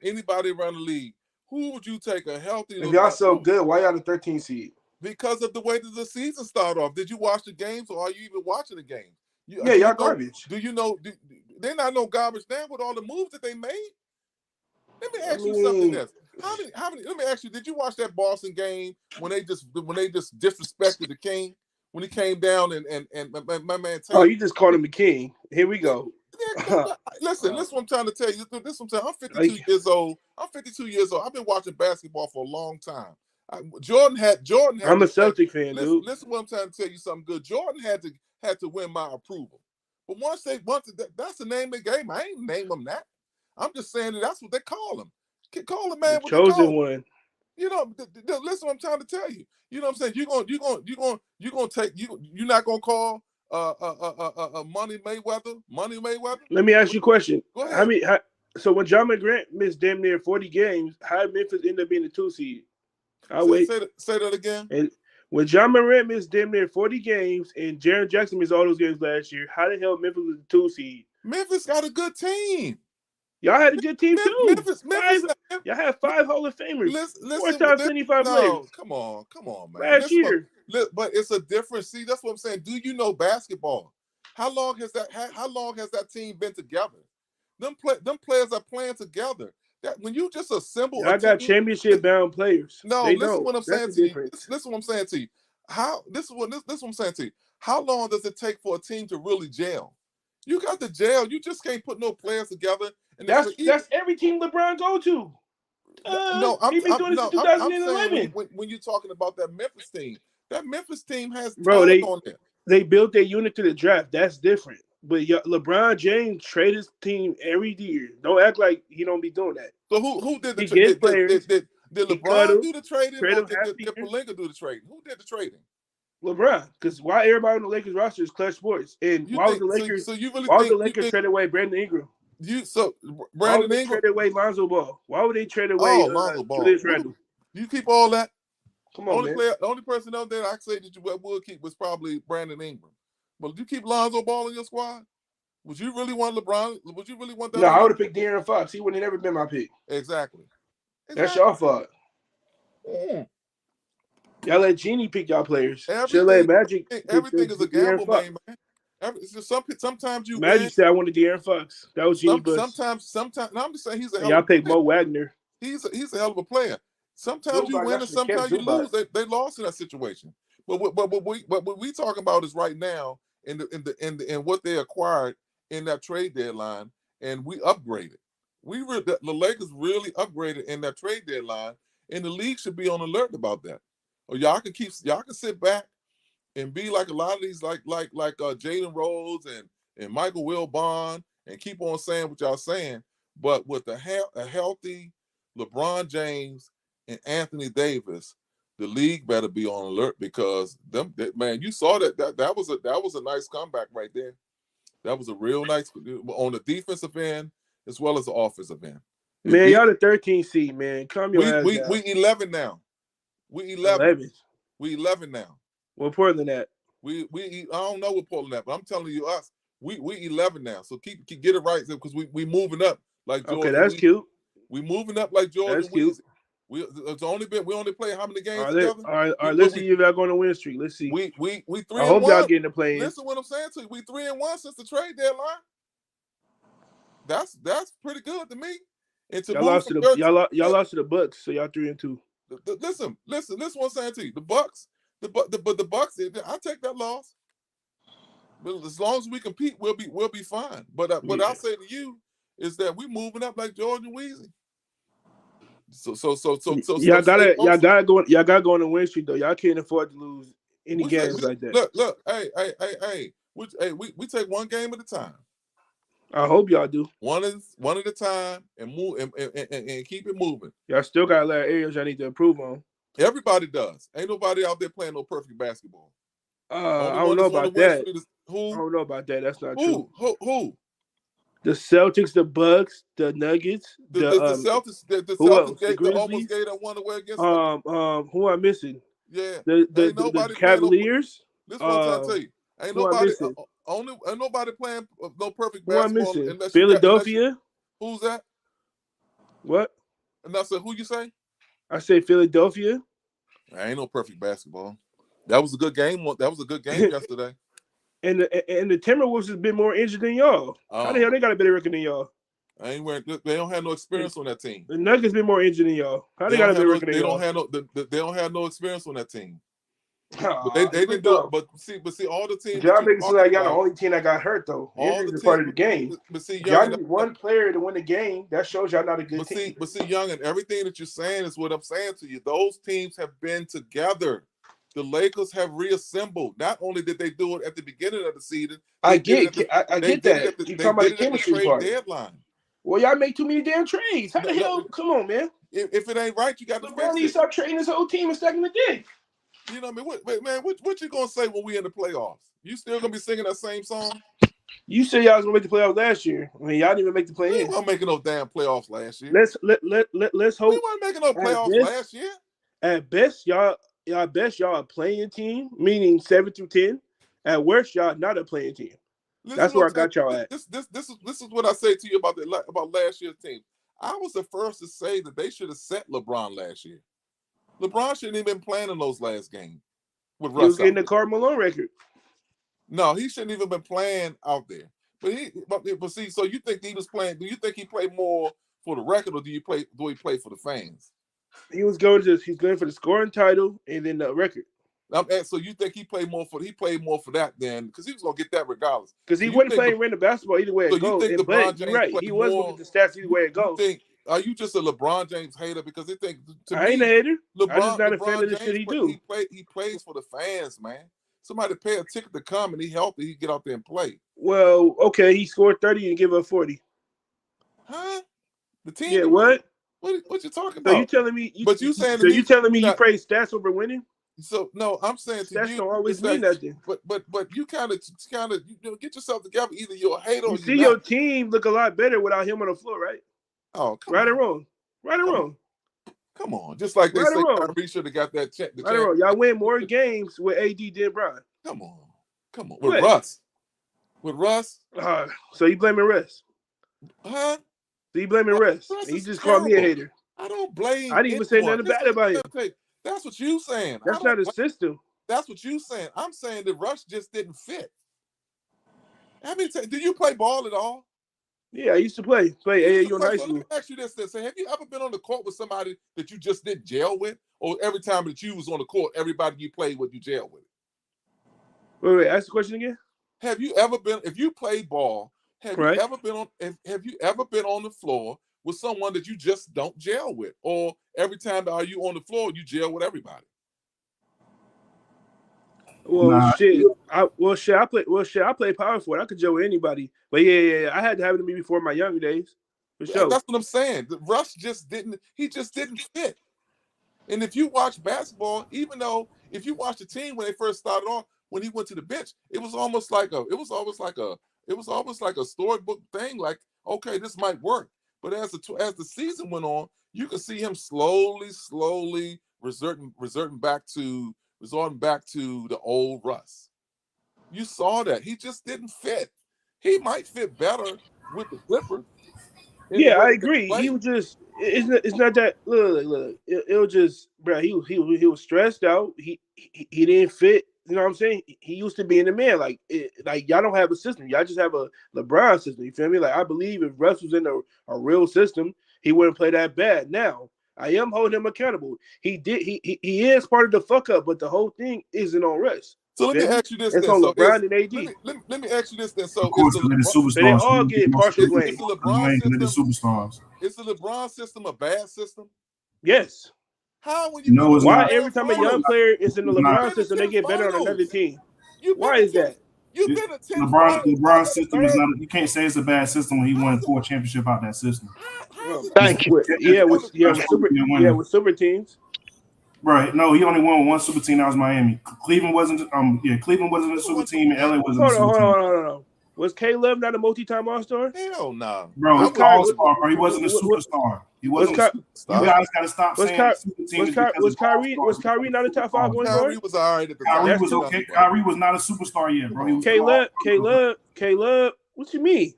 anybody around the league. Who would you take a healthy? If y'all so good, why y'all the 13th seed? Because of the way that the season started off. Did you watch the games, or are you even watching the game? Y'all garbage. Do you know? They're not no garbage now with all the moves that they made. Let me ask you something else. How many? Let me ask you. Did you watch that Boston game when they just disrespected the King? When he came down and my man. You just called him the king. Here we go. Listen, this is what I'm trying to tell you. I'm 52 years old. I've been watching basketball for a long time. Jordan had. I'm a Celtic fan, dude. Listen, what I'm trying to tell you something good. Jordan had to win my approval. But once that's the name they gave him. I ain't name him that. I'm just saying that's what they call him. Call the man what they call him. Chosen one. Listen what I'm trying to tell you. You know what I'm saying? You're not gonna call Money Mayweather? Let me ask you a question. Go ahead. So when John McGrant missed damn near 40 games, how did Memphis end up being the 2 seed? Say that again. And when John Morant missed damn near 40 games and Jaren Jackson missed all those games last year, how the hell Memphis was the 2 seed? Memphis got a good team. Y'all had a good team too. Memphis. Y'all had 5 Hall of Famers. Listen, 4 top 75 players. no, come on, man. Last year. But it's a difference. See, that's what I'm saying. Do you know basketball? How long has that team been together? Them players are playing together. That when you just assemble, I got championship bound players. No, they listen don't. what I'm That's saying the to difference. you. Listen what I'm saying to you. This is what I'm saying to you. How long does it take for a team to really gel? You got to gel. You just can't put no players together. And that's every team LeBron go to. No, I'm doing this in 2011. saying when you're talking about that Memphis team has bro. talent on there. They built their unit to the draft. That's different. But LeBron James trade his team every year. Don't act like he don't be doing that. So who did the trade? Did LeBron do the trading, or did Pelinka do the trading? Who did the trading? LeBron, because why everybody on the Lakers roster is Clutch Sports, and why would the Lakers? Why would the Lakers trade away Brandon Ingram? Brandon Ingram trade away Lonzo Ball? Why would they trade away Lonzo Ball? Julius Randle? You keep all that. Come on, man. The only person out there I say that you would keep was probably Brandon Ingram. But did you keep Lonzo Ball in your squad? Would you really want LeBron? Would you really want that? No, I would have picked De'Aaron Fox. He would have never been my pick. Exactly. That's your fault. Y'all let Genie pick y'all players. Magic. Everything is a gamble game, man. It's just sometimes you Magic win. said I wanted De'Aaron Fox. That was Genie. Sometimes. No, I'm just saying he's a hell y'all of a picked player. Mo Wagner. He's a hell of a player. Sometimes you win and sometimes you lose. They lost in that situation. But what we talking about is right now in what they acquired in that trade deadline, and we upgraded. The Lakers really upgraded in that trade deadline, and the league should be on alert about that. Or y'all can sit back and be like a lot of these like Jalen Rose and Michael Wilbon and keep on saying what y'all saying, but with a healthy LeBron James and Anthony Davis, the league better be on alert because man, you saw that was a nice comeback right there. That was a real nice on the defensive end as well as the offensive end. Man, y'all the 13th seed, man. Calm your ass down. We 11 now. We 11. We 11 now. What Portland at? I don't know what Portland at, but I'm telling you, we 11 now. So keep get it right because we moving up like George. Okay, that's cute. We moving up like George. That's cute. We only play how many games together? All right, let's see if y'all going to win streak. Let's see. We 3 I hope y'all getting the play. Listen what I'm saying to you. We 3-1 since the trade deadline. That's pretty good to me. And to y'all lost to the Bucks, so y'all 3-2. Listen what I'm saying to you. The Bucks, the Bucks. I take that loss. But as long as we compete, we'll be fine. But what I'll say to you is that we moving up like George and Weezy. So y'all gotta go on a win streak though. Y'all can't afford to lose any games like that. Look, hey, we take one game at a time. I hope y'all do. One at a time and move and keep it moving. Y'all still got a lot of areas y'all need to improve on. Everybody does. Ain't nobody out there playing no perfect basketball. I don't know about that. I don't know about that. That's not true. Who? The Celtics, the Bucks, the Nuggets, the Celtics. The Celtics almost gave that one away against. Who am I missing? Yeah. The Cavaliers. This is what I'm trying to tell you. Ain't nobody playing no perfect basketball unless Philadelphia. Who's that? What? And I said, who you say? I say Philadelphia. Ain't no perfect basketball. That was a good game. That was a good game yesterday. And the Timberwolves has been more injured than y'all. How the hell they got a better record than y'all? They don't have no experience on that team. The Nuggets been more injured than y'all. How they got a better record than y'all? They don't have no experience on that team. But they didn't do it. But see, all the teams. Y'all make it seem like y'all the only team that got hurt though. Injuries are part of the game. But see, y'all need one player to win the game. That shows y'all not a good team. But see, Young, and everything that you're saying is what I'm saying to you. Those teams have been together. The Lakers have reassembled. Not only did they do it at the beginning of the season, I get that. You're talking about the chemistry part. Deadline. Well, y'all make too many damn trades. How the hell? Come on, man. If it ain't right, you got to fix it. Need to stop trading this whole team and stacking the dick. You know what I mean? What you gonna say when we in the playoffs? You still gonna be singing that same song? You said y'all was gonna make the playoffs last year. I mean, y'all didn't even make the play-in. We weren't making no damn playoffs last year. Let's hope. We weren't making no playoffs last year. At best, y'all a playing team, meaning 7 through 10. At worst, y'all not a playing team. That's where I got y'all at. This is what I say to you about last year's team. I was the first to say that they should have set LeBron last year. LeBron shouldn't even been playing in those last games with Russ. He was getting the Carmelo record. No, he shouldn't even been playing out there. But see, so you think he was playing? Do you think he played more for the record, or do he play for the fans? He's going for the scoring title and then the record. So you think he played more for that then? Because he was gonna get that regardless. Because he wasn't playing random basketball either way it goes. You think LeBron James right? He was looking at the stats either way it goes. Are you just a LeBron James hater because they think? I ain't a hater. I'm just not a fan of the shit he do. He plays for the fans, man. Somebody pay a ticket to come and he healthy. He get out there and play. Well, okay, he scored 30 and give up 40. Huh? The team? Yeah, what? What you talking about? So you telling me? You telling me he prays stats over winning? So no, I'm saying stats don't always mean nothing. But you kind of get yourself together. Either you're a hater or you your team look a lot better without him on the floor, right? Oh, right or wrong? Right or wrong? Come on, just like they say, Kyrie should have got that check. Right or wrong? Y'all win more games with AD than Brian. Come on. With Russ. So you blaming Russ? Huh? So you blaming Russ? He just called me a hater. I don't blame. I didn't even say nothing bad about him. That's what you saying. That's not a system. That's what you saying. I'm saying that Russ just didn't fit. Do you play ball at all? Yeah, I used to play AAU in high school. Let me ask you this: have you ever been on the court with somebody that you just didn't gel with, or every time that you was on the court, everybody you played with, you gel with? Wait, ask the question again. Have you ever been? If you played ball, have you ever been on the floor with someone that you just don't gel with, or every time are you on the floor, you gel with everybody? Well, I played power forward. I could gel with anybody. But yeah, I had to have it to me before my younger days. For sure. That's what I'm saying. Russ just didn't fit. And if you watch basketball, even though if you watch the team when they first started off, when he went to the bench, it was almost like a storybook thing. Like, okay, this might work. But as the season went on, you could see him slowly resorting back to the old Russ. You saw that he just didn't fit. He might fit better with the Clippers. Yeah, I agree. He was just it's not that look. It was just, bro. He was stressed out. He didn't fit. You know what I'm saying? He used to be in the man. Like y'all don't have a system. Y'all just have a LeBron system. You feel me? Like I believe if Russ was in a real system, he wouldn't play that bad. Now I am holding him accountable. He is part of the fuck up, but the whole thing isn't on Russ. So let me ask you this. It's on LeBron and AD. Let me ask you this then. So of course, they all get partial blame. Is the LeBron superstars. Is the LeBron system a bad system? Yes. How when you why every time a young player is in the LeBron system, they get better on another team? Why is that? You've been a 10 LeBron system is not. You can't say it's a bad system when he won 4 championships out that system. Thank you. With super teams. Right. No, he only won 1 super team. That was Miami. Cleveland wasn't. Cleveland wasn't a super team, and LA wasn't a super team. Hold on. Was K-Love not a multi-time All-Star? Hell no. Bro, he was All-Star, bro. He wasn't a superstar. He wasn't. You guys got to stop saying super team. Was Kyrie not a top 5 point guard? Kyrie was all right at the time. Kyrie was okay. Kyrie was not a superstar yet, bro. K-Love. What you mean?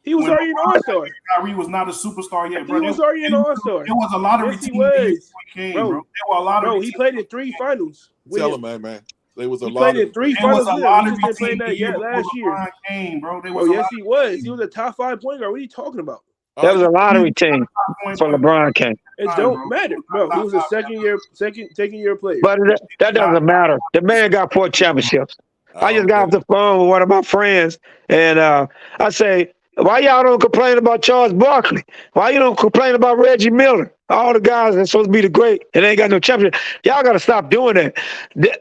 He was already an All-Star. Kyrie was not a superstar yet, bro. He was already an All-Star. There was a lottery team bro. There were a lot of. He played in 3 finals. Tell him, man. There was a he lot. Played in 3 finals. He didn't play that yet last year. Bro. Yes, he was. He was a top 5 point guard. What are you talking about? That was a lottery team for LeBron came. It don't matter, bro. He was a second year player. But that doesn't matter. The man got 4 championships. I just got off the phone with one of my friends, and I say, why y'all don't complain about Charles Barkley? Why you don't complain about Reggie Miller? All the guys that's supposed to be the great, and they ain't got no championship. Y'all got to stop doing that.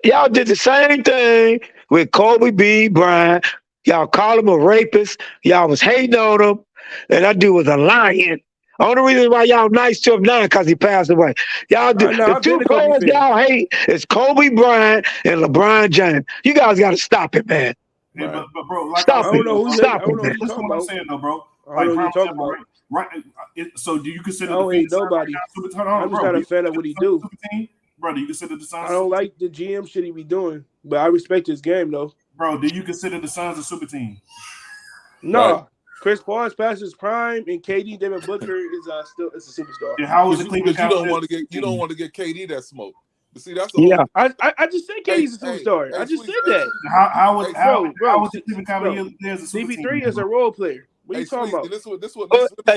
Y'all did the same thing with Kobe B. Bryant. Y'all called him a rapist. Y'all was hating on him, and that dude was a lion. Only reason why y'all nice to him now because he passed away. Y'all do the 2 players y'all hate is Kobe Bryant and LeBron James. You guys got to stop it, man. Yeah, but bro, like stop it. Stop it. That's what I'm saying, though, bro. I don't know what you're talking about. Right. So do you consider? I don't hate nobody. I'm just not a fan of what he do. Bro, do you consider the Suns? I don't like the GM shit he be doing, but I respect his game though. Bro, do you consider the Suns a super team? No. Right. Chris Paul is past his prime, and KD Devin Booker is still a superstar. And how was the Because Cleveland you don't Cavaliers? want to get KD that smoke. But see, that's the Yeah. whole. I just said KD's a superstar. I just said that. How was the Cleveland Bro, Cavaliers a super team? CP3 is a role player. What are you talking about?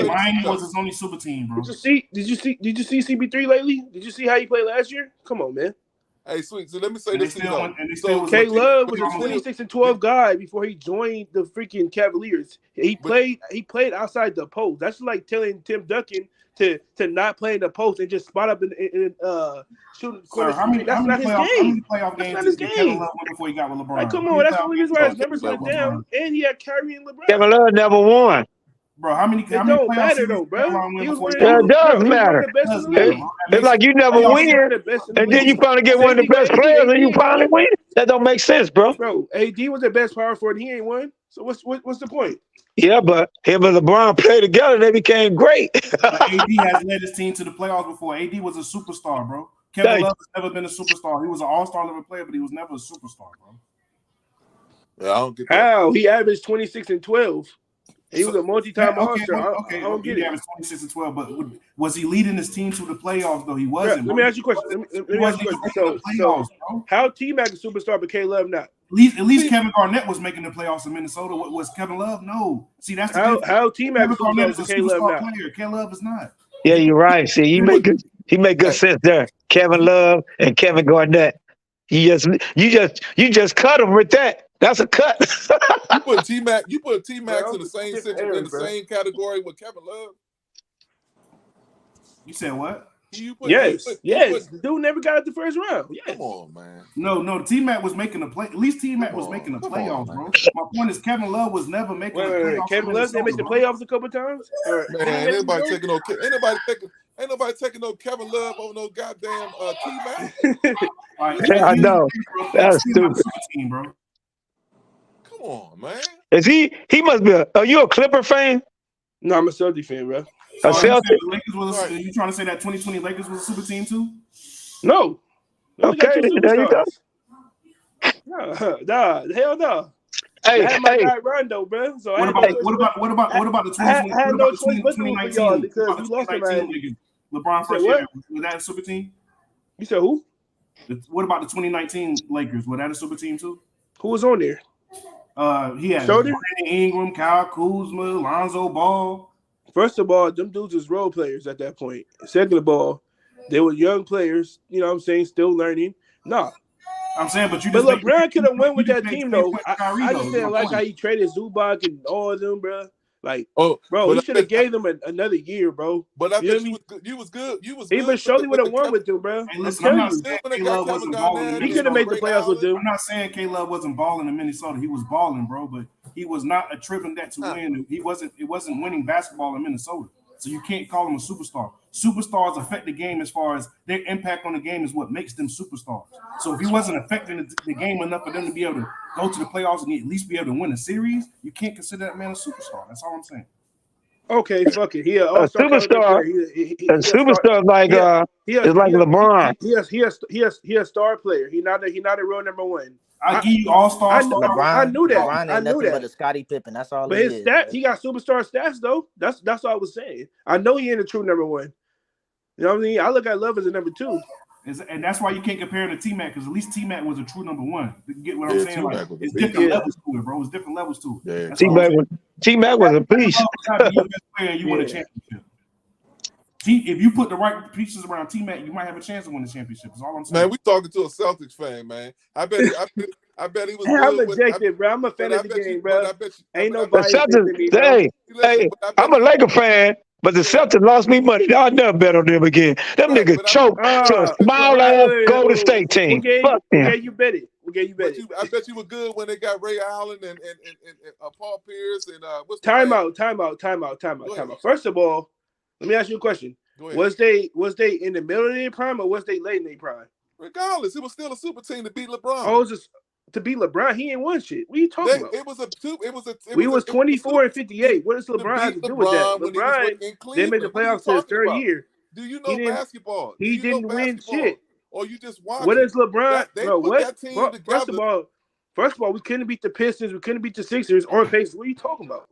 Miami was his only super team, bro. Did you see CP3 lately? Did you see how he played last year? Come on, man. Hey, Sweet. So let me say this. So K Love was a 26-12 guy before he joined the freaking Cavaliers. He played outside the post. That's like telling Tim Duncan to not play in the post and just spot up and shoot. Sir, how many playoff games did Kevin Love win before he got with LeBron? Like, come on, that's the only reason why his numbers went down. And he had Kyrie and LeBron. Kevin Love never won. Bro, how many don't playoffs matter though, bro. It does matter. It's like you never win, and then you finally get one of the best players, and you finally win. That don't make sense, bro. Bro, AD was the best power forward. He ain't won. So what's the point? Yeah, but him and LeBron played together. They became great. But AD has led his team to the playoffs before. AD was a superstar, bro. Kevin Love has never been a superstar. He was an all-star level player, but he was never a superstar, bro. Yeah, I don't get that. How? He averaged 26 and 12. He was a multi-time all-star. I don't get it. He averaged 26 and 12, but was he leading his team to the playoffs, though? He wasn't. Let me ask you a question. Let me ask you a question. So how T-Mac a superstar, but K Love not? At least Kevin Garnett was making the playoffs in Minnesota. What was Kevin Love? No. See, that's how T-Mac Kevin Garnett is a K Love superstar not. player. K Love is not. Yeah, you're right. See, he make good sense there. Kevin Love and Kevin Garnett. You just cut him with that. That's a cut. You put T-Mac in the same situation, in the same category with Kevin Love. You said what? Yes. The dude never got out the first round. Yes. Come on, man. No. T-Mac was making the play. At least T-Mac was making the playoffs, bro. My point is Kevin Love was never making the playoffs. Kevin Love didn't make the playoffs a couple times. Man, ain't nobody taking no Kevin Love on no goddamn T-Mac. I know. That's stupid. Team, bro. Come on, man. Is he must be are you a Clipper fan? No, I'm a Celtics fan, bro. A Celtic? You trying to say that 2020 Lakers was a super team too? No. Okay, there you go. Nah, hell no. Hey, I had my guy Rondo, bro. So what about the 2020? I had no choice but to root for y'all because we lost him. LeBron first year. Was that a super team? You said who? What about the 2019 Lakers? Was that a super team too? Who was on there? He had Brandon Ingram, Kyle Kuzma, Lonzo Ball. First of all, them dudes was role players at that point. Second of all, they were young players, you know what I'm saying, still learning. Nah. I'm saying, but LeBron could have won with that team, though. I just didn't like how he traded Zubac and all of them, bro. Like, he should have gave them another year, bro. But I bet you was good. Even Shirley would have won with them, bro. Hey, listen, I'm not saying K-Love wasn't balling. He could have made the playoffs with them. I'm not saying K-Love wasn't balling in Minnesota. He was balling, bro, but he was not attributing that to win. It wasn't winning basketball in Minnesota. So you can't call him a superstar. Superstars affect the game as far as their impact on the game is what makes them superstars. So if he wasn't affecting the game enough for them to be able to go to the playoffs and at least be able to win a series, you can't consider that man a superstar. That's all I'm saying. Okay, fuck it. A superstar. A superstar like it's like LeBron. He a star player. He not a real number one. I give you all-star. I knew that. LeBron ain't nothing but a Scottie Pippen. That's all. But his stats, he got superstar stats though. That's what I was saying. I know he ain't a true number one. You know what I mean? I look at Love as a number two. And that's why you can't compare him to T-Mac, because at least T-Mac was a true number one. You get what I'm saying? Like, it's different levels to it, bro. It's different levels to it. Yeah. T-Mac was a beast. You win a championship. If you put the right pieces around T-Mac, you might have a chance to win the championship. That's all I'm saying. Man, we talking to a Celtics fan, man. I bet he was. I'm objective, bro. I'm a fan of the game, bro. Ain't nobody. Hey, I'm a Lakers fan. But the Celtics lost me money. I'll never bet on them again. Them niggas choked to a small ass Golden State team. Fuck them. Okay, you bet it. I bet you were good when they got Ray Allen and Paul Pierce and what's time out. First of all, let me ask you a question. Was they in the middle of their prime or was they late in their prime? Regardless, it was still a super team to beat LeBron. Oh, it was just to beat LeBron. He ain't won shit. What are you talking about? We was 24 and 58. What does LeBron have to do with that? LeBron they made the playoffs to his third year. Do you know basketball? He didn't win shit. Or you just watch. What is LeBron? They put that team together. First of all, First of all, we couldn't beat the Pistons. We couldn't beat the Sixers on pace. What are you talking about?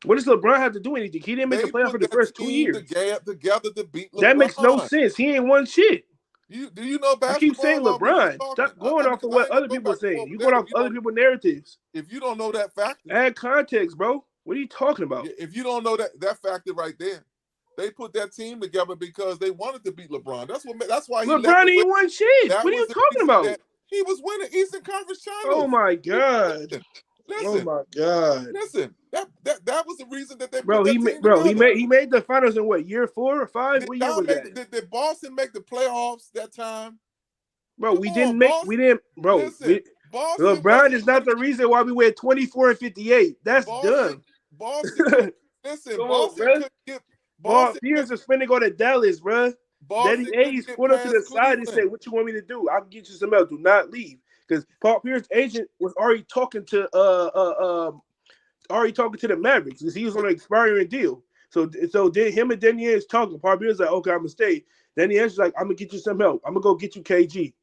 What does LeBron have to do anything? He didn't make a playoff for the first 2 years. Together to beat LeBron. That makes no sense. He ain't won shit. Do you know basketball? I keep saying LeBron. Stop going off of what other people are saying. You going off other people's narratives. If you don't know that factor, add context, bro. What are you talking about? If you don't know that factor right there, they put that team together because they wanted to beat LeBron. That's why LeBron ain't won shit. What are you talking about? He was winning Eastern Conference Finals. Oh my god. Listen, oh my god. Listen, that was the reason that they bro. He made the finals in what, year 4 or 5? What year was that? Did Boston make the playoffs that time? Bro, Boston, LeBron is not the reason why we went 24 and 58. That's done. Boston, listen, Boston couldn't get. Pierce is finna go to Dallas, bro. Daddy A's put up to the side and said, "What you want me to do? I'll get you some else. Do not leave." Because Paul Pierce's agent was already talking to the Mavericks because he was on an expiring deal. So then him and Danny Ainge talking. Paul Pierce like, "Okay, I'm gonna stay." Danny Ainge like, "I'm gonna get you some help. I'm gonna go get you KG."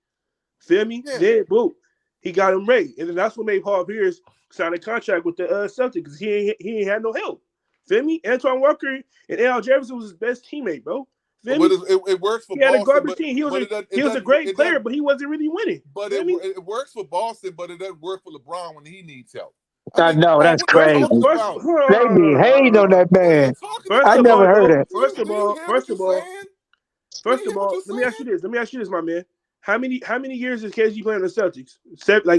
Feel me? Yeah. Then boom, he got him Ray, and then that's what made Paul Pierce sign a contract with the Celtics because he ain't had no help. Feel me? Antoine Walker and Al Jefferson was his best teammate, bro. But it works for Boston. He had a garbage team. He was a great player, but he wasn't really winning. But it works for Boston, but it doesn't work for LeBron when he needs help. I know, that's crazy. They be hating on that man. I never heard it. First of all, let me ask you this, my man. How many years is KG playing the Celtics?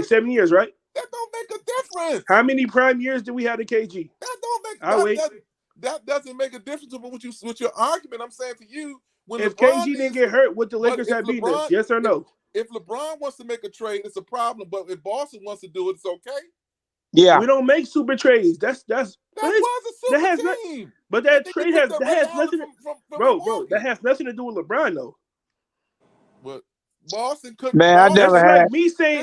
7 years, right? That don't make a difference. How many prime years do we have in KG? That doesn't make a difference with your argument. I'm saying to you, if KG didn't get hurt, would the Lakers have beaten us? Yes or no? If LeBron wants to make a trade, it's a problem. But if Boston wants to do it, it's okay. Yeah, we don't make super trades. That was a super team. But that trade has nothing. Bro, that has nothing to do with LeBron though. But Boston couldn't. Man, I never had.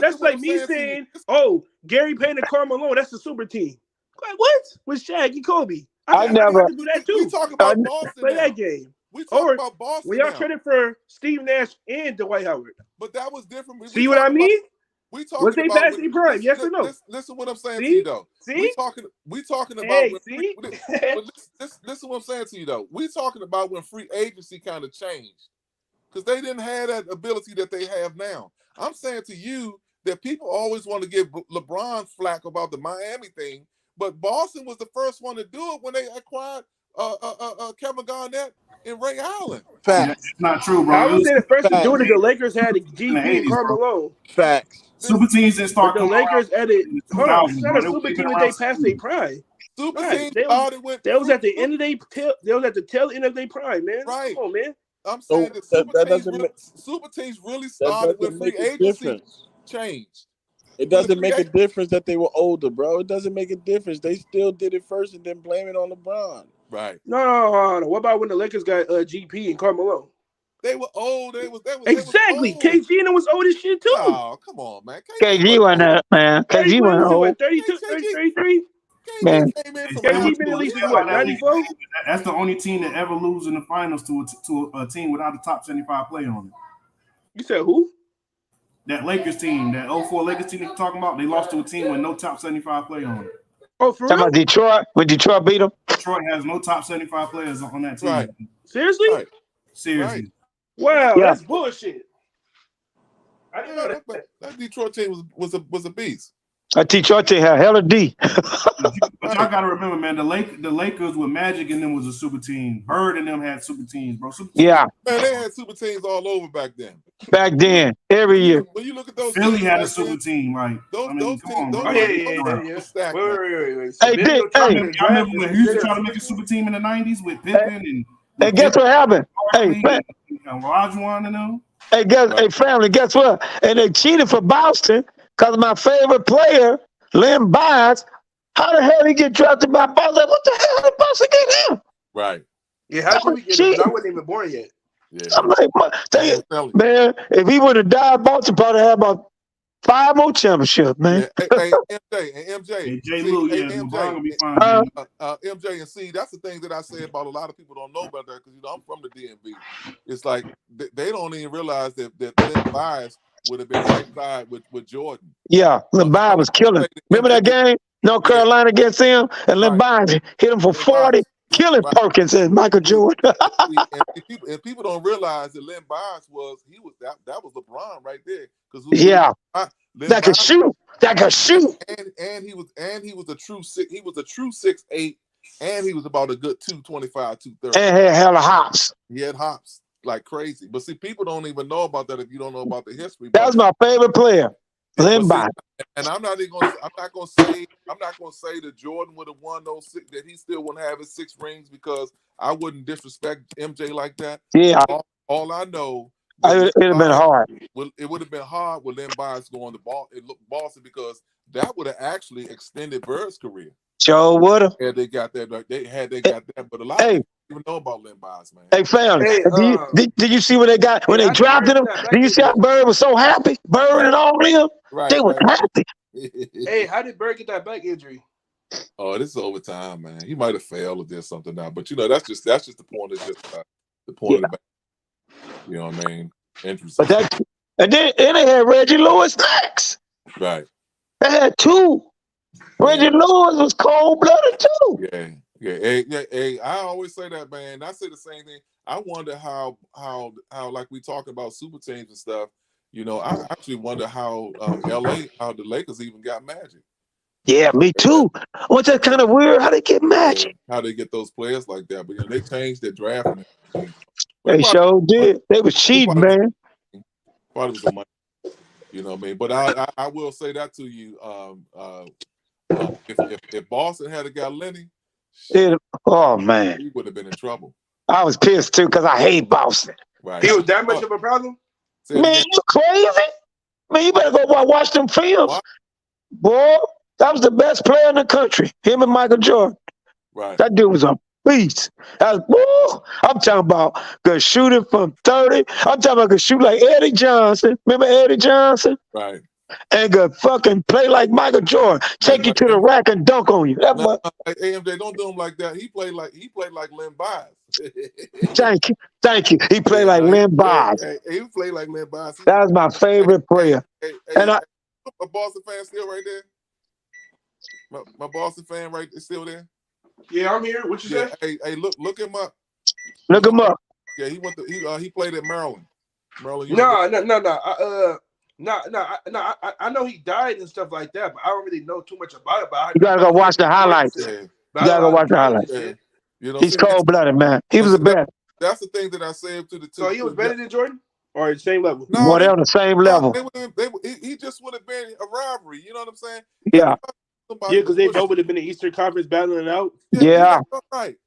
That's like me saying, "Oh, Gary Payton and Karl Malone, that's a super team." What? With Shaq and Kobe? I never do that too. We talk about Boston. Play that game. We talk about Boston. We all traded for Steve Nash and Dwight Howard. But that was different. See what I mean? Was they past their prime? Yes or no? Listen what I'm saying to you though. See? We talking about. Hey, listen what I'm saying to you though. We talking about when free agency kind of changed because they didn't have that ability that they have now. I'm saying to you that people always want to give LeBron flack about the Miami thing, but Boston was the first one to do it when they acquired Kevin Garnett and Ray Allen. Facts. It's not true, bro. I was saying the first to do it. The Lakers had a GP and Karl Malone. Facts. Super teams didn't start. The Lakers added. Hold on, it's not a super team that they passed their prime. Super teams started with. They was at the end of their. They was at the tail end of their prime, man. Right. Come on, man. I'm saying super teams really started when free agency changed. It doesn't make a difference that they were older, bro. It doesn't make a difference. They still did it first and then blame it on LeBron. Right. No. What about when the Lakers got GP and Karl Malone? They were old. Exactly. KG was old as shit too. Oh, come on, man. KG went up, man. KG went old. 32, 33. Man, KG been at least what, 94? That's the only team that ever lose in the finals to a team without a top 75 player on it. You said who? That Lakers team, that 04 Lakers team you're talking about, they lost to a team with no top 75 player on it. Oh, for real? Talking about Detroit? When Detroit beat them? Detroit has no top 75 players on that team. Right. Seriously? Right. Seriously. Right. Wow, that's bullshit. I didn't know that. That Detroit team was a beast. That Detroit team had hella D. But y'all gotta remember, man, the Lakers with Magic and them was a super team. Bird and them had super teams, bro. Yeah. Man, they had super teams all over back then. Back then, every year. When you look at those, Philly had a super team, like those teams. Yeah. Stacked, wait. Hey, Dick, I remember when Houston tried to make a super team in the '90s with Pippen and guess what happened? Hey, Rajuan and them. Hey, family, guess what? And they cheated for Boston because my favorite player, Len Bias, how the hell he get drafted by Boston? What the hell did Boston get him? Right. Yeah, how did we get him? I wasn't even born yet. Yeah. I'm like, man, if he would have died, Boston probably had about 5 more championships, man. Yeah. Hey, MJ. MJ and C, that's the thing that I say about a lot of people don't know about that because I'm from the DMV. It's like they don't even realize that Len Bias would have been right side with Jordan. Yeah, Limbaugh was killing. Remember that game? North Carolina against him, and Limbaugh hit him for 40, killing Perkins and Michael Jordan. and people don't realize that Len Bias was LeBron right there. That could shoot. That could shoot. And he was a true 6'8", and he was about a good 225, 230. And had hella hops. He had hops like crazy. But see, people don't even know about that if you don't know about the history. That was my favorite player. Len Bias. And I'm not gonna say that Jordan would have won those six, that he still wouldn't have his 6 rings, because I wouldn't disrespect MJ like that. Yeah. All I know, it would have been hard. It would have been hard with Len Bias going to Boston, because that would have actually extended Bird's career. Sure would have. Yeah, they got that. But a lot of people don't even know about Len Bias, man. Hey, family, did you see what they got when they drafted him? Did you see how Bird was so happy? Bird and all of them, they were happy. Hey, how did Bird get that back injury? Oh, this is overtime, man. He might have failed or did something now, but that's just the point of the point of the back. You know what I mean? Interesting. But and then they had Reggie Lewis next. Right. They had 2. Reggie Lewis was cold-blooded too. Yeah. Hey, I always say that, man. I say the same thing. I wonder how like we talk about super teams and stuff. I actually wonder how the Lakers even got Magic. Yeah, me too. What's that kind of weird? How they get Magic? How they get those players like that? But they changed their draft. They sure did. They was cheating, man. Probably was a money. You know what I mean? But I will say that to you. If Boston had got Lenny, oh man, he would have been in trouble. I was pissed too, because I hate Boston. Right. He was that much of a problem? Man, you crazy? Man, you better go watch them films. What? Boy, that was the best player in the country. Him and Michael Jordan. Right. That dude was a beast. I'm talking about good shooting from 30. I'm talking about good shoot like Eddie Johnson. Remember Eddie Johnson? Right. And could fucking play like Michael Jordan. Take you to the rack and dunk on you. AMJ, don't do him like that. He played like Len Bias. Thank you. He played like Len Bias. He played like Len Bias. That was my favorite player. A Boston fan still right there? My Boston fan right is still there? Yeah, I'm here. What you say? Hey, look him up. Look him up. Yeah, he played at Maryland. No. I know he died and stuff like that, but I don't really know too much about it. But you gotta go watch the highlights. Yeah. You gotta go watch the highlights. He's cold-blooded, man. He was the best. That's the thing that I said to the two. So he was better than Jordan, or the same level? No, they're on the same level. He just would have been a rivalry. You know what I'm saying? Yeah. Yeah, because they both would have been the Eastern Conference battling out. Yeah. Right.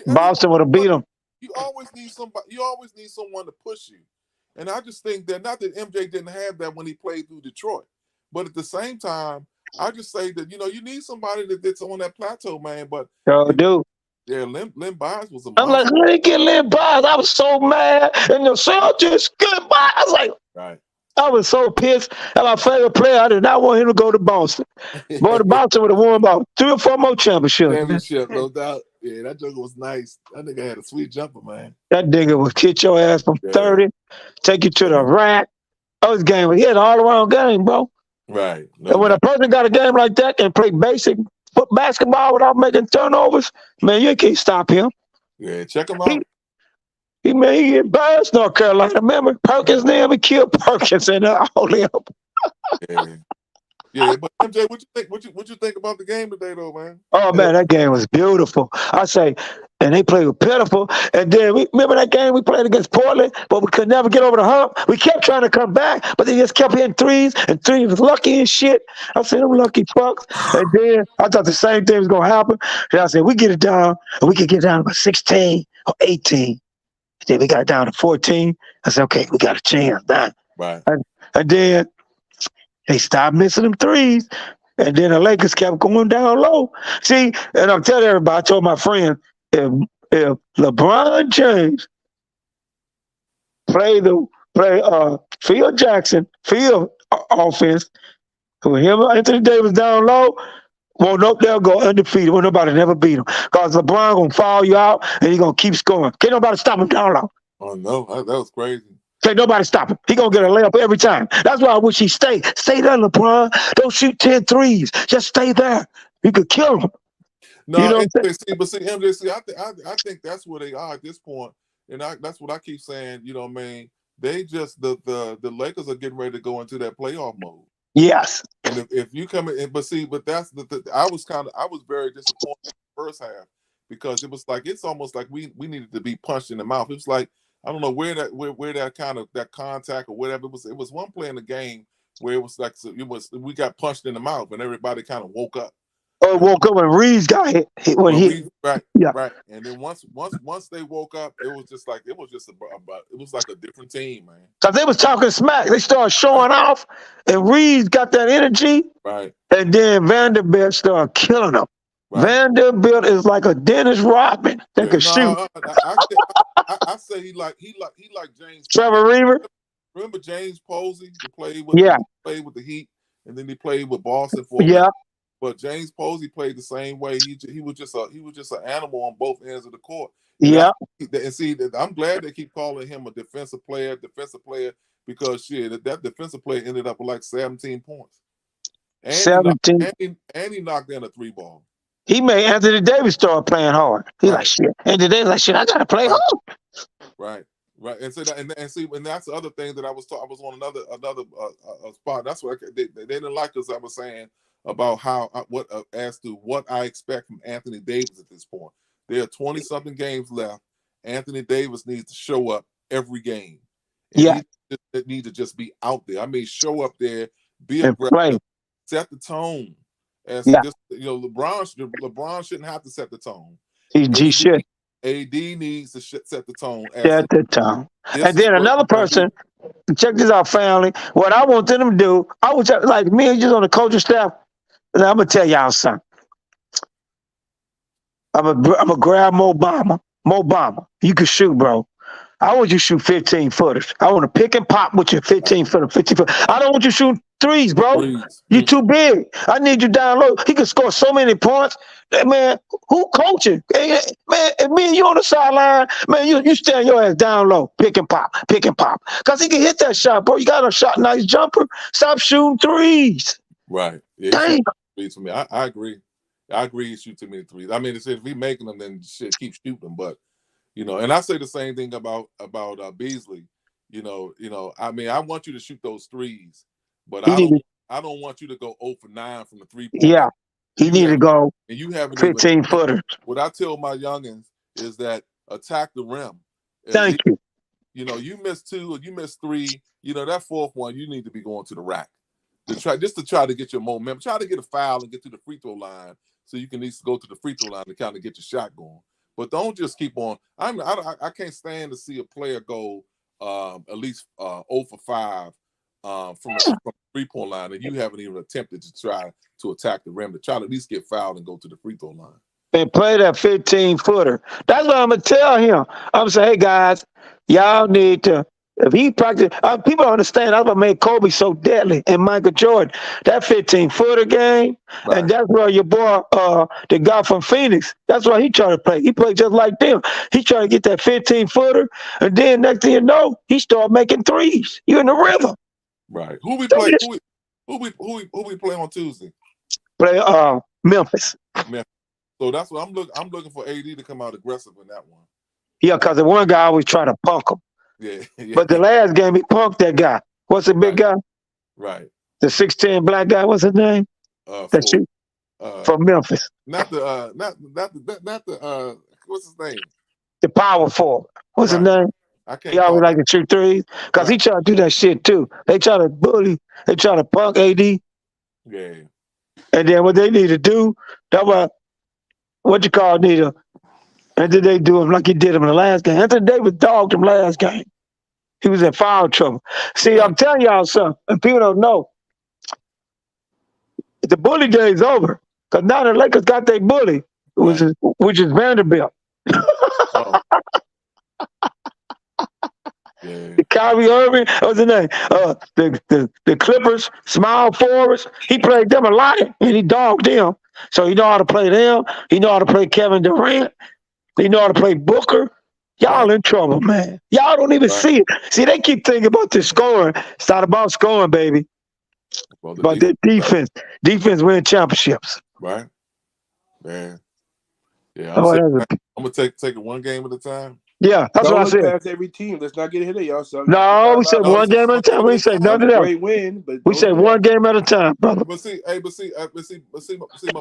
Boston would have beat him. You always need somebody. You always need someone to push you. And I just think that, not that MJ didn't have that when he played through Detroit, but at the same time, I just say that you need somebody that's on that plateau, man. But dude. Yeah, Len Bias was a monster. I'm like, let me get Len Bias. I was so mad, and the Celtics get by. I was like, right. I was so pissed at my favorite player. I did not want him to go to Boston. Boy, the Boston would have won about 3 or 4 more championships. No doubt. Yeah, that jumper was nice. That nigga had a sweet jumper, man. That nigga would hit your ass from 30, take you to the rack. Those games, he had an all-around game, bro. Right. And when a person got a game like that and play basic basketball without making turnovers, man, you can't stop him. Yeah, check him out. He embarrassed North Carolina. Remember Perkins' name? He killed Perkins and all them. Yeah, but MJ, what you think? What you think about the game today, though, man? Oh man, that game was beautiful. I say, and they played with pitiful. And then remember that game we played against Portland, but we could never get over the hump. We kept trying to come back, but they just kept hitting threes, and threes was lucky and shit. I said, them lucky fucks. And then I thought the same thing was gonna happen. And I said, we get it down, and we could get down to 16 or 18. Then we got down to 14. I said, okay, we got a chance now. Right. And then they stopped missing them threes. And then the Lakers kept going down low. See, and I'm telling everybody, I told my friend, if LeBron James play Phil Jackson, offense, with him Anthony Davis down low, they'll go undefeated. Won't nobody never beat him. Because LeBron gonna foul you out and he's gonna keep scoring. Can't nobody stop him down low. Oh no, that was crazy. Can't nobody stop him. He gonna get a layup every time. That's why I wish he stay. Stay there, LeBron. Don't shoot 10 threes. Just stay there. You could kill him. No, You know what I'm MJC, but see, MJC, I think that's where they are at this point, and that's what I keep saying. You know what I mean? They just the Lakers are getting ready to go into that playoff mode. Yes. And if you come in, but that's I was very disappointed in the first half because it was like it's almost like we needed to be punched in the mouth. It was like I don't know where that kind of that contact or whatever it was. It was one play in the game where it was like we got punched in the mouth and everybody kind of woke up. Oh, woke up when Reeves got hit. Right, yeah. Right. And then once they woke up, it was like a different team, man. Cause they was talking smack. They started showing off, and Reeves got that energy. Right. And then Vanderbilt started killing them. Right. Vanderbilt is like a Dennis Rodman that could shoot. I say he like James. Trevor Reaver. Remember James Posey, who played with the Heat, and then he played with Boston for a minute. But James Posey played the same way. He was just an animal on both ends of the court. And see, I'm glad they keep calling him a defensive player, because that defensive player ended up with like 17 points. And 17. He knocked in a 3-ball. He made Anthony Davis start playing hard. He's like, shit. Anthony Davis like, shit, I gotta play hard. Right. And so and that's the other thing that I was on another spot. That's what they didn't like us. I was saying about as to what I expect from Anthony Davis at this point. There are 20-something games left. Anthony Davis needs to show up every game. And he needs to just be out there. I mean, show up there, be aggressive, set the tone. And so LeBron shouldn't have to set the tone. He should. AD needs to set the tone. Set the tone. And then another person, check this out, family. What I want them to do, I would like me and just on the coaching staff. I'm gonna tell y'all something. I'm gonna grab Mo Bamba. You can shoot, bro. I want you to shoot 15-footers. I want to pick and pop with your 15-footer. I don't want you shooting threes, bro. You too big. I need you down low. He can score so many points. Man, who coaching? Man, and me and you on the sideline, man, you stand your ass down low. Pick and pop. Because he can hit that shot, bro. You got a shot, nice jumper. Stop shooting threes. Right. Yeah, threes for me. I agree. I agree. You shoot too many threes. I mean, if we making them, then shit, keep shooting them. But and I say the same thing about Beasley. I mean, I want you to shoot those threes, but I don't want you to go 0 for 9 from the 3-point. Yeah, he need to go. And you haven't 15-footers. What I tell my youngins is that attack the rim. Thank you. You missed 2 or you missed 3. That fourth one, you need to be going to the rack to try to get your momentum. Try to get a foul and get to the free throw line so you can at least go to the free throw line to kind of get your shot going. But don't just keep on. I can't stand to see a player go at least 0 for 5 from the 3-point line, and you haven't even attempted to try to attack the rim to try to at least get fouled and go to the free throw line. And play that 15-footer. That's what I'm gonna tell him. I'm saying, hey guys, y'all need to. If he practice, people don't understand. That's what made Kobe so deadly and Michael Jordan. That 15-footer game, and that's where your boy, the guy from Phoenix, that's why he tried to play. He played just like them. He tried to get that 15-footer, and then next thing you know, he started making threes. You in the rhythm. Right. Who we play? Who we play on Tuesday? Play Memphis. So that's what I'm looking for AD to come out aggressive in that one. Yeah, because the one guy always try to punk him. Yeah. But the last game, he punked that guy. What's the big guy? Right. The 6'10" black guy. What's his name? From Memphis. Not the what's his name? The power forward. What's his name? He always like to shoot threes because he try to do that shit too. They try to bully. They try to punk AD. Yeah. And then what they need to do, that's what you call need to. And then they do him like he did him in the last game. Anthony Davis dogged him last game. He was in foul trouble. See, I'm telling y'all something, and people don't know. The bully day's over. Because now the Lakers got their bully, which is Vanderbilt. Kyrie Irving, what's his name? The Clippers, small forwards. He played them a lot, and he dogged them. So he know how to play them. He know how to play Kevin Durant. He know how to play Booker. Y'all in trouble, man. Y'all don't even see it. See, they keep thinking about this scoring. It's not about scoring, baby. About their defense. Defense win championships. Right, man. Yeah, Oh, I'm gonna take it one game at a time. yeah, that's Don't what I look said. past every team. Let's not get ahead of y'all. So No, we said one game at a time. We said that's nothing a else. great win, but We said one game at a time, brother. But see, my